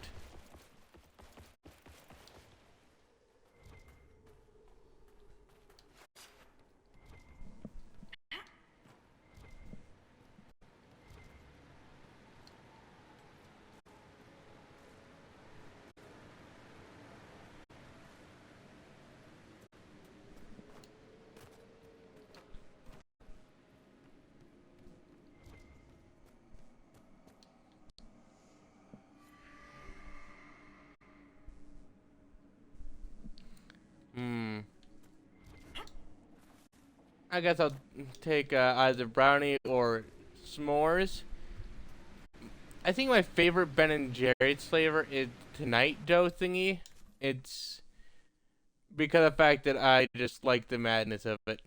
I guess I'll take either brownie or s'mores. I think my favorite Ben and Jerry's flavor is Tonight Dough thingy. It's because of the fact that I just like the madness of it.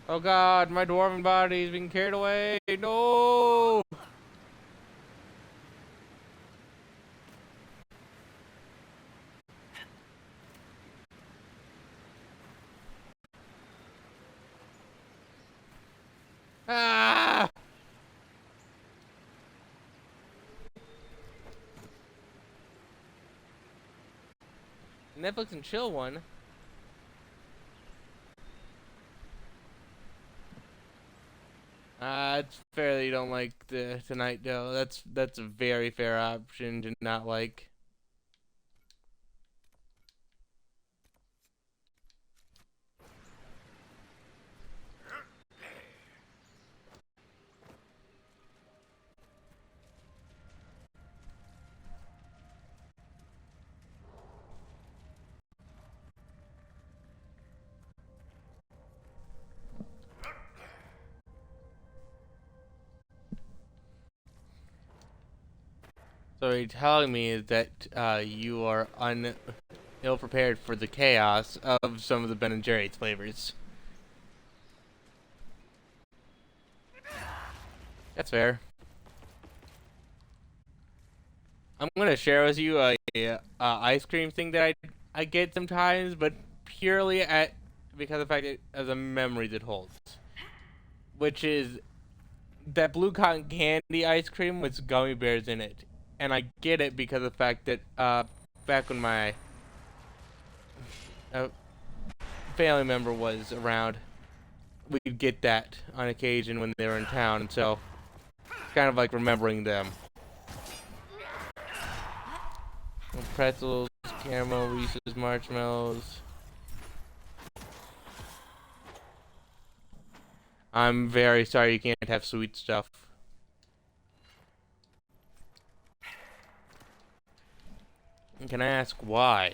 Oh God, my dwarven body is being carried away. No! Ah! Netflix and chill one. It's fair that you don't like the Tonight Dough. That's a very fair option to not like. So what you're telling me is that you are ill prepared for the chaos of some of the Ben and Jerry's flavors. That's fair. I'm gonna share with you a ice cream thing that I get sometimes, but purely because of the fact that of the memories it holds, which is that blue cotton candy ice cream with gummy bears in it, and I get it because of the fact that back when my family member was around, we'd get that on occasion when they were in town, and so kind of like remembering them. Pretzels, caramel, Reese's, marshmallows. I'm very sorry you can't have sweet stuff. Can I ask why?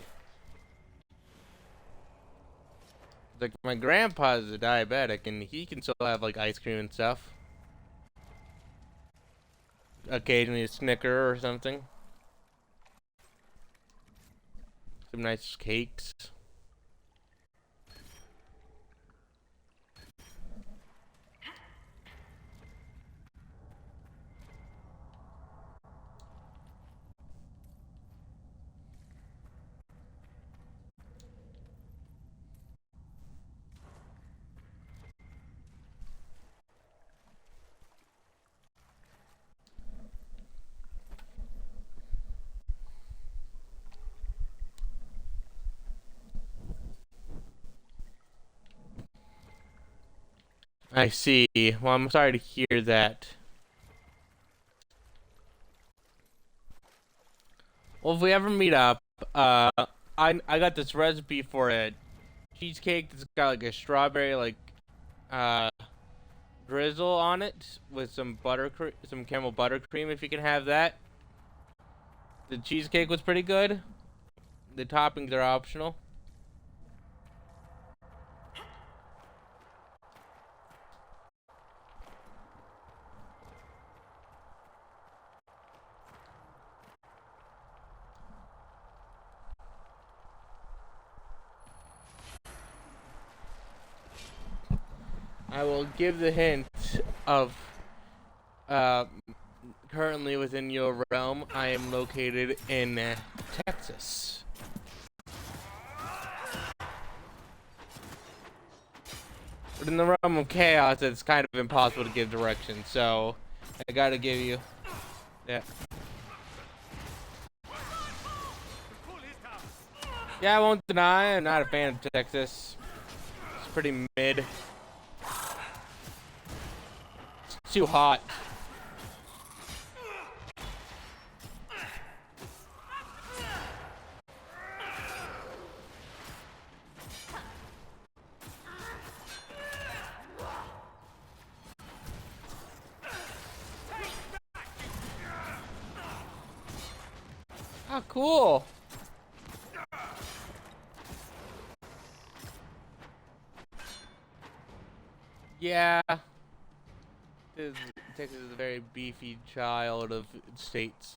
Like, my grandpa's a diabetic, and he can still have, like, ice cream and stuff. Occasionally a Snicker or something. Some nice cakes. I see. Well, I'm sorry to hear that. Well, if we ever meet up, I got this recipe for a cheesecake that's got like a strawberry drizzle on it with some some caramel buttercream. If you can have that. The cheesecake was pretty good. The toppings are optional. I will give the hint of currently within your realm. I am located in Texas. But in the realm of chaos, it's kind of impossible to give directions, so I gotta give you that. Yeah, I won't deny, I'm not a fan of Texas. It's pretty mid. It's too hot. Oh, cool. Yeah. Texas is a very beefy child of states.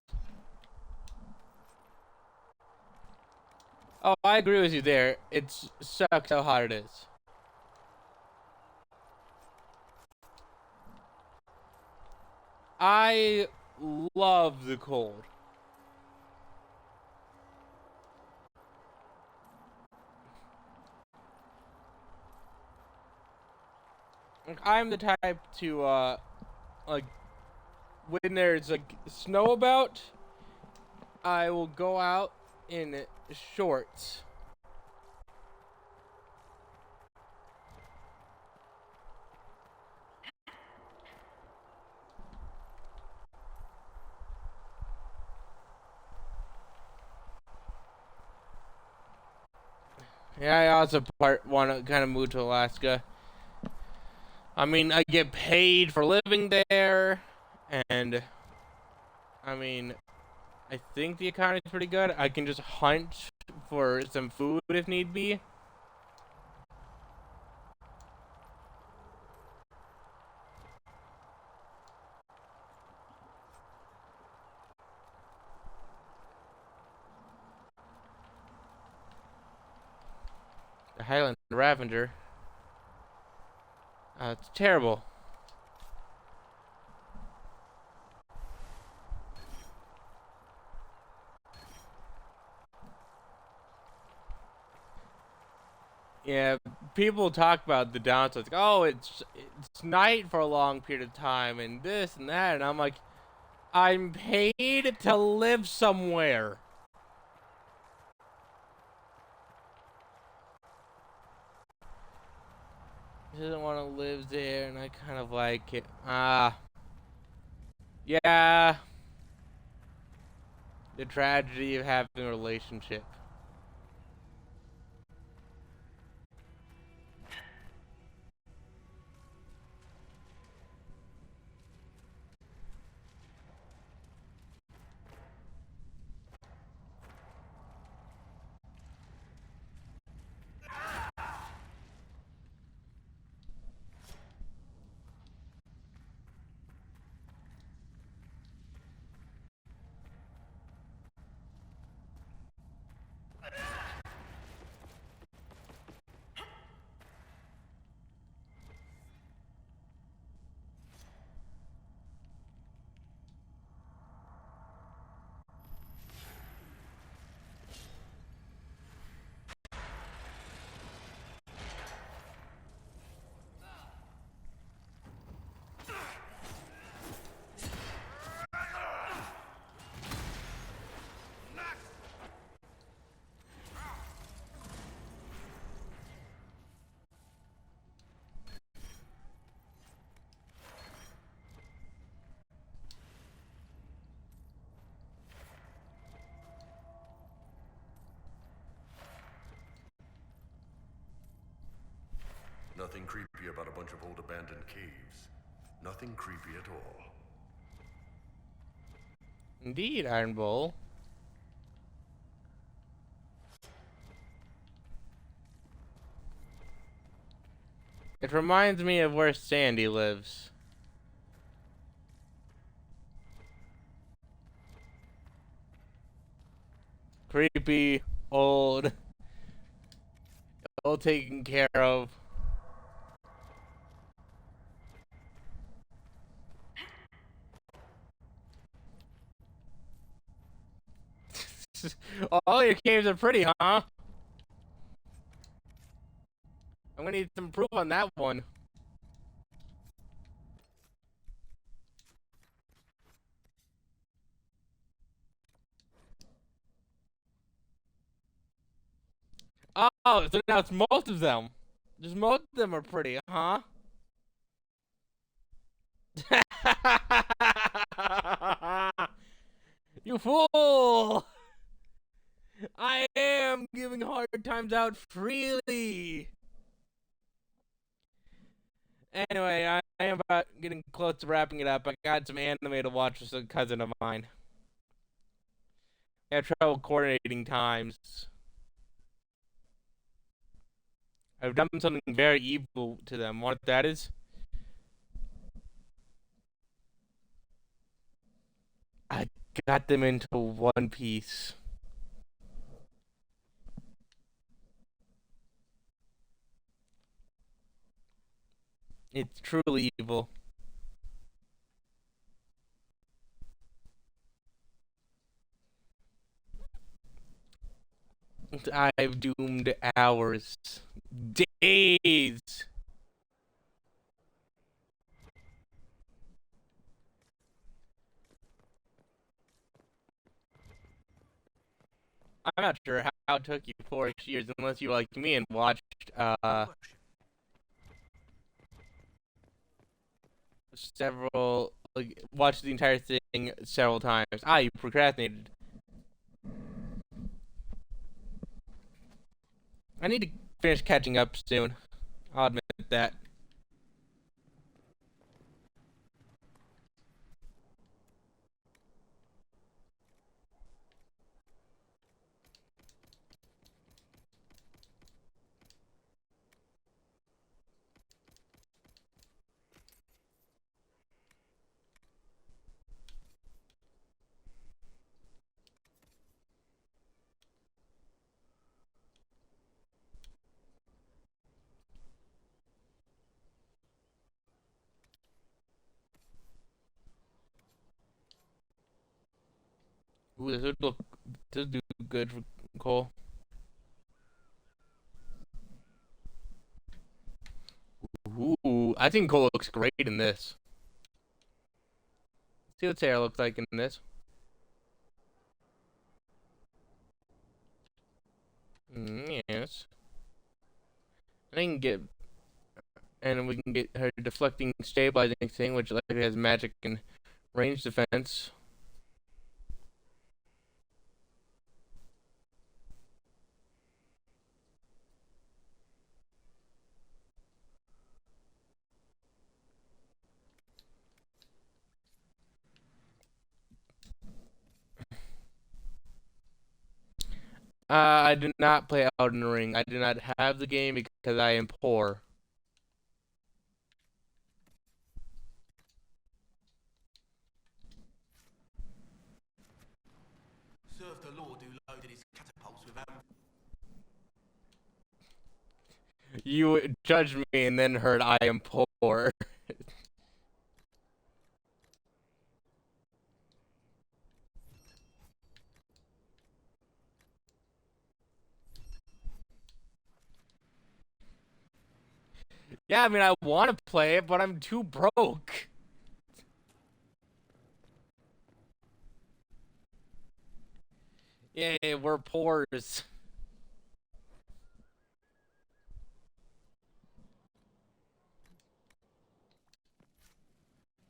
Oh, I agree with you there. It sucks how hot it is. I love the cold. Like, I'm the type to, like, when there's, like, snow about, I will go out in shorts. Yeah, I also want to kind of move to Alaska. I mean, I get paid for living there, and I mean, I think the economy's pretty good. I can just hunt for some food if need be. The Highland Ravager. It's terrible. Yeah, people talk about the downsides. Like, oh, it's night for a long period of time, and this and that, and I'm like, I'm paid to live somewhere. He doesn't want to live there, and I kind of like it. Yeah, the tragedy of having a relationship.
Nothing creepy about a bunch of old abandoned caves. Nothing creepy at all.
Indeed, Iron Bull. It reminds me of where Sandy lives. Creepy, old, all taken care of. All your caves are pretty, huh? I'm gonna need some proof on that one. Oh, so now it's most of them. Just most of them are pretty, huh? You fool! I am giving hard times out freely. Anyway, I am about getting close to wrapping it up. I got some anime to watch with a cousin of mine. I have trouble coordinating times. I've done something very evil to them. What that is? I got them into One Piece. It's truly evil. I've doomed hours, days. I'm not sure how it took you 4 years, unless you like me and watched several, like, watched the entire thing several times. You procrastinated. I need to finish catching up soon. I'll admit that. Ooh, this would do good for Cole. Ooh, I think Cole looks great in this. See what Sarah looks like in this. Yes. And we can get her deflecting stabilizing thing, which likely has magic and Range defense. I do not play Elden Ring. I do not have the game because I am poor.
Served the Lord who loaded his catapults with
You judged me and then heard I am poor. Yeah, I mean, I want to play it, but I'm too broke. Yeah, we're poors.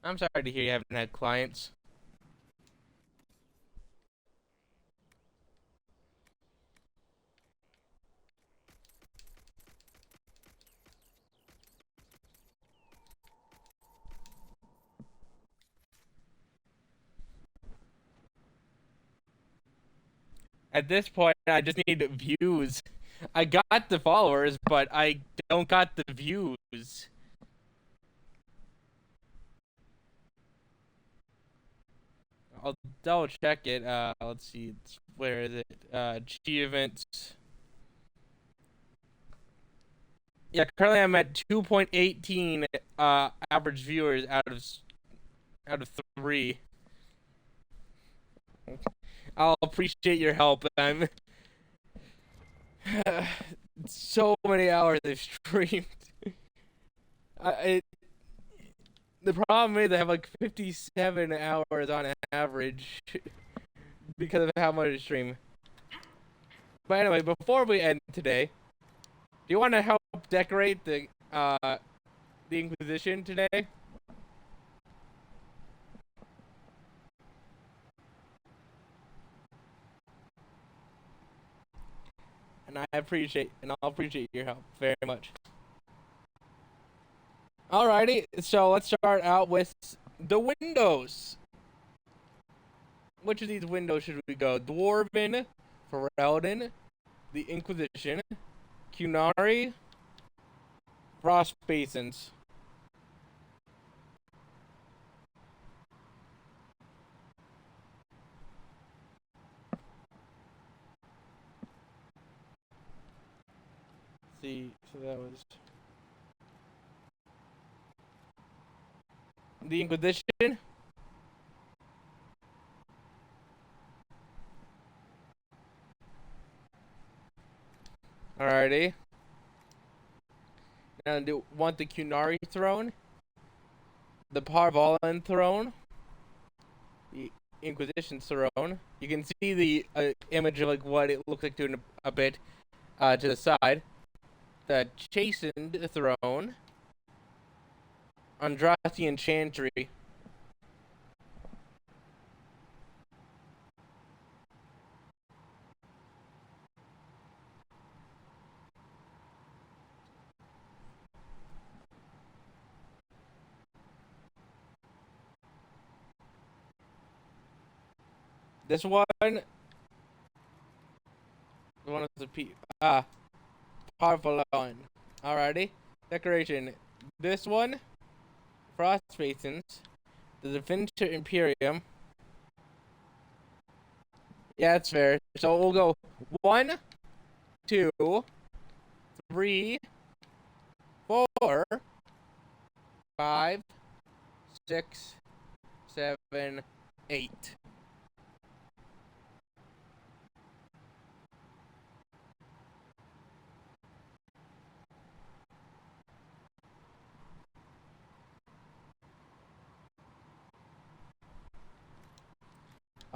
I'm sorry to hear you haven't had clients. At this point, I just need views. I got the followers, but I don't got the views. I'll double check it. Let's see. Where is it? Achievements. Yeah, currently I'm at 2.18 average viewers out of 3. I'll appreciate your help. I'm so many hours I've streamed. The problem is I have like 57 hours on average because of how much I stream. But anyway, before we end today, do you want to help decorate the Inquisition today? And I'll appreciate your help very much. Alrighty, so let's start out with the windows. Which of these windows should we go? Dwarven, Ferelden, the Inquisition, Cunari, Frost Basins. Let's see, so that was the Inquisition. Alrighty. Now do you want the Cunari throne, the Parvalan throne, the Inquisition throne. You can see the image of like what it looks like doing a bit to the side. The Chastened throne, Andrastian Chantry. This one is the Parvalan. Alrighty. Decoration. This one, Frost Basins, the Definitor Imperium. Yeah, that's fair. So we'll go 1, 2, 3, 4, 5, 6, 7, 8.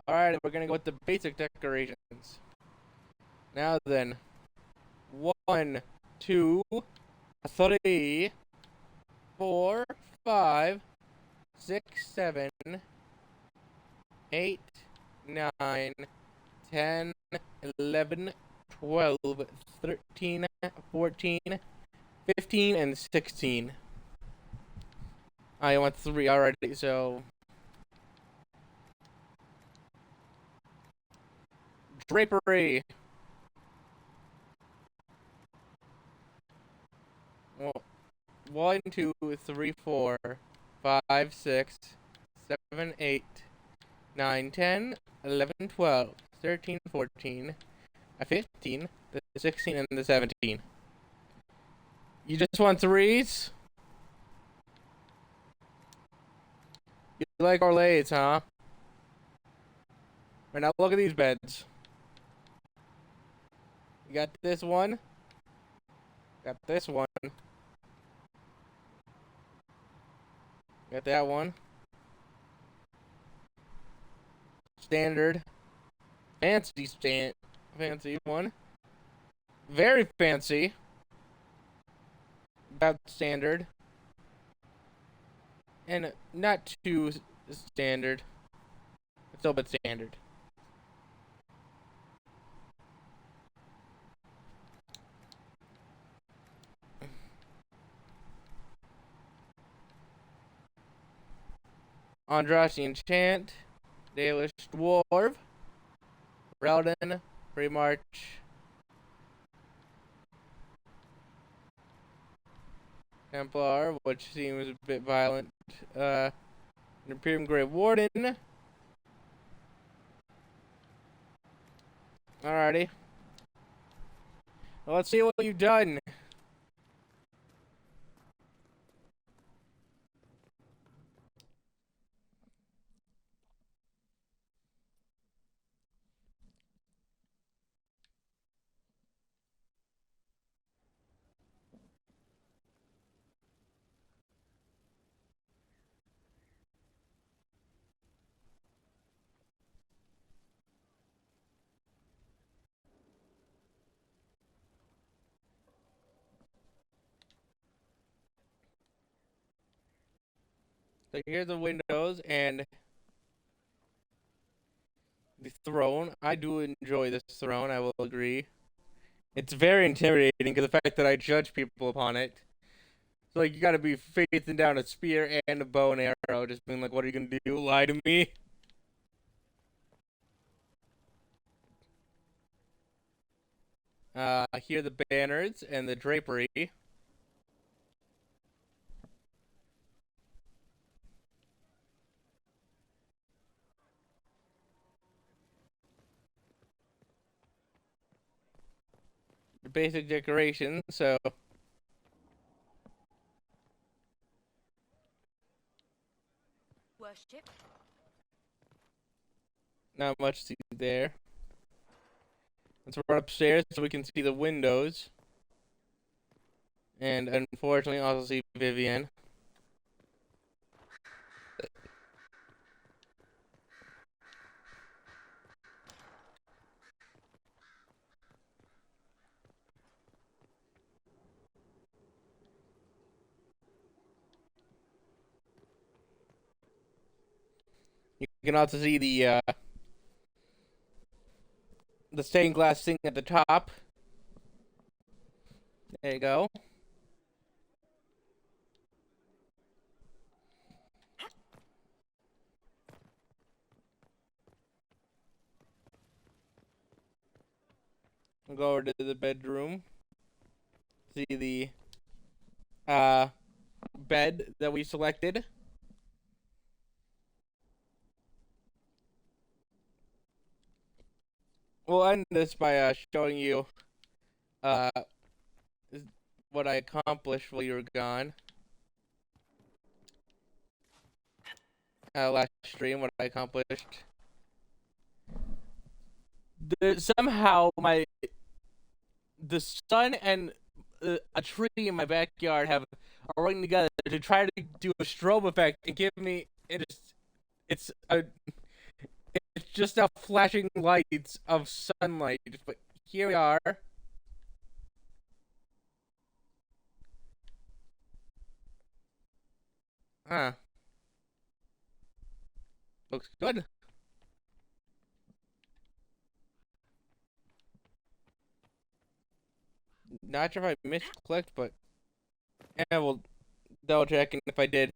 Alright, we're gonna go with the basic decorations. Now then, 1, 2, 3, 4, 5, 6, 7, 8, 9, 10, 11, 12, 13, 14, 15, and 16. I want 3 already, so... Drapery! Well, 1, 2, 3, 4, 5, 6, 7, 8, 9, 10, 11, 12, 13, 14, 15, the 16, and the 17. You just want 3s? You like Orlays, huh? Right, now look at these beds. You got this one. Got this one. Got that one. Standard. Fancy one. Very fancy. About standard. And not too standard. Still a bit standard. Andrasi Enchant. Dalish Dwarf. Reldon. Remarch. Templar, which seems a bit violent. Imperium Grave Warden. Alrighty. Well, let's see what you've done. So here's the windows and the throne. I do enjoy this throne, I will agree. It's very intimidating because the fact that I judge people upon it. So, like, you gotta be facing down a spear and a bow and arrow, just being like, what are you gonna do? Lie to me? Here are the banners and the drapery. The basic decoration, so...
Worship.
Not much to see there. Let's run upstairs so we can see the windows. And unfortunately, also see Vivienne. You can also see the stained glass thing at the top. There you go. We'll go over to the bedroom. See the bed that we selected. We'll end this by showing you uh what I accomplished while you were gone. Last stream, what I accomplished. Somehow the sun and a tree in my backyard are working together to try to do a strobe effect and give me it's just a flashing lights of sunlight. But here we are. Huh. Looks good. Not sure if I misclicked, but yeah, we'll double check, and if I did,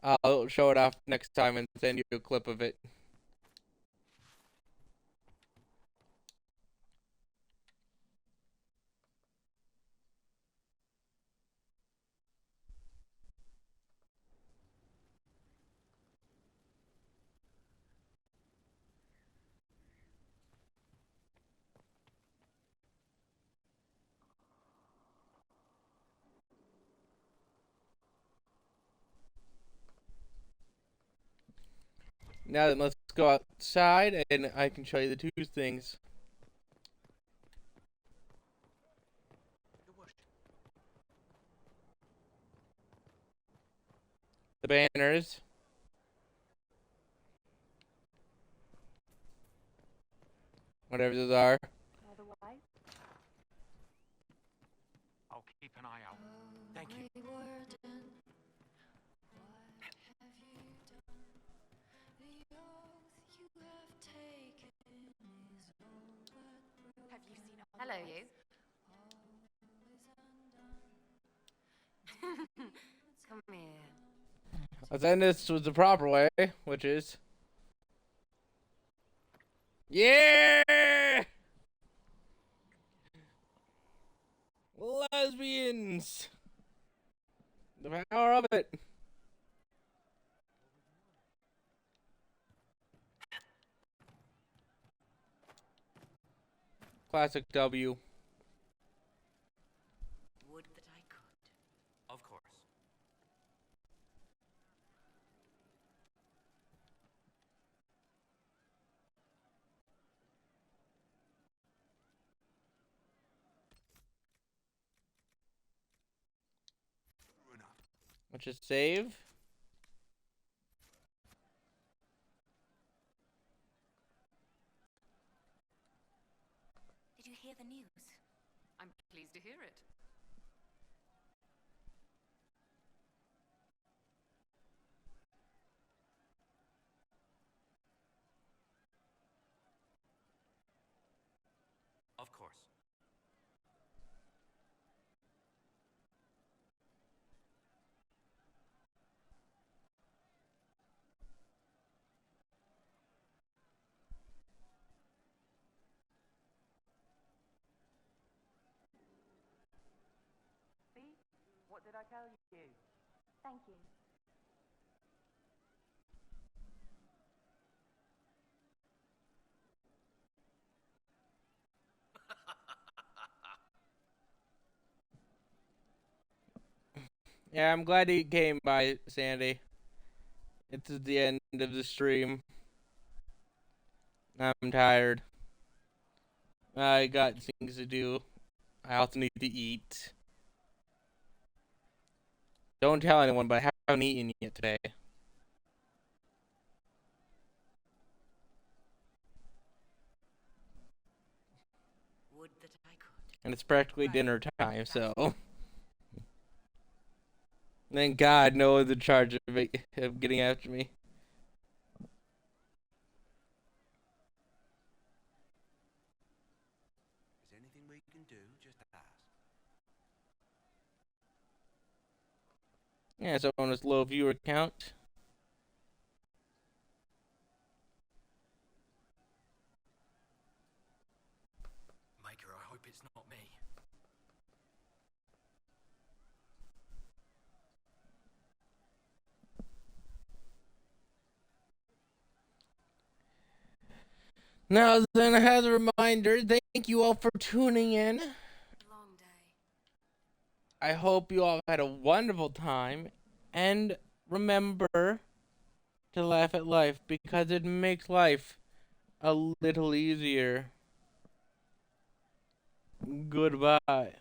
I'll show it off next time and send you a clip of it. Now then, let's go outside, and I can show you the two things. The banners. Whatever those are.
I'll keep an eye out. Thank you.
Have you seen? Hello, you. Come here.
Let's end this with the proper way, which is... Yeah! Lesbians! The power of it! Classic W.
Would that I could.
Of course.
Which is save.
Did you hear the news?
I'm pleased to hear it.
Of course.
What did I tell you?
Thank you.
Yeah, I'm glad he came by, Sandy. It's the end of the stream. I'm tired. I got things to do. I also need to eat. Don't tell anyone, but I haven't eaten yet today.
Would that I could.
And it's practically dinner time, so... Thank God no one's in charge of getting after me.
Is there anything we can do? Just ask.
Yeah, so on this low viewer count.
Maker, I hope it's not me.
Now then, as a reminder, thank you all for tuning in.
Long day.
I hope you all had a wonderful time. And remember to laugh at life, because it makes life a little easier. Goodbye.